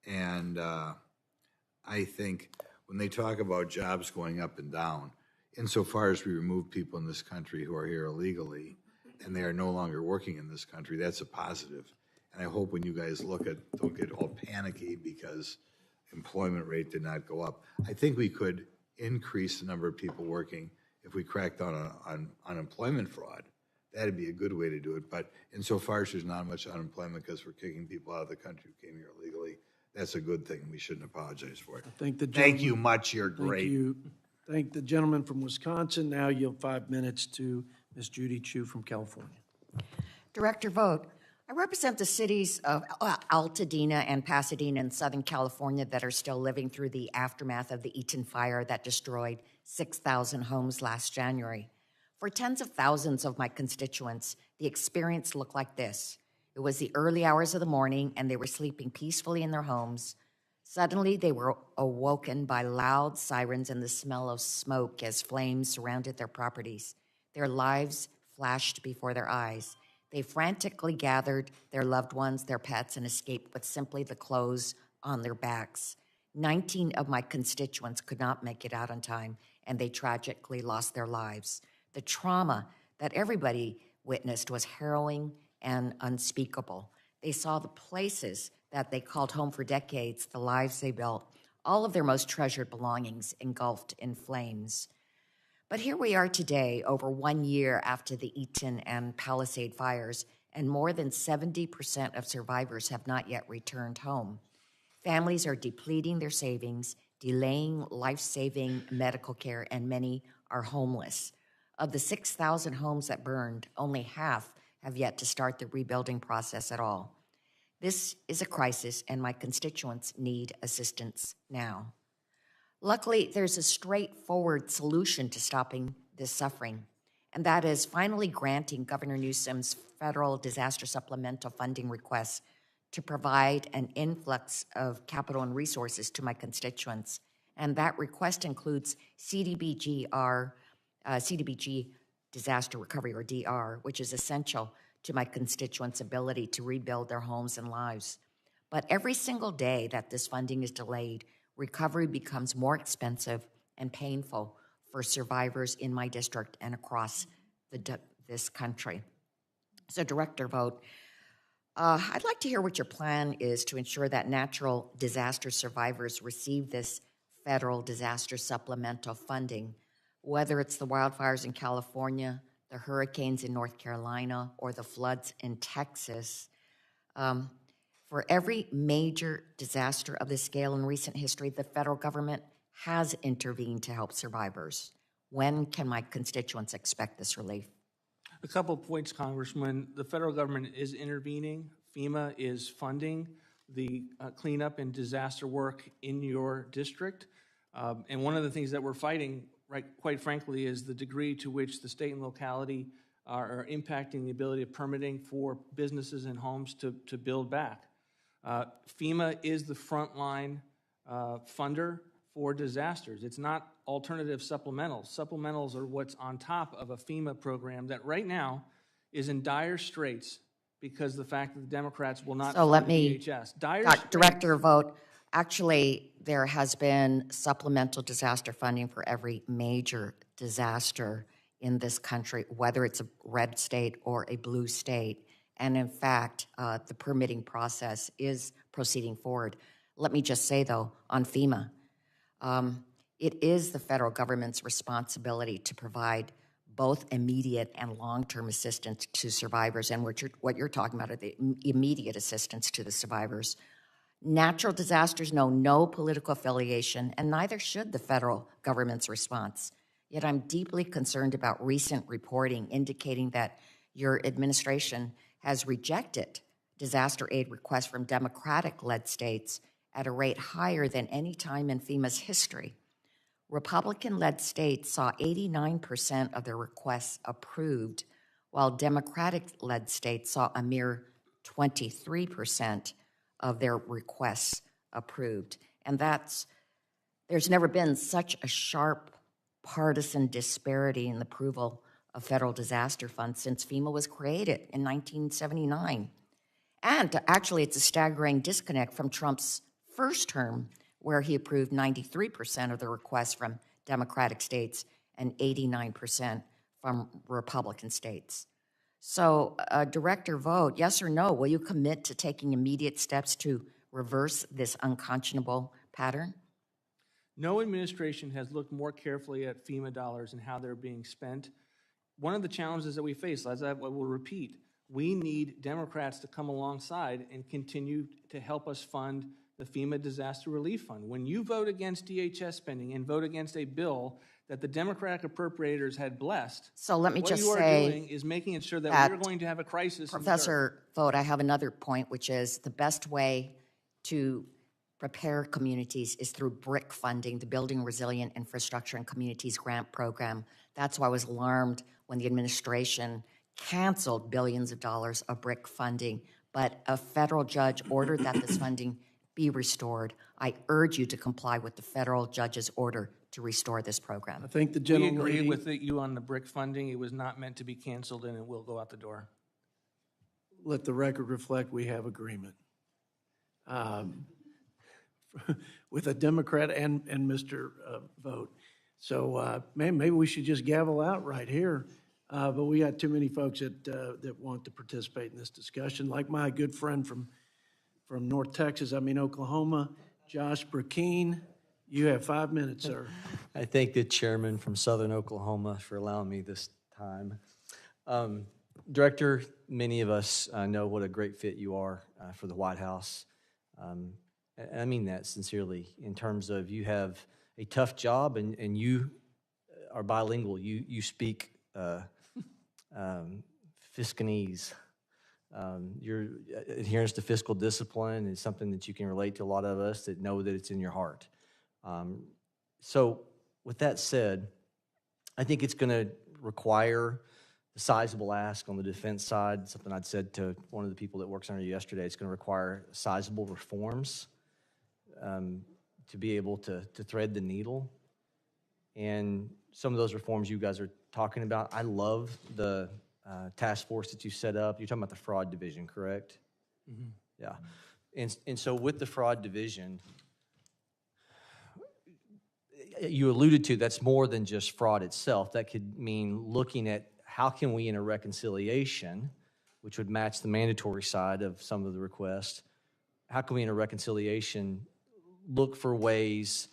And I think when they talk about jobs going up and down, insofar as we remove people in this country who are here illegally and they are no longer working in this country, that's a positive. And I hope when you guys look at, don't get all panicky because employment rate did not go up. I think we could increase the number of people working if we cracked down on unemployment fraud. That'd be a good way to do it. But insofar as there's not much unemployment because we're kicking people out of the country who came here illegally, that's a good thing. We shouldn't apologize for it. Thank you much. You're great. Thank you. Thank the gentleman from Wisconsin. Now yield 5 minutes to Ms. Judy Chu from California. Director Vought, I represent the cities of Altadena and Pasadena in Southern California that are still living through the aftermath of the Eaton fire that destroyed 6,000 homes last January. For tens of thousands of my constituents, the experience looked like this. It was the early hours of the morning, and they were sleeping peacefully in their homes. Suddenly, they were awoken by loud sirens and the smell of smoke as flames surrounded their properties. Their lives flashed before their eyes. They frantically gathered their loved ones, their pets, and escaped with simply the clothes on their backs. 19 of my constituents could not make it out on time, and they tragically lost their lives. The trauma that everybody witnessed was harrowing and unspeakable. They saw the places that they called home for decades, the lives they built, all of their most treasured belongings engulfed in flames. But here we are today, over 1 year after the Eaton and Palisade fires, and more than 70% of survivors have not yet returned home. Families are depleting their savings, delaying life-saving medical care, and many are homeless. Of the 6,000 homes that burned, only half have yet to start the rebuilding process at all. This is a crisis, and my constituents need assistance now. Luckily, there's a straightforward solution to stopping this suffering, and that is finally granting Governor Newsom's federal disaster supplemental funding request to provide an influx of capital and resources to my constituents. And that request includes CDBG disaster recovery, or DR, which is essential to my constituents' ability to rebuild their homes and lives. But every single day that this funding is delayed, recovery becomes more expensive and painful for survivors in my district and across this country. So, Director Vought, I'd like to hear what your plan is to ensure that natural disaster survivors receive this federal disaster supplemental funding, whether it's the wildfires in California, the hurricanes in North Carolina, or the floods in Texas. For every major disaster of this scale in recent history, the federal government has intervened to help survivors. When can my constituents expect this relief? A couple of points, Congressman. The federal government is intervening. FEMA is funding the cleanup and disaster work in your district. And one of the things that we're fighting, right, quite frankly, is the degree to which the state and locality are impacting the ability of permitting for businesses and homes to build back. FEMA is the frontline funder for disasters. It's not alternative supplementals. Supplementals are what's on top of a FEMA program that right now is in dire straits because of the fact that the Democrats will not fund DHS. Director Vought, actually, there has been supplemental disaster funding for every major disaster in this country, whether it's a red state or a blue state. And in fact, the permitting process is proceeding forward. Let me just say, though, on FEMA, it is the federal government's responsibility to provide both immediate and long-term assistance to survivors, and what you're talking about are the immediate assistance to the survivors. Natural disasters know no political affiliation, and neither should the federal government's response. Yet I'm deeply concerned about recent reporting indicating that your administration has rejected disaster aid requests from Democratic-led states at a rate higher than any time in FEMA's history. Republican-led states saw 89% of their requests approved, while Democratic-led states saw a mere 23% of their requests approved. And there's never been such a sharp partisan disparity in the approval of federal disaster funds since FEMA was created in 1979. And actually, it's a staggering disconnect from Trump's first term, where he approved 93% of the requests from Democratic states and 89% from Republican states. So, Director Vought, yes or no, will you commit to taking immediate steps to reverse this unconscionable pattern? No administration has looked more carefully at FEMA dollars and how they're being spent. One of the challenges that we face, as I will repeat, we need Democrats to come alongside and continue to help us fund the FEMA Disaster Relief Fund. When you vote against DHS spending and vote against a bill that the Democratic appropriators had blessed, so let me just what you say are doing is making it sure that we're going to have a crisis. Professor Vought, I have another point, which is the best way to prepare communities is through BRIC funding, the Building Resilient Infrastructure and Communities Grant Program. That's why I was alarmed when the administration canceled billions of dollars of BRIC funding, but a federal judge ordered that this funding be restored. I urge you to comply with the federal judge's order to restore this program. I think the We gentleman agree with you on the BRIC funding. It was not meant to be canceled, and it will go out the door. Let the record reflect we have agreement with a Democrat and Mr. Vought. So maybe we should just gavel out right here. But we got too many folks that want to participate in this discussion, like my good friend from Oklahoma, Josh Burkeen. You have 5 minutes, sir. I thank the chairman from Southern Oklahoma for allowing me this time. Director, many of us know what a great fit you are for the White House. And I mean that sincerely in terms of you have a tough job and you are bilingual. You speak Fiscanese. Your adherence to fiscal discipline is something that you can relate to a lot of us that know that it's in your heart. So with that said, I think it's going to require a sizable ask on the defense side, something I'd said to one of the people that works under you yesterday. It's going to require sizable reforms to be able to thread the needle. And some of those reforms you guys are talking about, I love the task force that you set up. You're talking about the fraud division, correct? Mm-hmm. Yeah. And so with the fraud division, you alluded to that's more than just fraud itself. That could mean looking at how can we in a reconciliation, which would match the mandatory side of some of the requests, how can we in a reconciliation look for ways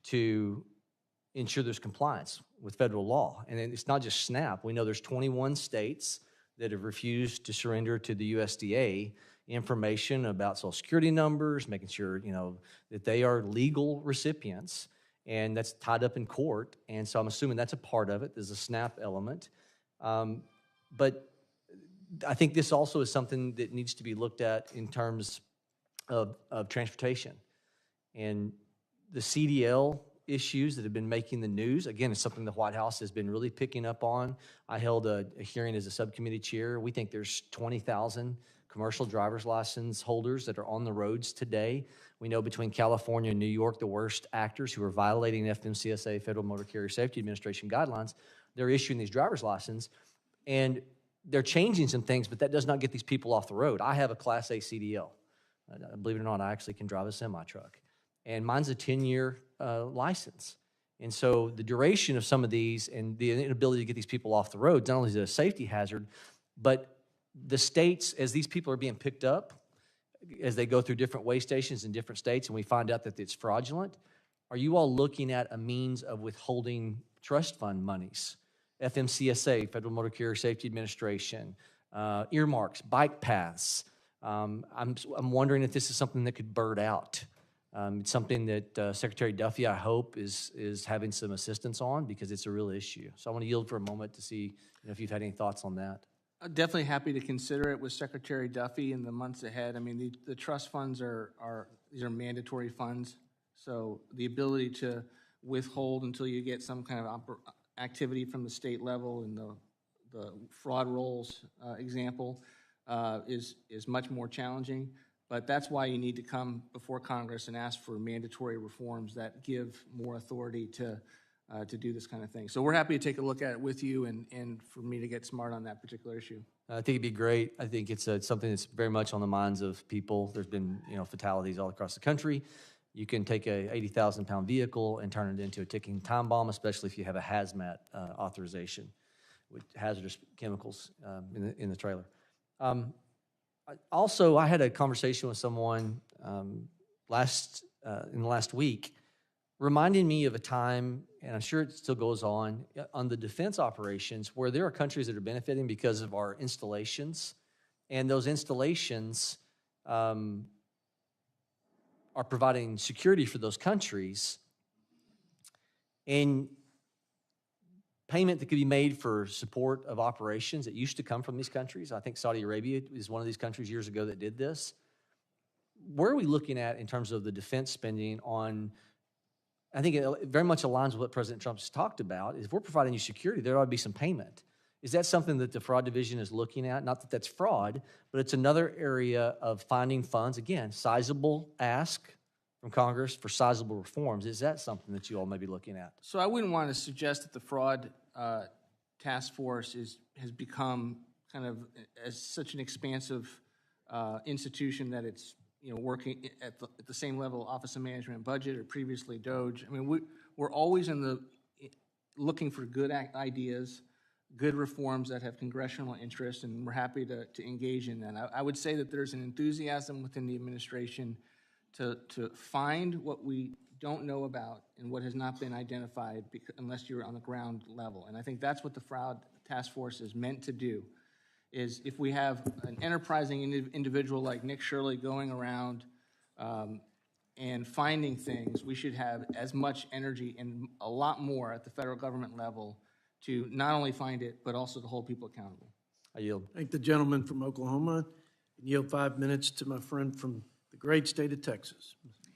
to ensure there's compliance with federal law? And it's not just SNAP. We know there's 21 states that have refused to surrender to the USDA information about Social Security numbers, making sure, that they are legal recipients, and that's tied up in court. And so I'm assuming that's a part of it. There's a SNAP element. But I think this also is something that needs to be looked at in terms of transportation. And the CDL issues that have been making the news, again, is something the White House has been really picking up on. I held a hearing as a subcommittee chair. We think there's 20,000 commercial driver's license holders that are on the roads today. We know between California and New York, the worst actors who are violating FMCSA, Federal Motor Carrier Safety Administration guidelines, they're issuing these driver's licenses, and they're changing some things, but that does not get these people off the road. I have a Class A CDL. Believe it or not, I actually can drive a semi-truck. And mine's a 10-year license. And so the duration of some of these and the inability to get these people off the road, not only is it a safety hazard, but the states, as these people are being picked up, as they go through different weigh stations in different states, and we find out that it's fraudulent, are you all looking at a means of withholding trust fund monies FMCSA, Federal Motor Carrier Safety Administration, earmarks, bike paths. I'm wondering if this is something that could bird out. It's something that Secretary Duffy, I hope, is having some assistance on because it's a real issue. So I want to yield for a moment to see if you've had any thoughts on that. I'm definitely happy to consider it with Secretary Duffy in the months ahead. I mean, the trust funds these are mandatory funds, so the ability to withhold until you get some kind of activity from the state level in the fraud rolls example is much more challenging. But that's why you need to come before Congress and ask for mandatory reforms that give more authority to do this kind of thing. So we're happy to take a look at it with you and for me to get smart on that particular issue. I think it'd be great. I think it's something that's very much on the minds of people. There's been fatalities all across the country. You can take a 80,000-pound vehicle and turn it into a ticking time bomb, especially if you have a hazmat authorization with hazardous chemicals in the trailer. Also, I had a conversation with someone in the last week, reminding me of a time, and I'm sure it still goes on the defense operations, where there are countries that are benefiting because of our installations, and those installations are providing security for those countries, and payment that could be made for support of operations that used to come from these countries. I think Saudi Arabia is one of these countries years ago that did this. Where are we looking at in terms of the defense spending on, I think it very much aligns with what President Trump has talked about, is if we're providing you security, there ought to be some payment. Is that something that the fraud division is looking at? Not that that's fraud, but it's another area of finding funds. Again, sizable ask from Congress for sizable reforms. Is that something that you all may be looking at? So I wouldn't want to suggest that the fraud task force has become kind of as such an expansive institution that it's working at the same level Office of Management and Budget or previously DOGE. I mean, we're always looking for good ideas, good reforms that have congressional interest, and we're happy to engage in that. I would say that there's an enthusiasm within the administration to find what we don't know about and what has not been identified unless you're on the ground level. And I think that's what the fraud task force is meant to do, is if we have an enterprising individual like Nick Shirley going around and finding things, we should have as much energy and a lot more at the federal government level to not only find it, but also to hold people accountable. I yield. Thank the gentleman from Oklahoma. And yield 5 minutes to my friend from the great state of Texas.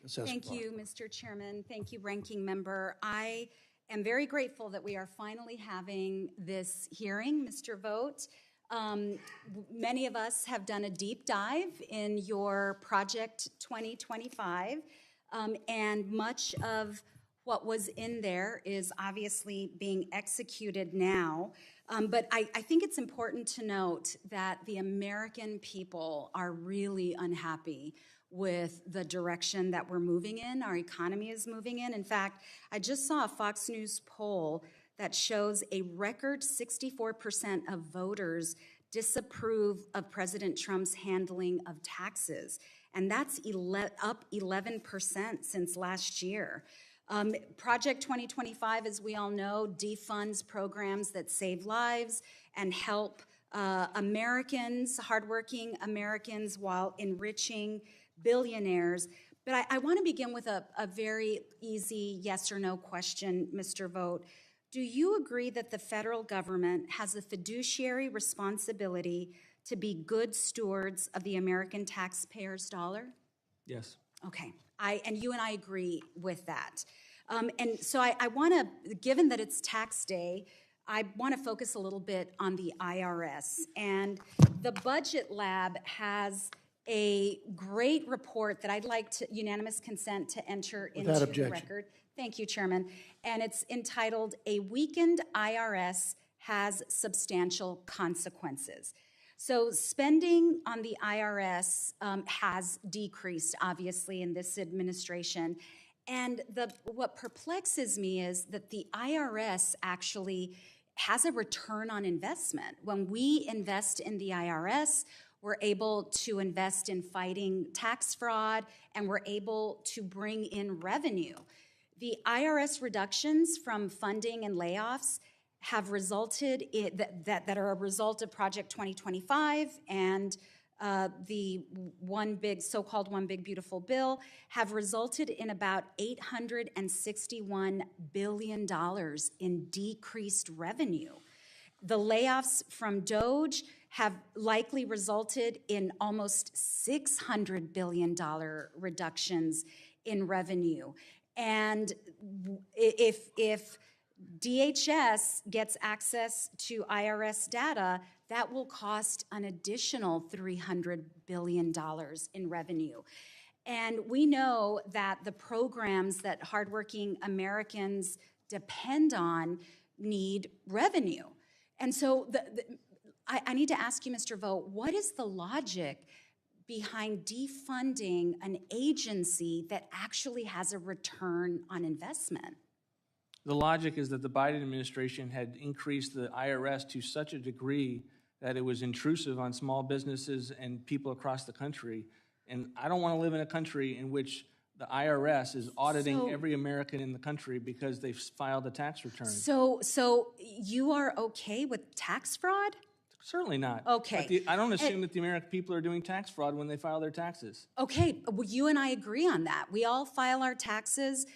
Thank you, Mr. Chairman. Thank you, Ranking Member. I am very grateful that we are finally having this hearing, Mr. Vought. Many of us have done a deep dive in your Project 2025, and much of what was in there is obviously being executed now. But I think it's important to note that the American people are really unhappy with the direction that we're moving in, our economy is moving in. In fact, I just saw a Fox News poll that shows a record 64% of voters disapprove of President Trump's handling of taxes. And that's up 11% since last year. Project 2025, as we all know, defunds programs that save lives and help Americans, hardworking Americans, while enriching billionaires. But I want to begin with a very easy yes or no question, Mr. Vought. Do you agree that the federal government has a fiduciary responsibility to be good stewards of the American taxpayer's dollar? Yes. Okay. And you and I agree with that. And so I want to, given that it's tax day, I want to focus a little bit on the IRS. And the Budget Lab has a great report that I'd like to unanimous consent to enter into the record. Thank you, Chairman. And it's entitled, "A Weakened IRS Has Substantial Consequences." So spending on the IRS has decreased, obviously, in this administration. And what perplexes me is that the IRS actually has a return on investment. When we invest in the IRS, we're able to invest in fighting tax fraud, and we're able to bring in revenue. The IRS reductions from funding and layoffs have resulted that are a result of Project 2025 and the so-called One Big Beautiful Bill have resulted in about $861 billion in decreased revenue. The layoffs from DOGE have likely resulted in almost $600 billion reductions in revenue. And if DHS gets access to IRS data, that will cost an additional $300 billion in revenue. And we know that the programs that hardworking Americans depend on need revenue. And so I need to ask you, Mr. Vought, what is the logic behind defunding an agency that actually has a return on investment? The logic is that the Biden administration had increased the IRS to such a degree that it was intrusive on small businesses and people across the country. And I don't want to live in a country in which the IRS is auditing every American in the country because they've filed a tax return. So you are okay with tax fraud? Certainly not. Okay. But I don't assume that the American people are doing tax fraud when they file their taxes. Okay, well, you and I agree on that. We all file our taxes.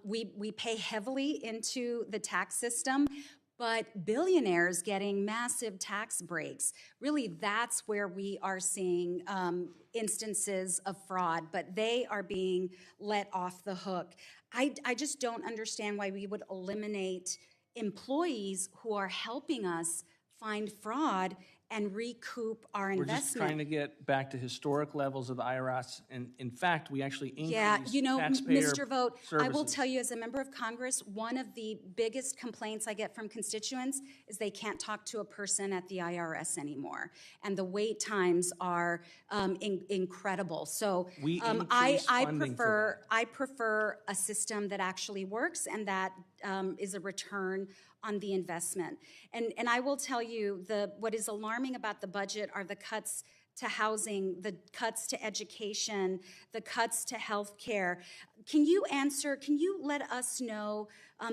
We pay heavily into the tax system, but billionaires getting massive tax breaks, really that's where we are seeing instances of fraud, but they are being let off the hook. I just don't understand why we would eliminate employees who are helping us find fraud and recoup our investment. We're just trying to get back to historic levels of the IRS, and in fact, we actually increased taxpayer Mr. Vought, I will services. tell you as a member of Congress, one of the biggest complaints I get from constituents is they can't talk to a person at the IRS anymore, and the wait times are incredible. So I prefer a system that actually works and that is a return on the investment. And I will tell you, what is alarming about the budget are the cuts to housing, the cuts to education, the cuts to health care. Can you let us know,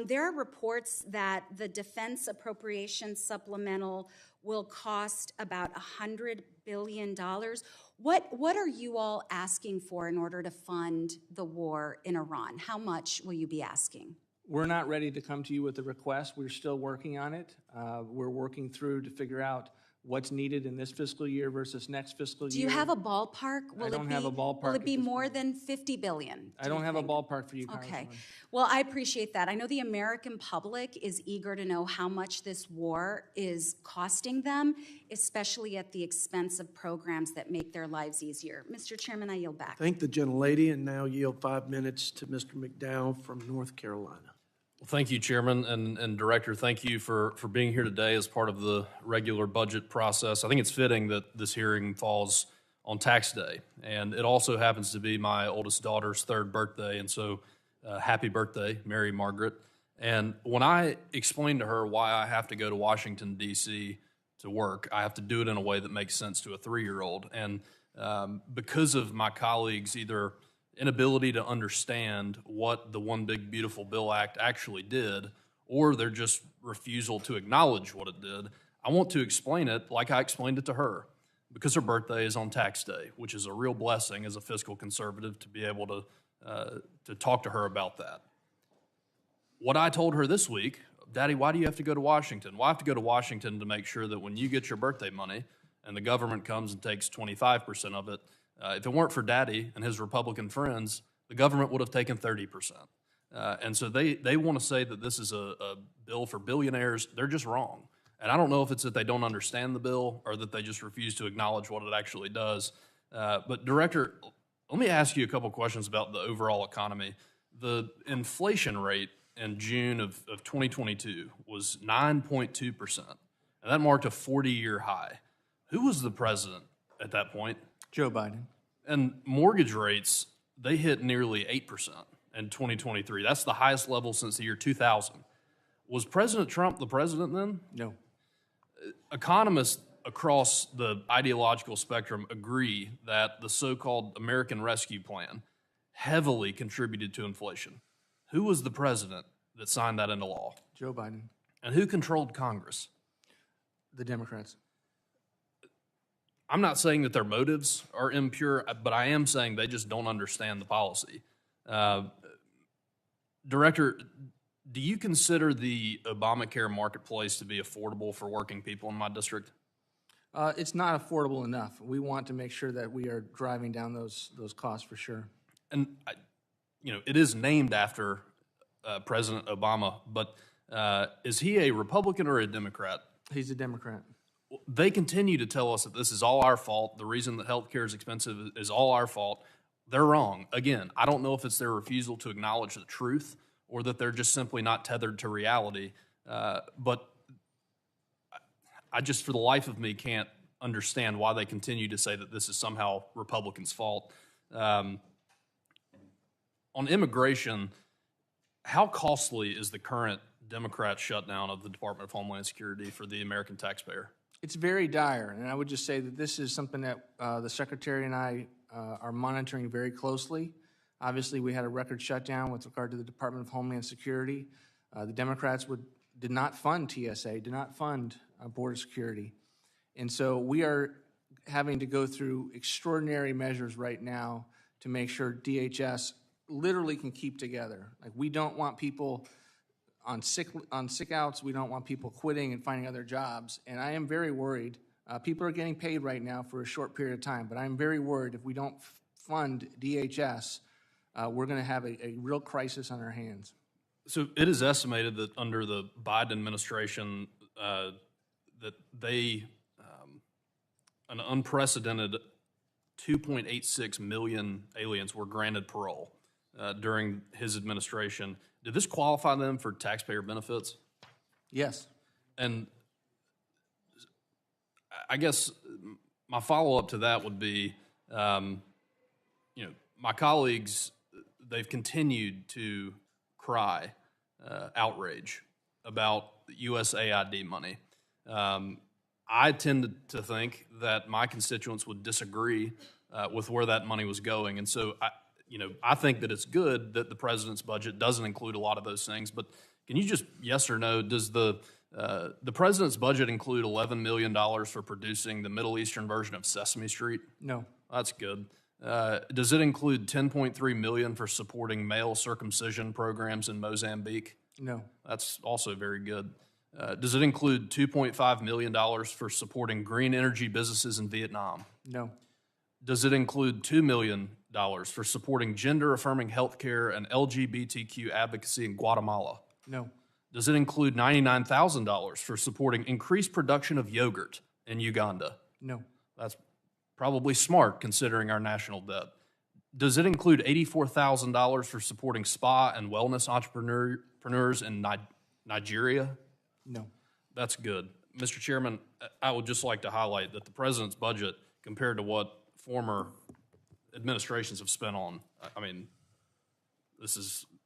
there are reports that the defense appropriation supplemental will cost about $100 billion. What are you all asking for in order to fund the war in Iran? How much will you be asking? We're not ready to come to you with a request. We're still working on it. We're working through to figure out what's needed in this fiscal year versus next fiscal year. Do you have a ballpark? I don't have a ballpark. Will it be more than $50 billion? I don't have a ballpark for you, Okay. Congresswoman. Well, I appreciate that. I know the American public is eager to know how much this war is costing them, especially at the expense of programs that make their lives easier. Mr. Chairman, I yield back. Thank the gentlelady, and now yield 5 minutes to Mr. McDowell from North Carolina. Well, thank you, Chairman and Director. Thank you for being here today as part of the regular budget process. I think it's fitting that this hearing falls on tax day, and it also happens to be my oldest daughter's 3rd birthday, and so happy birthday, Mary Margaret. And when I explained to her why I have to go to Washington, D.C. to work, I have to do it in a way that makes sense to a 3-year-old. And because of my colleagues' either inability to understand what the One Big Beautiful Bill Act actually did, or their just refusal to acknowledge what it did, I want to explain it like I explained it to her, because her birthday is on tax day, which is a real blessing as a fiscal conservative to be able to talk to her about that. What I told her this week, Daddy, why do you have to go to Washington? Well, I have to go to Washington to make sure that when you get your birthday money and the government comes and takes 25% of it, if it weren't for Daddy and his Republican friends, the government would have taken 30%. And so they want to say that this is a bill for billionaires. They're just wrong. And I don't know if it's that they don't understand the bill or that they just refuse to acknowledge what it actually does. But Director, let me ask you a couple questions about the overall economy. The inflation rate in June of 2022 was 9.2%. And that marked a 40-year high. Who was the president at that point? Joe Biden. And mortgage rates, they hit nearly 8% in 2023. That's the highest level since the year 2000. Was President Trump the president then? No. Economists across the ideological spectrum agree that the so-called American Rescue Plan heavily contributed to inflation. Who was the president that signed that into law? Joe Biden. And who controlled Congress? The Democrats. I'm not saying that their motives are impure, but I am saying they just don't understand the policy. Director, do you consider the Obamacare marketplace to be affordable for working people in my district? It's not affordable enough. We want to make sure that we are driving down those costs for sure. And, it is named after President Obama, but is he a Republican or a Democrat? He's a Democrat. They continue to tell us that this is all our fault. The reason that health care is expensive is all our fault. They're wrong. Again, I don't know if it's their refusal to acknowledge the truth or that they're just simply not tethered to reality. But I just, for the life of me, can't understand why they continue to say that this is somehow Republicans' fault. On immigration, how costly is the current Democrat shutdown of the Department of Homeland Security for the American taxpayer? It's very dire, and I would just say that this is something that the Secretary and I are monitoring very closely. Obviously, we had a record shutdown with regard to the Department of Homeland Security. The Democrats did not fund TSA, did not fund border security. And so we are having to go through extraordinary measures right now to make sure DHS literally can keep together. Like, we don't want people on sick outs. We don't want people quitting and finding other jobs. And I am very worried. People are getting paid right now for a short period of time, but I'm very worried if we don't fund DHS, we're going to have a real crisis on our hands. So it is estimated that under the Biden administration, that they, an unprecedented 2.86 million aliens were granted parole during his administration. Did this qualify them for taxpayer benefits? Yes. And I guess my follow-up to that would be, my colleagues, they've continued to cry outrage about USAID money. I tend to think that my constituents would disagree with where that money was going. And so I think that it's good that the president's budget doesn't include a lot of those things, but can you just, yes or no, does the president's budget include $11 million for producing the Middle Eastern version of Sesame Street? No. That's good. Does it include $10.3 million for supporting male circumcision programs in Mozambique? No. That's also very good. Does it include $2.5 million for supporting green energy businesses in Vietnam? No. Does it include $2 million for supporting gender-affirming health care and LGBTQ advocacy in Guatemala? No. Does it include $99,000 for supporting increased production of yogurt in Uganda? No. That's probably smart considering our national debt. Does it include $84,000 for supporting spa and wellness entrepreneurs in Nigeria? No. That's good. Mr. Chairman, I would just like to highlight that the president's budget, compared to what former administrations have spent on, I mean,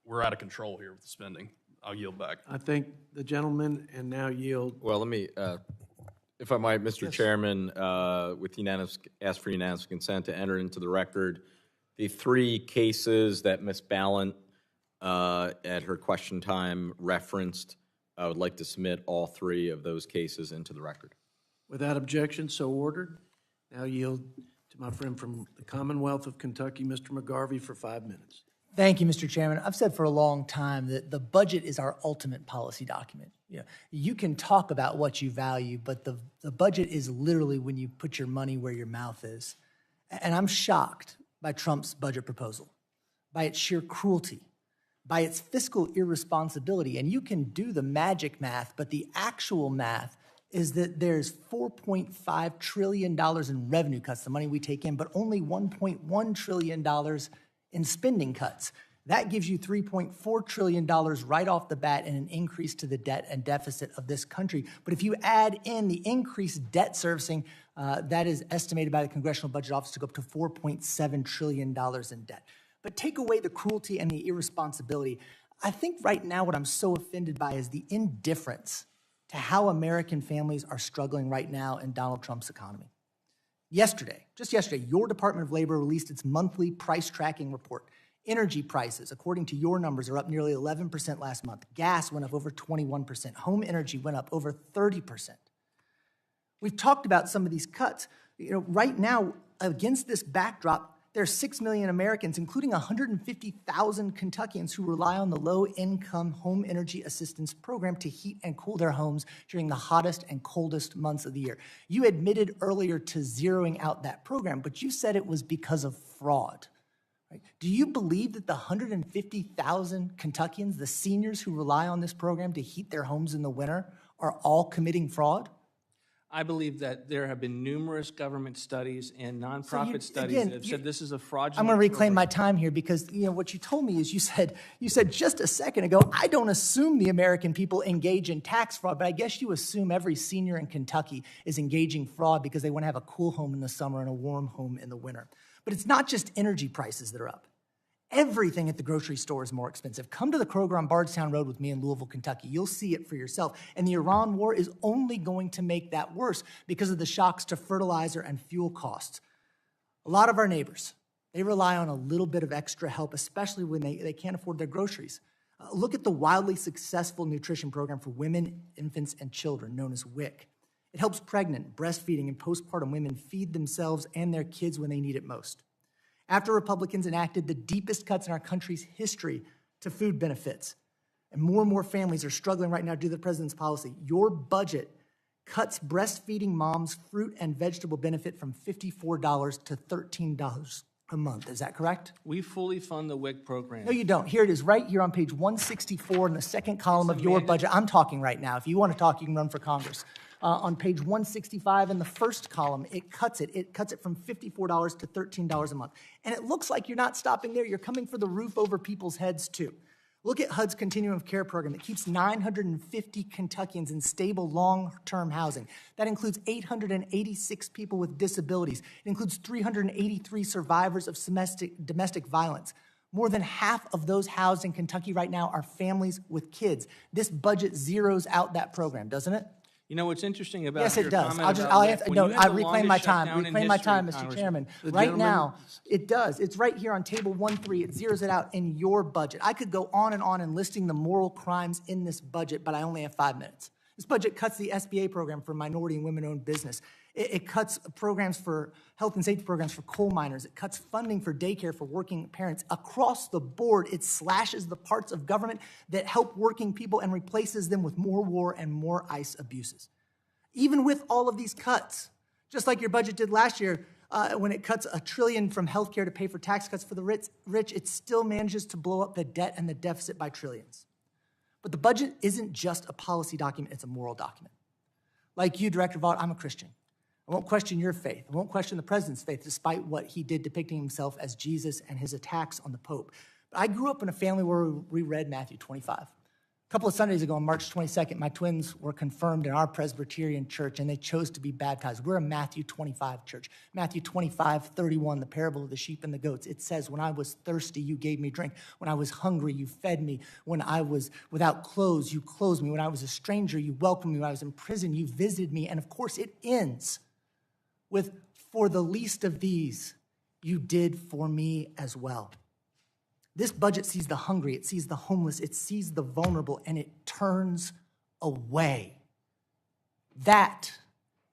we're out of control here with the spending. I'll yield back. I thank the gentleman and now yield. Well, let me, if I might, Mr. Chairman, ask for unanimous consent to enter into the record the 3 cases that Ms. Ballant at her question time referenced. I would like to submit all 3 of those cases into the record. Without objection, so ordered. Now yield to my friend from the Commonwealth of Kentucky, Mr. McGarvey, for 5 minutes. Thank you, Mr. Chairman. I've said for a long time that the budget is our ultimate policy document. You can talk about what you value, but the budget is literally when you put your money where your mouth is. And I'm shocked by Trump's budget proposal, by its sheer cruelty, by its fiscal irresponsibility. And you can do the magic math, but the actual math is that there's $4.5 trillion in revenue cuts, the money we take in, but only $1.1 trillion in spending cuts. That gives you $3.4 trillion right off the bat and an increase to the debt and deficit of this country. But if you add in the increased debt servicing, that is estimated by the Congressional Budget Office to go up to $4.7 trillion in debt. But take away the cruelty and the irresponsibility. I think right now what I'm so offended by is the indifference to how American families are struggling right now in Donald Trump's economy. Just yesterday, your Department of Labor released its monthly price tracking report. Energy prices, according to your numbers, are up nearly 11% last month. Gas went up over 21%. Home energy went up over 30%. We've talked about some of these cuts. Right now, against this backdrop, there are 6 million Americans, including 150,000 Kentuckians, who rely on the low-income home energy assistance program to heat and cool their homes during the hottest and coldest months of the year. You admitted earlier to zeroing out that program, but you said it was because of fraud. Right? Do you believe that the 150,000 Kentuckians, the seniors who rely on this program to heat their homes in the winter, are all committing fraud? I believe that there have been numerous government studies and nonprofit studies that have said this is a fraudulent. I'm going to reclaim my time here because what you told me is you said just a second ago, I don't assume the American people engage in tax fraud, but I guess you assume every senior in Kentucky is engaging fraud because they want to have a cool home in the summer and a warm home in the winter. But it's not just energy prices that are up. Everything at the grocery store is more expensive. Come to the Kroger on Bardstown Road with me in Louisville, Kentucky. You'll see it for yourself. And the Iran war is only going to make that worse because of the shocks to fertilizer and fuel costs. A lot of our neighbors, they rely on a little bit of extra help, especially when they can't afford their groceries. Look at the wildly successful nutrition program for women, infants, and children, known as WIC. It helps pregnant, breastfeeding, and postpartum women feed themselves and their kids when they need it most. After Republicans enacted the deepest cuts in our country's history to food benefits, and more families are struggling right now due to the president's policy, your budget cuts breastfeeding moms' fruit and vegetable benefit from $54 to $13 a month. Is that correct? We fully fund the WIC program. No, you don't. Here it is, right here on page 164 in the second column of your budget. I'm talking right now. If you want to talk, you can run for Congress. On page 165 in the first column, it cuts it. It cuts it from $54 to $13 a month. And it looks like you're not stopping there. You're coming for the roof over people's heads, too. Look at HUD's Continuum of Care program. It keeps 950 Kentuckians in stable long-term housing. That includes 886 people with disabilities. It includes 383 survivors of domestic violence. More than half of those housed in Kentucky right now are families with kids. This budget zeroes out that program, doesn't it? You know what's interesting about yes, your it does. comment I reclaim my time. Reclaim my time, Mr. Chairman. Right now, it does. It's right here on table 1.3. It zeroes it out in your budget. I could go on and listing the moral crimes in this budget, but I only have 5 minutes. This budget cuts the SBA program for minority and women-owned business. It cuts programs for health and safety programs for coal miners. It cuts funding for daycare for working parents. Across the board, it slashes the parts of government that help working people and replaces them with more war and more ICE abuses. Even with all of these cuts, just like your budget did last year, when it cuts $1 trillion from healthcare to pay for tax cuts for the rich, it still manages to blow up the debt and the deficit by trillions. But the budget isn't just a policy document, it's a moral document. Like you, Director Vought, I'm a Christian. I won't question your faith. I won't question the president's faith, despite what he did depicting himself as Jesus and his attacks on the Pope. But I grew up in a family where we read Matthew 25. A couple of Sundays ago, on March 22nd, my twins were confirmed in our Presbyterian church, and they chose to be baptized. We're a Matthew 25 church. Matthew 25:31, the parable of the sheep and the goats. It says, when I was thirsty, you gave me drink. When I was hungry, you fed me. When I was without clothes, you clothed me. When I was a stranger, you welcomed me. When I was in prison, you visited me. And of course, it ends with, for the least of these, you did for me as well. This budget sees the hungry, it sees the homeless, it sees the vulnerable, and it turns away. That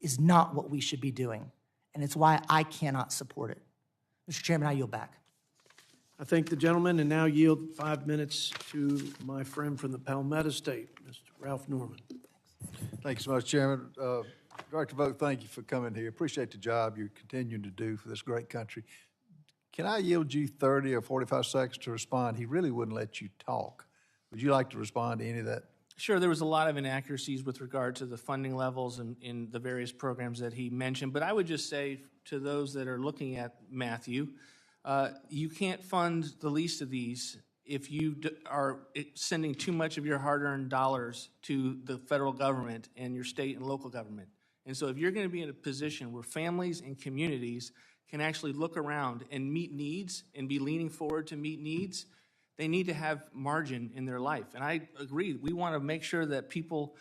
is not what we should be doing, and it's why I cannot support it. Mr. Chairman, I yield back. I thank the gentleman and now yield 5 minutes to my friend from the Palmetto State, Mr. Ralph Norman. Thank you so much, Chairman. Director Vought, thank you for coming here. Appreciate the job you're continuing to do for this great country. Can I yield you 30 or 45 seconds to respond? He really wouldn't let you talk. Would you like to respond to any of that? Sure, there was a lot of inaccuracies with regard to the funding levels in the various programs that he mentioned, but I would just say to those that are looking at Matthew, you can't fund the least of these if you are sending too much of your hard-earned dollars to the federal government and your state and local government. And so if you're going to be in a position where families and communities can actually look around and meet needs and be leaning forward to meet needs, they need to have margin in their life. And I agree, we want to make sure that people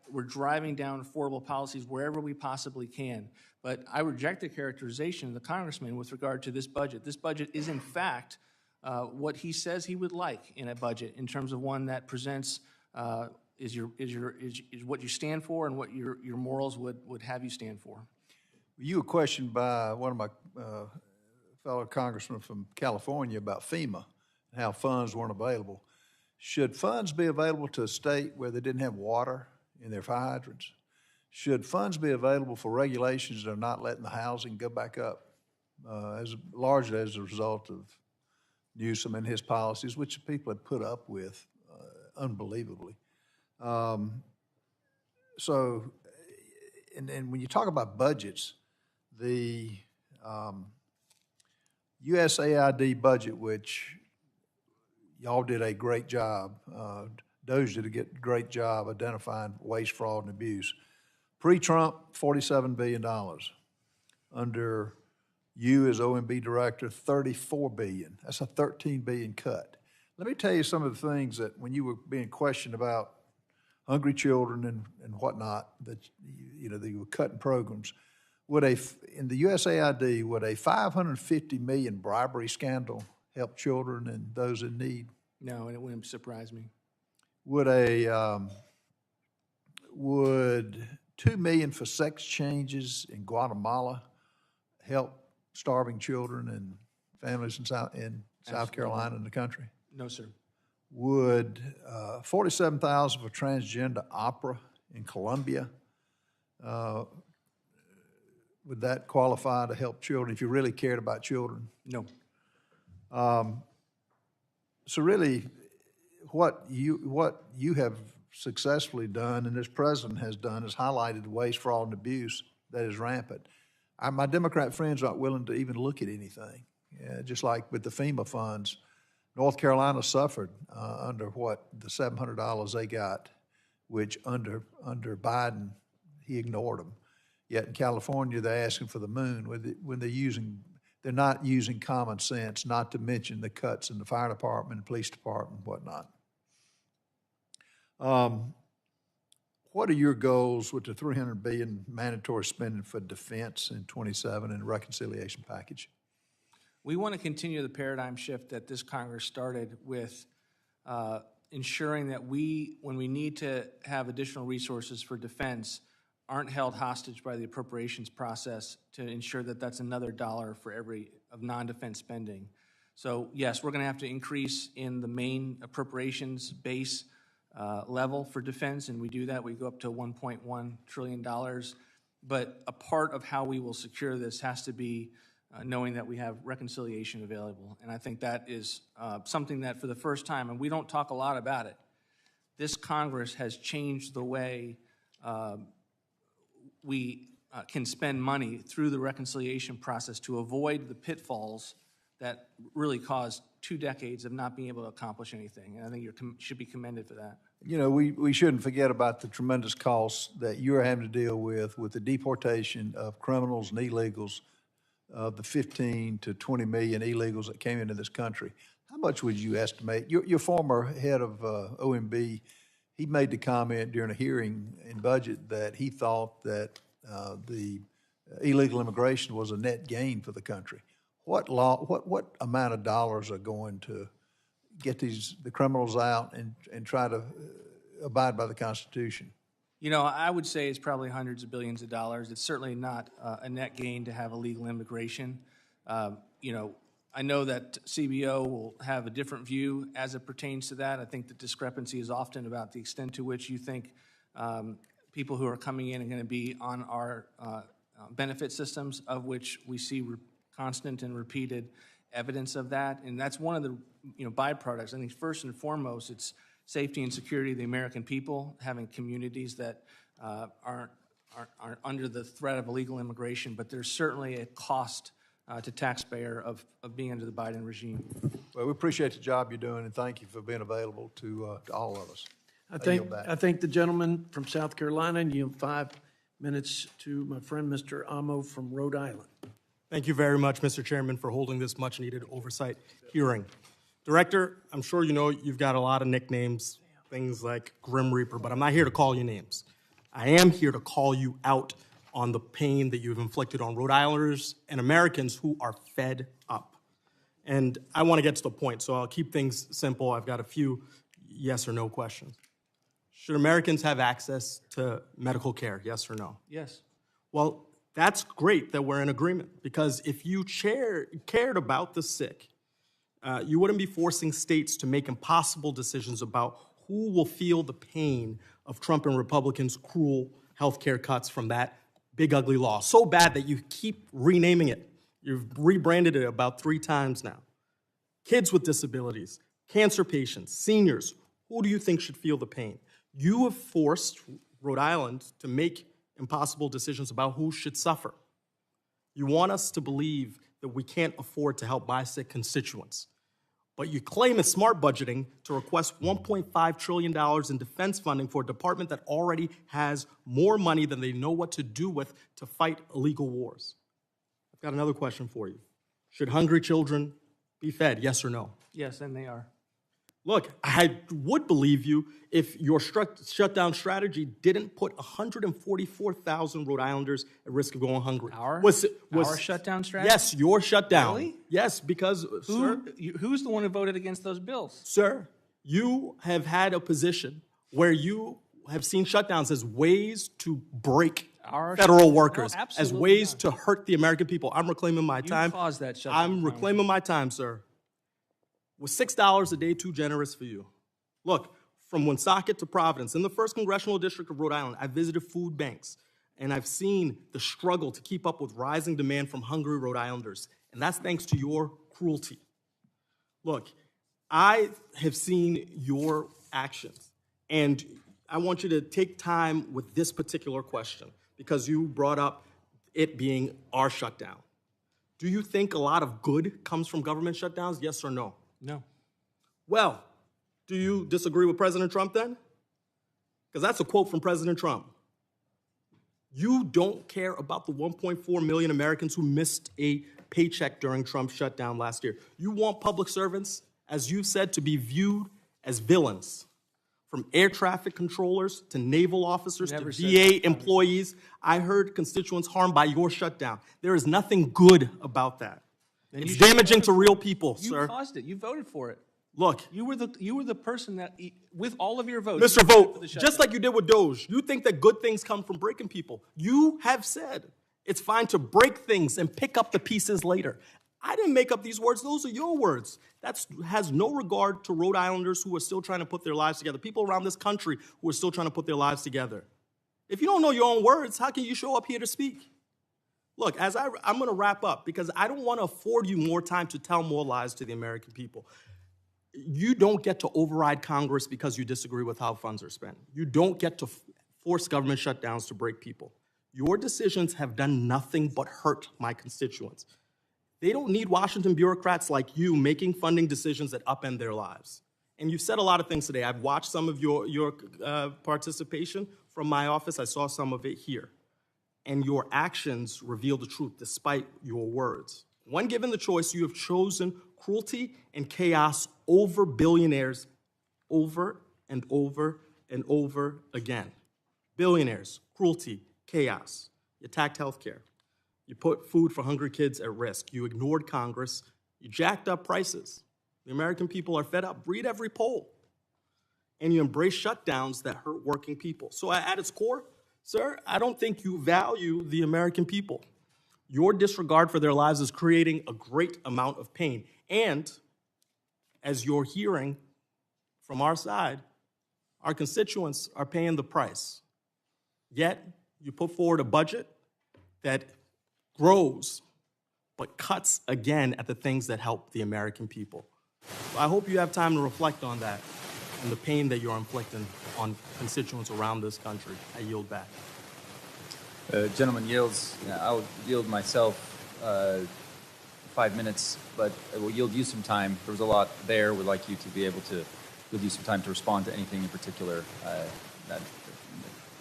we're driving down affordable policies wherever we possibly can. But I reject the characterization of the congressman with regard to this budget. This budget is in fact what he says he would like in a budget in terms of one that presents is what you stand for and what your morals would have you stand for. You were questioned by one of my fellow congressmen from California about FEMA and how funds weren't available. Should funds be available to a state where they didn't have water in their fire hydrants? Should funds be available for regulations that are not letting the housing go back up, largely as a result of Newsom and his policies, which people have put up with unbelievably? And when you talk about budgets, the USAID budget, which y'all did a great job, DOJ did a great job identifying waste, fraud, and abuse. Pre-Trump, $47 billion. Under you as OMB Director, $34 billion. That's a $13 billion cut. Let me tell you some of the things that when you were being questioned about hungry children and whatnot, that you were cutting programs. In the USAID, would a $550 million bribery scandal help children and those in need? No, and it wouldn't surprise me. Would $2 million for sex changes in Guatemala help starving children and families in South Carolina and the country? No, sir. Would $47,000 for transgender opera in Colombia, would that qualify to help children if you really cared about children? No. So really, what you have successfully done and this president has done is highlighted waste, fraud, and abuse that is rampant. My Democrat friends aren't willing to even look at anything. Just like with the FEMA funds, North Carolina suffered under the $700 they got, which under Biden, he ignored them. Yet in California, they're asking for the moon when they're not using common sense, not to mention the cuts in the fire department, police department, and whatnot. What are your goals with the $300 billion mandatory spending for defense in 27 and the reconciliation package? We want to continue the paradigm shift that this Congress started with ensuring that when we need to have additional resources for defense, aren't held hostage by the appropriations process to ensure that that's another dollar for every of non-defense spending. So yes, we're going to have to increase in the main appropriations base level for defense, and we do that. We go up to $1.1 trillion. But a part of how we will secure this has to be knowing that we have reconciliation available. And I think that is something that for the first time, and we don't talk a lot about it, this Congress has changed the way we can spend money through the reconciliation process to avoid the pitfalls that really caused 2 decades of not being able to accomplish anything. And I think you should be commended for that. You know, we shouldn't forget about the tremendous costs that you're having to deal with the deportation of criminals and illegals, of the 15 to 20 million illegals that came into this country. How much would you estimate? Your former head of OMB, he made the comment during a hearing in budget that he thought that the illegal immigration was a net gain for the country. What amount of dollars are going to get the criminals out and try to abide by the Constitution? You know, I would say it's probably hundreds of billions of dollars. It's certainly not a net gain to have illegal immigration. You know, I know that CBO will have a different view as it pertains to that. I think the discrepancy is often about the extent to which you think people who are coming in are going to be on our benefit systems, of which we see constant and repeated evidence of that. And that's one of the byproducts. I think first and foremost, it's safety and security of the American people, having communities that aren't under the threat of illegal immigration, but there's certainly a cost to taxpayer of being under the Biden regime. Well, we appreciate the job you're doing, and thank you for being available to all of us. I think the gentleman from South Carolina, and you have 5 minutes to my friend Mr. Amo from Rhode Island. Thank you very much, Mr. Chairman, for holding this much-needed oversight hearing. Director, I'm sure you know you've got a lot of nicknames, things like Grim Reaper, but I'm not here to call you names. I am here to call you out on the pain that you've inflicted on Rhode Islanders and Americans who are fed up. And I want to get to the point, so I'll keep things simple. I've got a few yes or no questions. Should Americans have access to medical care, yes or no? Yes. Well, that's great that we're in agreement, because if you cared about the sick, you wouldn't be forcing states to make impossible decisions about who will feel the pain of Trump and Republicans' cruel health care cuts from that big, ugly law. So bad that you keep renaming it. You've rebranded it about 3 times now. Kids with disabilities, cancer patients, seniors, who do you think should feel the pain? You have forced Rhode Island to make impossible decisions about who should suffer. You want us to believe that we can't afford to help my sick constituents. But you claim it's smart budgeting to request $1.5 trillion in defense funding for a department that already has more money than they know what to do with to fight illegal wars. I've got another question for you. Should hungry children be fed, yes or no? Yes, and they are. Look, I would believe you if your shutdown strategy didn't put 144,000 Rhode Islanders at risk of going hungry. Our shutdown strategy? Yes, your shutdown. Really? Yes, because, sir, Who's the one who voted against those bills? Sir, you have had a position where you have seen shutdowns as ways to break federal workers, as ways to hurt the American people. I'm reclaiming my time. You caused that shutdown. I'm reclaiming my time, sir. Was $6 a day too generous for you? Look, from Woonsocket to Providence, in the 1st Congressional District of Rhode Island, I visited food banks, and I've seen the struggle to keep up with rising demand from hungry Rhode Islanders, and that's thanks to your cruelty. Look, I have seen your actions, and I want you to take time with this particular question, because you brought up it being our shutdown. Do you think a lot of good comes from government shutdowns, yes or no? No. Well, do you disagree with President Trump then? Because that's a quote from President Trump. You don't care about the 1.4 million Americans who missed a paycheck during Trump's shutdown last year. You want public servants, as you've said, to be viewed as villains. From air traffic controllers to naval officers to VA employees. I heard constituents harmed by your shutdown. There is nothing good about that. It's damaging to real people, sir. You caused it. You voted for it. Look. You were the person that, with all of your votes. Mr. Vogt, just like you did with Doge, you think that good things come from breaking people. You have said it's fine to break things and pick up the pieces later. I didn't make up these words. Those are your words. That has no regard to Rhode Islanders who are still trying to put their lives together, people around this country who are still trying to put their lives together. If you don't know your own words, how can you show up here to speak? Look, I'm going to wrap up because I don't want to afford you more time to tell more lies to the American people. You don't get to override Congress because you disagree with how funds are spent. You don't get to force government shutdowns to break people. Your decisions have done nothing but hurt my constituents. They don't need Washington bureaucrats like you making funding decisions that upend their lives. And you've said a lot of things today. I've watched some of your participation from my office. I saw some of it here. And your actions reveal the truth despite your words. When given the choice, you have chosen cruelty and chaos over billionaires over and over and over again. Billionaires, cruelty, chaos. You attacked healthcare. You put food for hungry kids at risk. You ignored Congress. You jacked up prices. The American people are fed up. Read every poll. And you embrace shutdowns that hurt working people. So at its core, sir, I don't think you value the American people. Your disregard for their lives is creating a great amount of pain. And as you're hearing from our side, our constituents are paying the price. Yet, you put forward a budget that grows but cuts again at the things that help the American people. So I hope you have time to reflect on that and the pain that you're inflicting on constituents around this country. I yield back. Gentleman yields. I'll yield myself 5 minutes, but I will yield you some time. There was a lot there. We'd like you to be able to yield you some time to respond to anything in particular.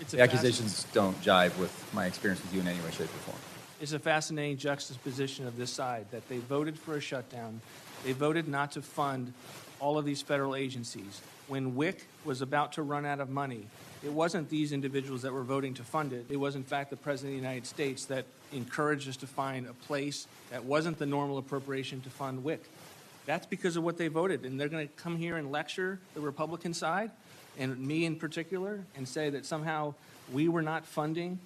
The accusations don't jive with my experience with you in any way, shape, or form. It's a fascinating juxtaposition of this side, that they voted for a shutdown. They voted not to fund all of these federal agencies. When WIC was about to run out of money, it wasn't these individuals that were voting to fund it. It was, in fact, the President of the United States that encouraged us to find a place that wasn't the normal appropriation to fund WIC. That's because of what they voted, and they're going to come here and lecture the Republican side, and me in particular, and say that somehow we were not funding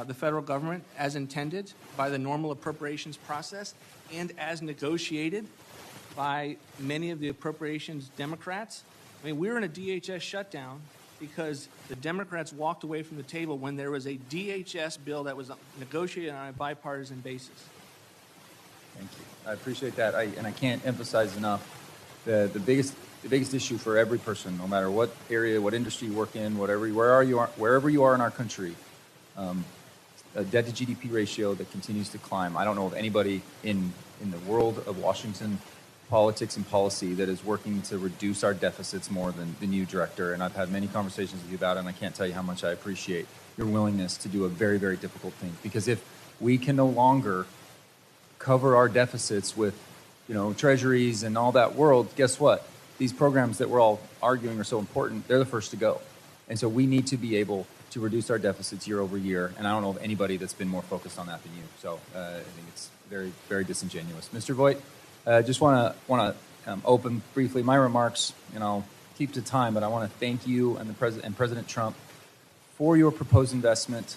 the federal government as intended by the normal appropriations process and as negotiated by many of the appropriations Democrats. I mean, we were in a DHS shutdown because the Democrats walked away from the table when there was a DHS bill that was negotiated on a bipartisan basis. Thank you. I appreciate that. And I can't emphasize enough the biggest issue for every person, no matter what area, what industry you work in, wherever you are in our country, a debt to GDP ratio that continues to climb. I don't know of anybody in the world of Washington politics and policy that is working to reduce our deficits more than you, Director. And I've had many conversations with you about it, and I can't tell you how much I appreciate your willingness to do a very, very difficult thing. Because if we can no longer cover our deficits with, treasuries and all that world, guess what? These programs that we're all arguing are so important, they're the first to go. And so we need to be able to reduce our deficits year over year. And I don't know of anybody that's been more focused on that than you. So I think it's very, very disingenuous. Mr. Vought, just want to open briefly my remarks, keep to time, but I want to thank you and President Trump for your proposed investment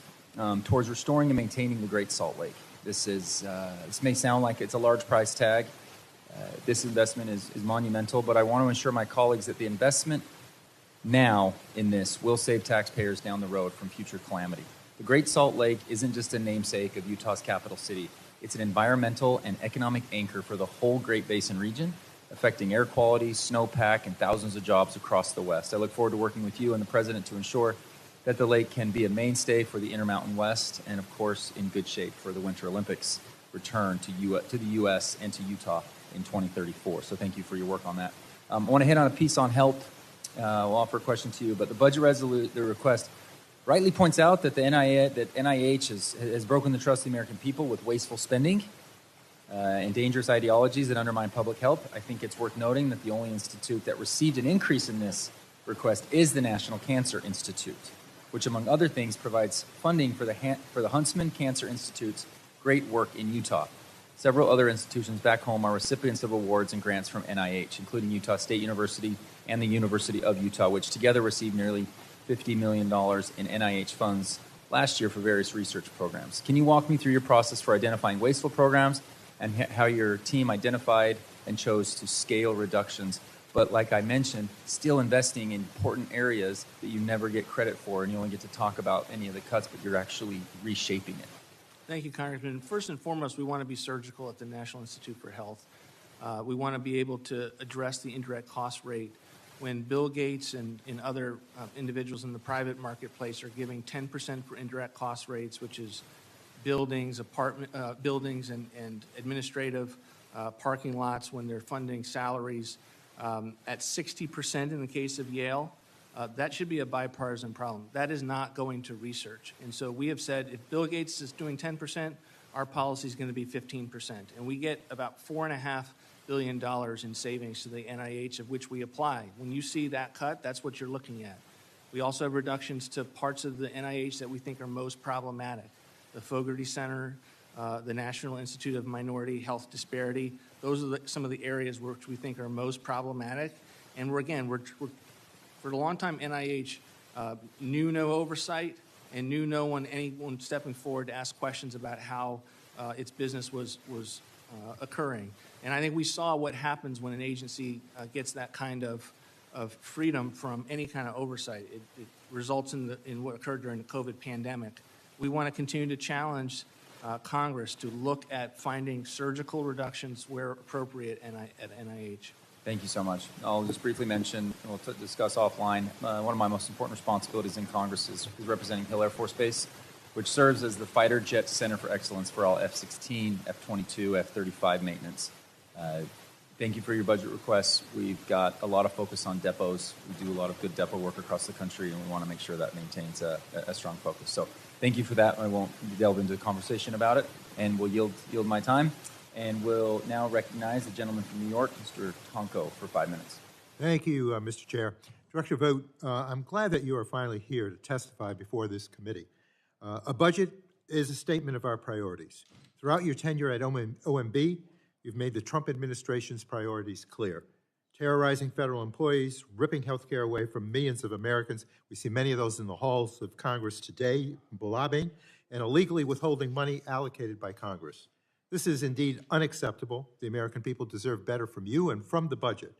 towards restoring and maintaining the Great Salt Lake. This may sound like it's a large price tag. This investment is monumental, but I want to assure my colleagues that the investment now in this will save taxpayers down the road from future calamity. The Great Salt Lake isn't just a namesake of Utah's capital city. It's an environmental and economic anchor for the whole Great Basin region, affecting air quality, snowpack, and thousands of jobs across the West. I look forward to working with you and the President to ensure that the lake can be a mainstay for the Intermountain West and, of course, in good shape for the Winter Olympics return to the U.S. and to Utah in 2034. So thank you for your work on that. I want to hit on a piece on health. We'll offer a question to you, but the budget the request rightly points out that the NIH has broken the trust of the American people with wasteful spending and dangerous ideologies that undermine public health. I think it's worth noting that the only institute that received an increase in this request is the National Cancer Institute, which, among other things, provides funding for the Huntsman Cancer Institute's great work in Utah. Several other institutions back home are recipients of awards and grants from NIH, including Utah State University and the University of Utah, which together received nearly $50 million in NIH funds last year for various research programs. Can you walk me through your process for identifying wasteful programs and how your team identified and chose to scale reductions, but like I mentioned, still investing in important areas that you never get credit for, and you only get to talk about any of the cuts, but you're actually reshaping it? Thank you, Congressman. First and foremost, we want to be surgical at the National Institute for Health. We want to be able to address the indirect cost rate when Bill Gates and other individuals in the private marketplace are giving 10% for indirect cost rates, which is buildings, buildings and administrative parking lots when they're funding salaries at 60% in the case of Yale. That should be a bipartisan problem. That is not going to research. And so we have said if Bill Gates is doing 10%, our policy is going to be 15%. And we get about $4.5 billion in savings to the NIH, of which we apply. When you see that cut, that's what you're looking at. We also have reductions to parts of the NIH that we think are most problematic. The Fogarty Center, the National Institute of Minority Health Disparity. Those are some of the areas which we think are most problematic. And we're for a long time, NIH knew no oversight and knew anyone stepping forward to ask questions about how its business was occurring. And I think we saw what happens when an agency gets that kind of freedom from any kind of oversight. It results in what occurred during the COVID pandemic. We want to continue to challenge Congress to look at finding surgical reductions where appropriate at NIH. Thank you so much. I'll just briefly mention, and we'll discuss offline, one of my most important responsibilities in Congress is representing Hill Air Force Base, which serves as the Fighter Jet Center for Excellence for all F-16, F-22, F-35 maintenance. Thank you for your budget requests. We've got a lot of focus on depots. We do a lot of good depot work across the country, and we want to make sure that maintains a strong focus. So thank you for that. I won't delve into a conversation about it, and we'll yield my time. And we'll now recognize the gentleman from New York, Mr. Tonko, for 5 minutes. Thank you, Mr. Chair. Director Vought, I'm glad that you are finally here to testify before this committee. A budget is a statement of our priorities. Throughout your tenure at OMB, you've made the Trump administration's priorities clear. Terrorizing federal employees, ripping health care away from millions of Americans. We see many of those in the halls of Congress today, lobbying, and illegally withholding money allocated by Congress. This is indeed unacceptable. The American people deserve better from you and from the budget.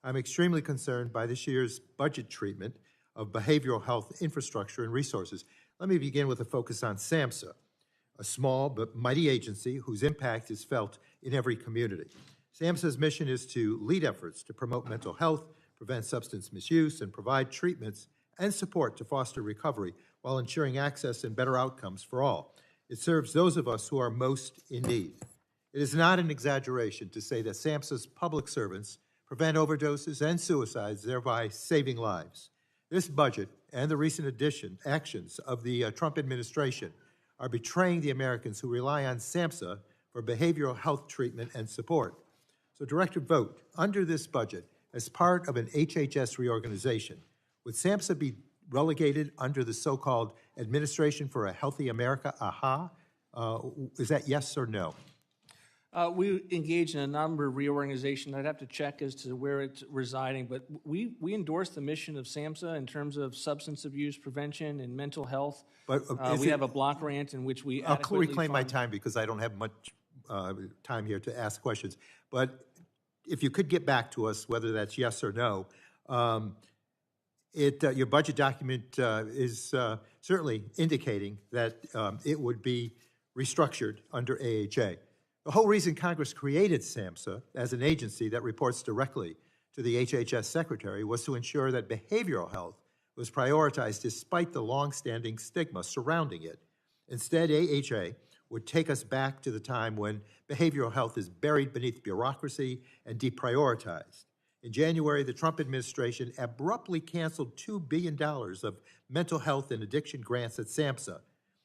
I'm extremely concerned by this year's budget treatment of behavioral health infrastructure and resources. Let me begin with a focus on SAMHSA, a small but mighty agency whose impact is felt in every community. SAMHSA's mission is to lead efforts to promote mental health, prevent substance misuse, and provide treatments and support to foster recovery while ensuring access and better outcomes for all. It serves those of us who are most in need. It is not an exaggeration to say that SAMHSA's public servants prevent overdoses and suicides, thereby saving lives. This budget and the recent actions of the Trump administration are betraying the Americans who rely on SAMHSA for behavioral health treatment and support. So, Director Vought, under this budget, as part of an HHS reorganization, would SAMHSA be relegated under the so-called Administration for a Healthy America, AHA? Is that yes or no? We engage in a number of reorganization. I'd have to check as to where it's residing, but we endorse the mission of SAMHSA in terms of substance abuse prevention and mental health. But we have a block grant in which we I'll adequately reclaim my fund. time because I don't have much time here to ask questions. But if you could get back to us, whether that's yes or no, your budget document is certainly indicating that it would be restructured under AHA. The whole reason Congress created SAMHSA as an agency that reports directly to the HHS Secretary was to ensure that behavioral health was prioritized despite the longstanding stigma surrounding it. Instead, AHA would take us back to the time when behavioral health is buried beneath bureaucracy and deprioritized. In January, the Trump administration abruptly canceled $2 billion of mental health and addiction grants at SAMHSA.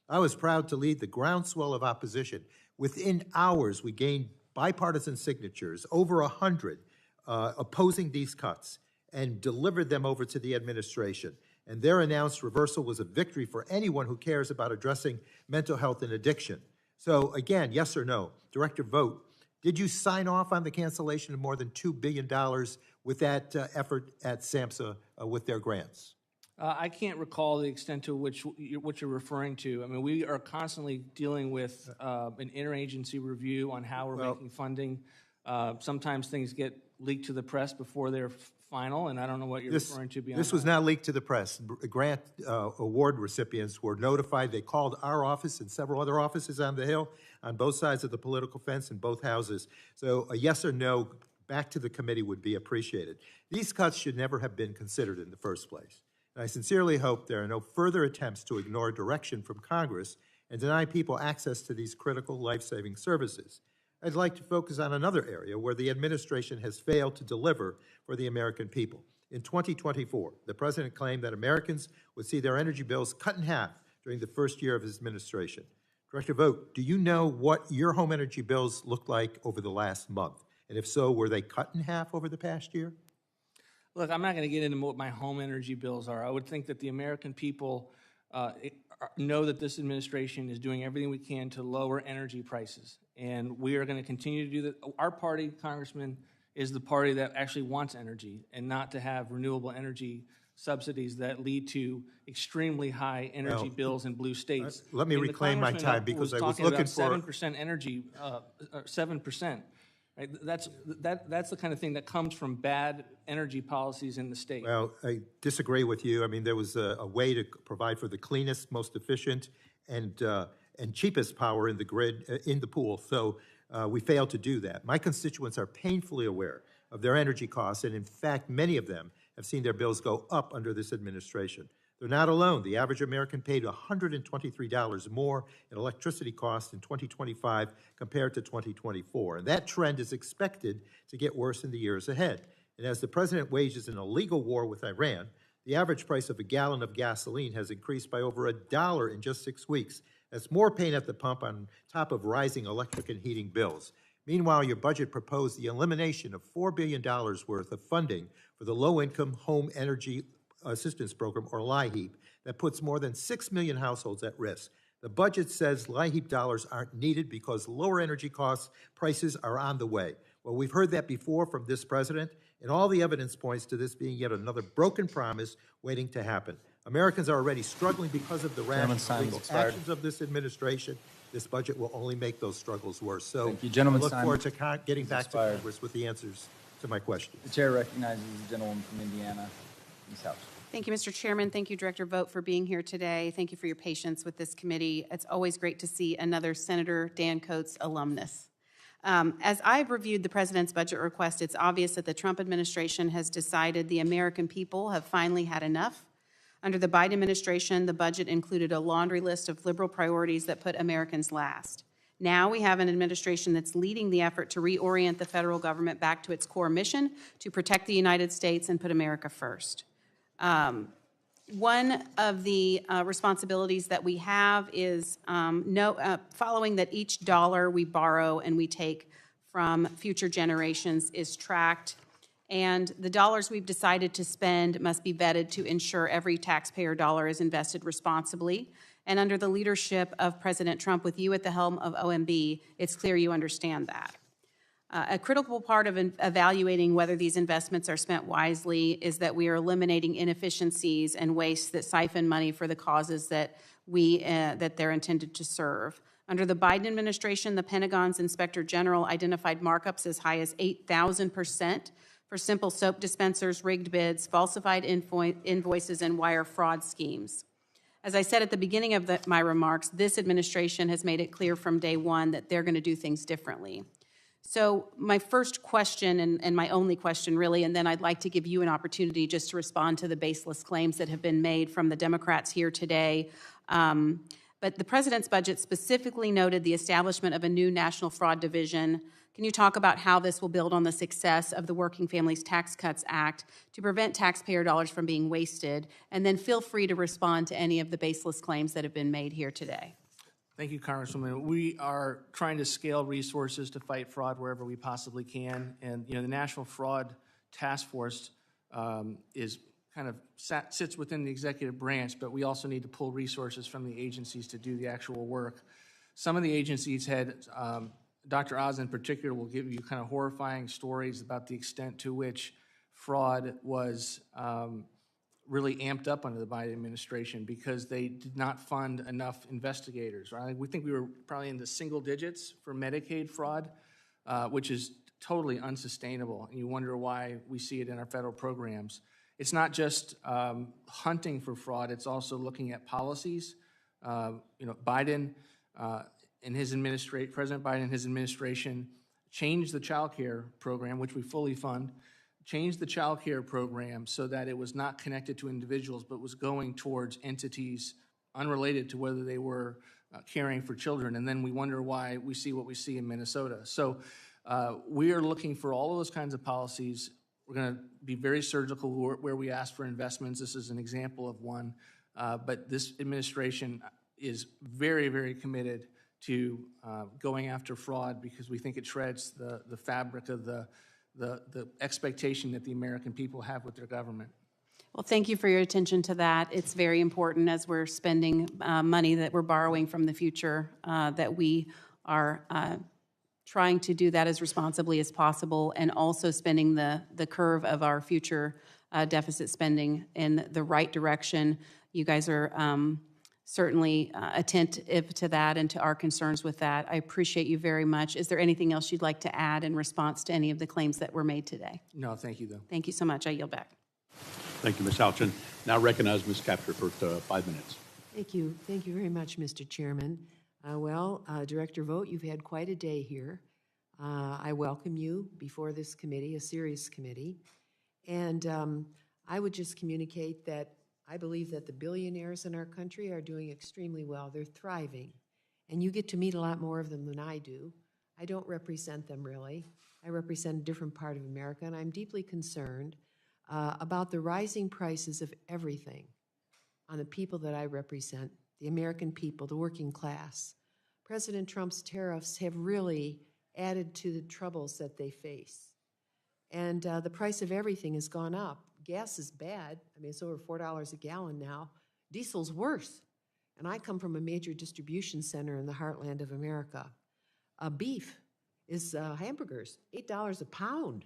I was proud to lead the groundswell of opposition. Within hours, we gained bipartisan signatures, over 100, opposing these cuts, and delivered them over to the administration. And their announced reversal was a victory for anyone who cares about addressing mental health and addiction. So again, yes or no? Director Vought, did you sign off on the cancellation of more than $2 billion with that effort at SAMHSA with their grants? I can't recall the extent to which what you're referring to. I mean, we are constantly dealing with an interagency review on how we're making funding. Sometimes things get leaked to the press before they're final, and I don't know what you're referring to beyond This was not leaked to the press. Grant award recipients were notified. They called our office and several other offices on the Hill on both sides of the political fence in both houses. So a yes or no back to the committee would be appreciated. These cuts should never have been considered in the first place. And I sincerely hope there are no further attempts to ignore direction from Congress and deny people access to these critical life-saving services. I'd like to focus on another area where the administration has failed to deliver for the American people. In 2024, the president claimed that Americans would see their energy bills cut in half during the first year of his administration. Director Vought, do you know what your home energy bills looked like over the last month? And if so, were they cut in half over the past year? Look, I'm not going to get into what my home energy bills are. I would think that the American people know that this administration is doing everything we can to lower energy prices. And we are going to continue to do that. Our party, Congressman, is the party that actually wants energy and not to have renewable energy subsidies that lead to extremely high energy bills in blue states. Let me reclaim my time because I was looking for 7% energy, 7%. Right? That's the kind of thing that comes from bad energy policies in the state. Well, I disagree with you. I mean, there was a way to provide for the cleanest, most efficient, and cheapest power in the grid, in the pool. So we failed to do that. My constituents are painfully aware of their energy costs, and in fact, many of them have seen their bills go up under this administration. They're not alone. The average American paid $123 more in electricity costs in 2025 compared to 2024. And that trend is expected to get worse in the years ahead. And as the president wages an illegal war with Iran, the average price of a gallon of gasoline has increased by over $1 in just 6 weeks. That's more pain at the pump on top of rising electric and heating bills. Meanwhile, your budget proposed the elimination of $4 billion worth of funding for the Low-Income Home Energy Assistance Program, or LIHEAP, that puts more than 6 million households at risk. The budget says LIHEAP dollars aren't needed because lower energy costs, prices are on the way. Well, we've heard that before from this president, and all the evidence points to this being yet another broken promise waiting to happen. Americans are already struggling because of the rash and illegal actions of this administration. This budget will only make those struggles worse. So Thank you. Gentleman's I look time forward to getting back to expired. Congress with the answers to my questions. The chair recognizes the gentleman from Indiana, Ms. House. Thank you, Mr. Chairman. Thank you, Director Vought, for being here today. Thank you for your patience with this committee. It's always great to see another Senator Dan Coates alumnus. As I've reviewed the President's budget request, it's obvious that the Trump administration has decided the American people have finally had enough. Under the Biden administration, the budget included a laundry list of liberal priorities that put Americans last. Now we have an administration that's leading the effort to reorient the federal government back to its core mission to protect the United States and put America first. One of the responsibilities that we have is following that each dollar we borrow and we take from future generations is tracked, and the dollars we've decided to spend must be vetted to ensure every taxpayer dollar is invested responsibly. And under the leadership of President Trump, with you at the helm of OMB, it's clear you understand that. A critical part of evaluating whether these investments are spent wisely is that we are eliminating inefficiencies and wastes that siphon money for the causes that they're intended to serve. Under the Biden administration, the Pentagon's Inspector General identified markups as high as 8,000% for simple soap dispensers, rigged bids, falsified invoices, and wire fraud schemes. As I said at the beginning of my remarks, this administration has made it clear from day one that they're going to do things differently. So my first question, and my only question really, and then I'd like to give you an opportunity just to respond to the baseless claims that have been made from the Democrats here today. But the president's budget specifically noted the establishment of a new National Fraud Division. Can you talk about how this will build on the success of the Working Families Tax Cuts Act to prevent taxpayer dollars from being wasted? And then feel free to respond to any of the baseless claims that have been made here today. Thank you, Congresswoman. We are trying to scale resources to fight fraud wherever we possibly can. And, the National Fraud Task Force is kind of sits within the executive branch, but we also need to pull resources from the agencies to do the actual work. Some of the agencies had, Dr. Oz in particular will give you kind of horrifying stories about the extent to which fraud was really amped up under the Biden administration because they did not fund enough investigators, right? We think we were probably in the single digits for Medicaid fraud, which is totally unsustainable. And you wonder why we see it in our federal programs. It's not just hunting for fraud, it's also looking at policies. Biden and his administration, President Biden and his administration changed the child care program, which we fully fund, changed the child care program so that it was not connected to individuals, but was going towards entities unrelated to whether they were caring for children. And then we wonder why we see what we see in Minnesota. So we are looking for all of those kinds of policies. We're going to be very surgical where we ask for investments. This is an example of one. But this administration is very, very committed to going after fraud because we think it shreds the fabric of the expectation that the American people have with their government. Well, thank you for your attention to that. It's very important as we're spending money that we're borrowing from the future that we are trying to do that as responsibly as possible and also spending the curve of our future deficit spending in the right direction. You guys are certainly attentive to that and to our concerns with that. I appreciate you very much. Is there anything else you'd like to add in response to any of the claims that were made today? No, thank you, though. Thank you so much. I yield back. Thank you, Ms. Houchin. Now recognize Ms. Kaptur for 5 minutes. Thank you. Thank you very much, Mr. Chairman. Director Vought, you've had quite a day here. I welcome you before this committee, a serious committee. And I would just communicate that I believe that the billionaires in our country are doing extremely well. They're thriving. And you get to meet a lot more of them than I do. I don't represent them, really. I represent a different part of America, and I'm deeply concerned about the rising prices of everything on the people that I represent, the American people, the working class. President Trump's tariffs have really added to the troubles that they face. And the price of everything has gone up. Gas is bad. I mean, it's over $4 a gallon now. Diesel's worse. And I come from a major distribution center in the heartland of America. Beef is hamburgers, $8 a pound.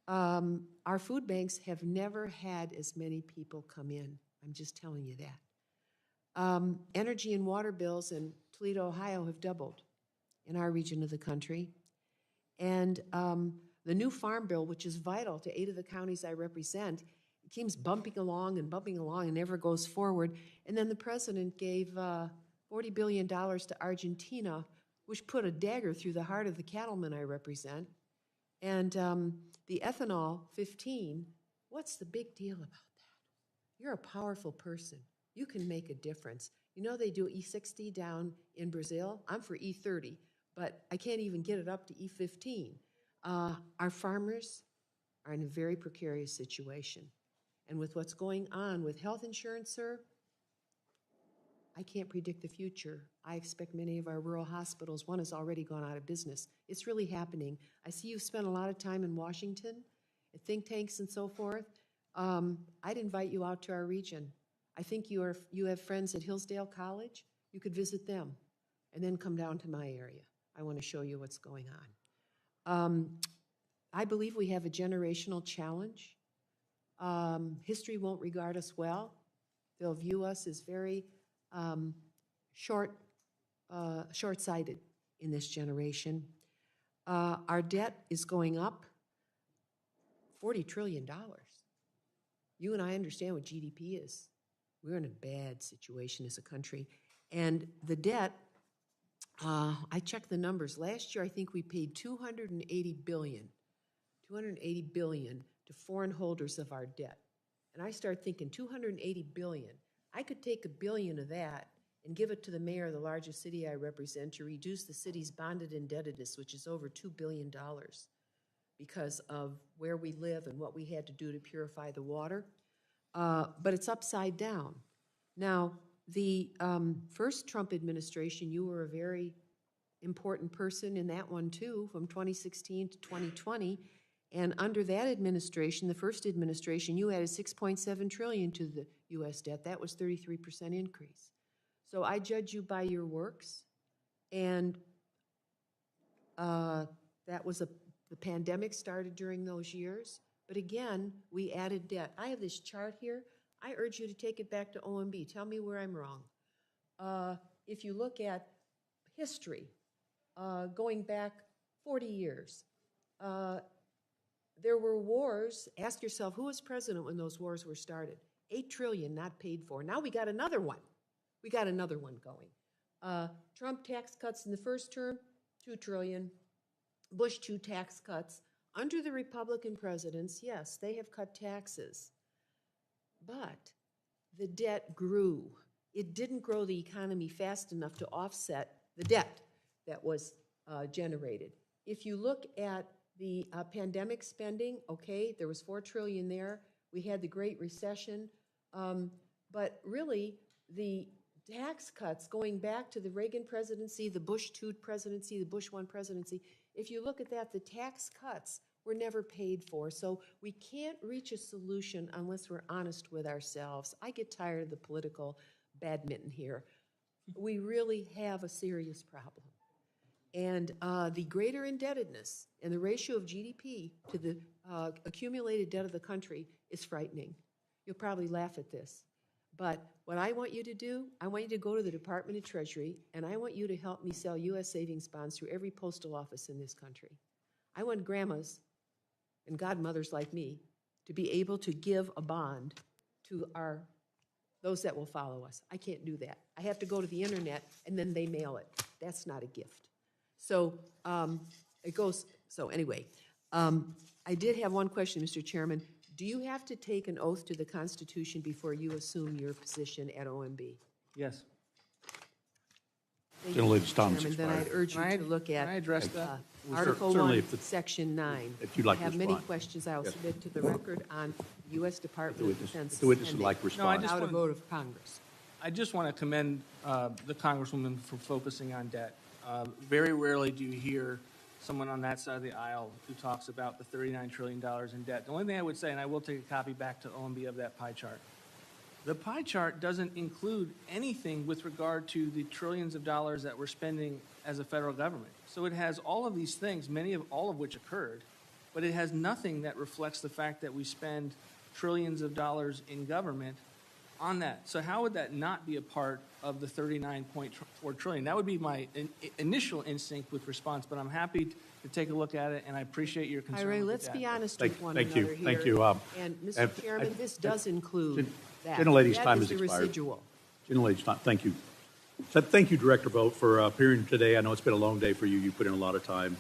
Our food banks have never had as many people come in. I'm just telling you that. Energy and water bills in Toledo, Ohio have doubled in our region of the country. And the new farm bill, which is vital to 8 of the counties I represent, it keeps bumping along and never goes forward. And then the president gave $40 billion to Argentina, which put a dagger through the heart of the cattlemen I represent. And the ethanol 15, what's the big deal about that? You're a powerful person. You can make a difference. You know they do E60 down in Brazil? I'm for E30, but I can't even get it up to E15. Our farmers are in a very precarious situation. And with what's going on with health insurance, sir, I can't predict the future. I expect many of our rural hospitals, one has already gone out of business. It's really happening. I see you've spent a lot of time in Washington, at think tanks and so forth. I'd invite you out to our region. I think you have friends at Hillsdale College. You could visit them and then come down to my area. I want to show you what's going on. I believe we have a generational challenge. History won't regard us well. They'll view us as very short-sighted in this generation. Our debt is going up $40 trillion. You and I understand what GDP is. We're in a bad situation as a country. And the debt, I checked the numbers. Last year, I think we paid $280 billion to foreign holders of our debt. And I start thinking, $280 billion. I could take $1 billion of that and give it to the mayor of the largest city I represent to reduce the city's bonded indebtedness, which is over $2 billion because of where we live and what we had to do to purify the water. But it's upside down. Now, the first Trump administration, you were a very important person in that one too, from 2016 to 2020. And under that administration, the first administration, you added $6.7 trillion to the U.S. debt. That was 33% increase. So I judge you by your works, and that was the pandemic started during those years. But again, we added debt. I have this chart here. I urge you to take it back to OMB. Tell me where I'm wrong. If you look at history, going back 40 years, there were wars. Ask yourself, who was president when those wars were started? $8 trillion not paid for. Now we got another one. We got another one going. Trump tax cuts in the first term, $2 trillion. Bush 2 tax cuts. Under the Republican presidents, yes, they have cut taxes. But the debt grew. It didn't grow the economy fast enough to offset the debt that was generated. If you look at the pandemic spending, okay, there was $4 trillion there. We had the Great Recession. But really, the tax cuts going back to the Reagan presidency, the Bush 2 presidency, the Bush 1 presidency, if you look at that, the tax cuts were never paid for. So we can't reach a solution unless we're honest with ourselves. I get tired of the political badminton here. We really have a serious problem. And the greater indebtedness and the ratio of GDP to the accumulated debt of the country is frightening. You'll probably laugh at this. But what I want you to do, I want you to go to the Department of Treasury, and I want you to help me sell U.S. savings bonds through every postal office in this country. I want grandmas and godmothers like me to be able to give a bond to those that will follow us. I can't do that. I have to go to the internet, and then they mail it. That's not a gift. So it goes, so anyway, I did have one question, Mr. Chairman. Do you have to take an oath to the Constitution before you assume your position at OMB? Yes. Gentlelady's time is Chairman, expired. then I'd urge you to look at Article 1, Section 9. If you'd like I to have many respond. questions I will Yes. submit to the record on U.S. Department of Defense If the witness would spending like to respond. without a vote of Congress. I just want to commend the Congresswoman for focusing on debt. Very rarely do you hear someone on that side of the aisle who talks about the $39 trillion in debt. The only thing I would say, and I will take a copy back to OMB of that pie chart, The pie chart doesn't include anything with regard to the trillions of dollars that we're spending as a federal government. So it has all of these things, all of which occurred, but it has nothing that reflects the fact that we spend trillions of dollars in government on that. So how would that not be a part of the $39.4 trillion? That would be my initial instinct with response, but I'm happy to take a look at it, and I appreciate your concern. Ray, with let's that. be honest Thank- with one thank another you. here. Thank you. And, Mr. Chairman, this does include that. Gentlelady's That time is has the expired. residual. Gentlelady's time, thank you. So thank you, Director Vought, for appearing today. I know it's been a long day for you. You put in a lot of time.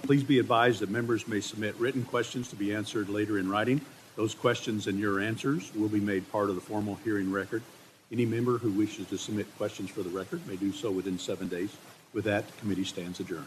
Please be advised that members may submit written questions to be answered later in writing. Those questions and your answers will be made part of the formal hearing record. Any member who wishes to submit questions for the record may do so within 7 days. With that, the committee stands adjourned.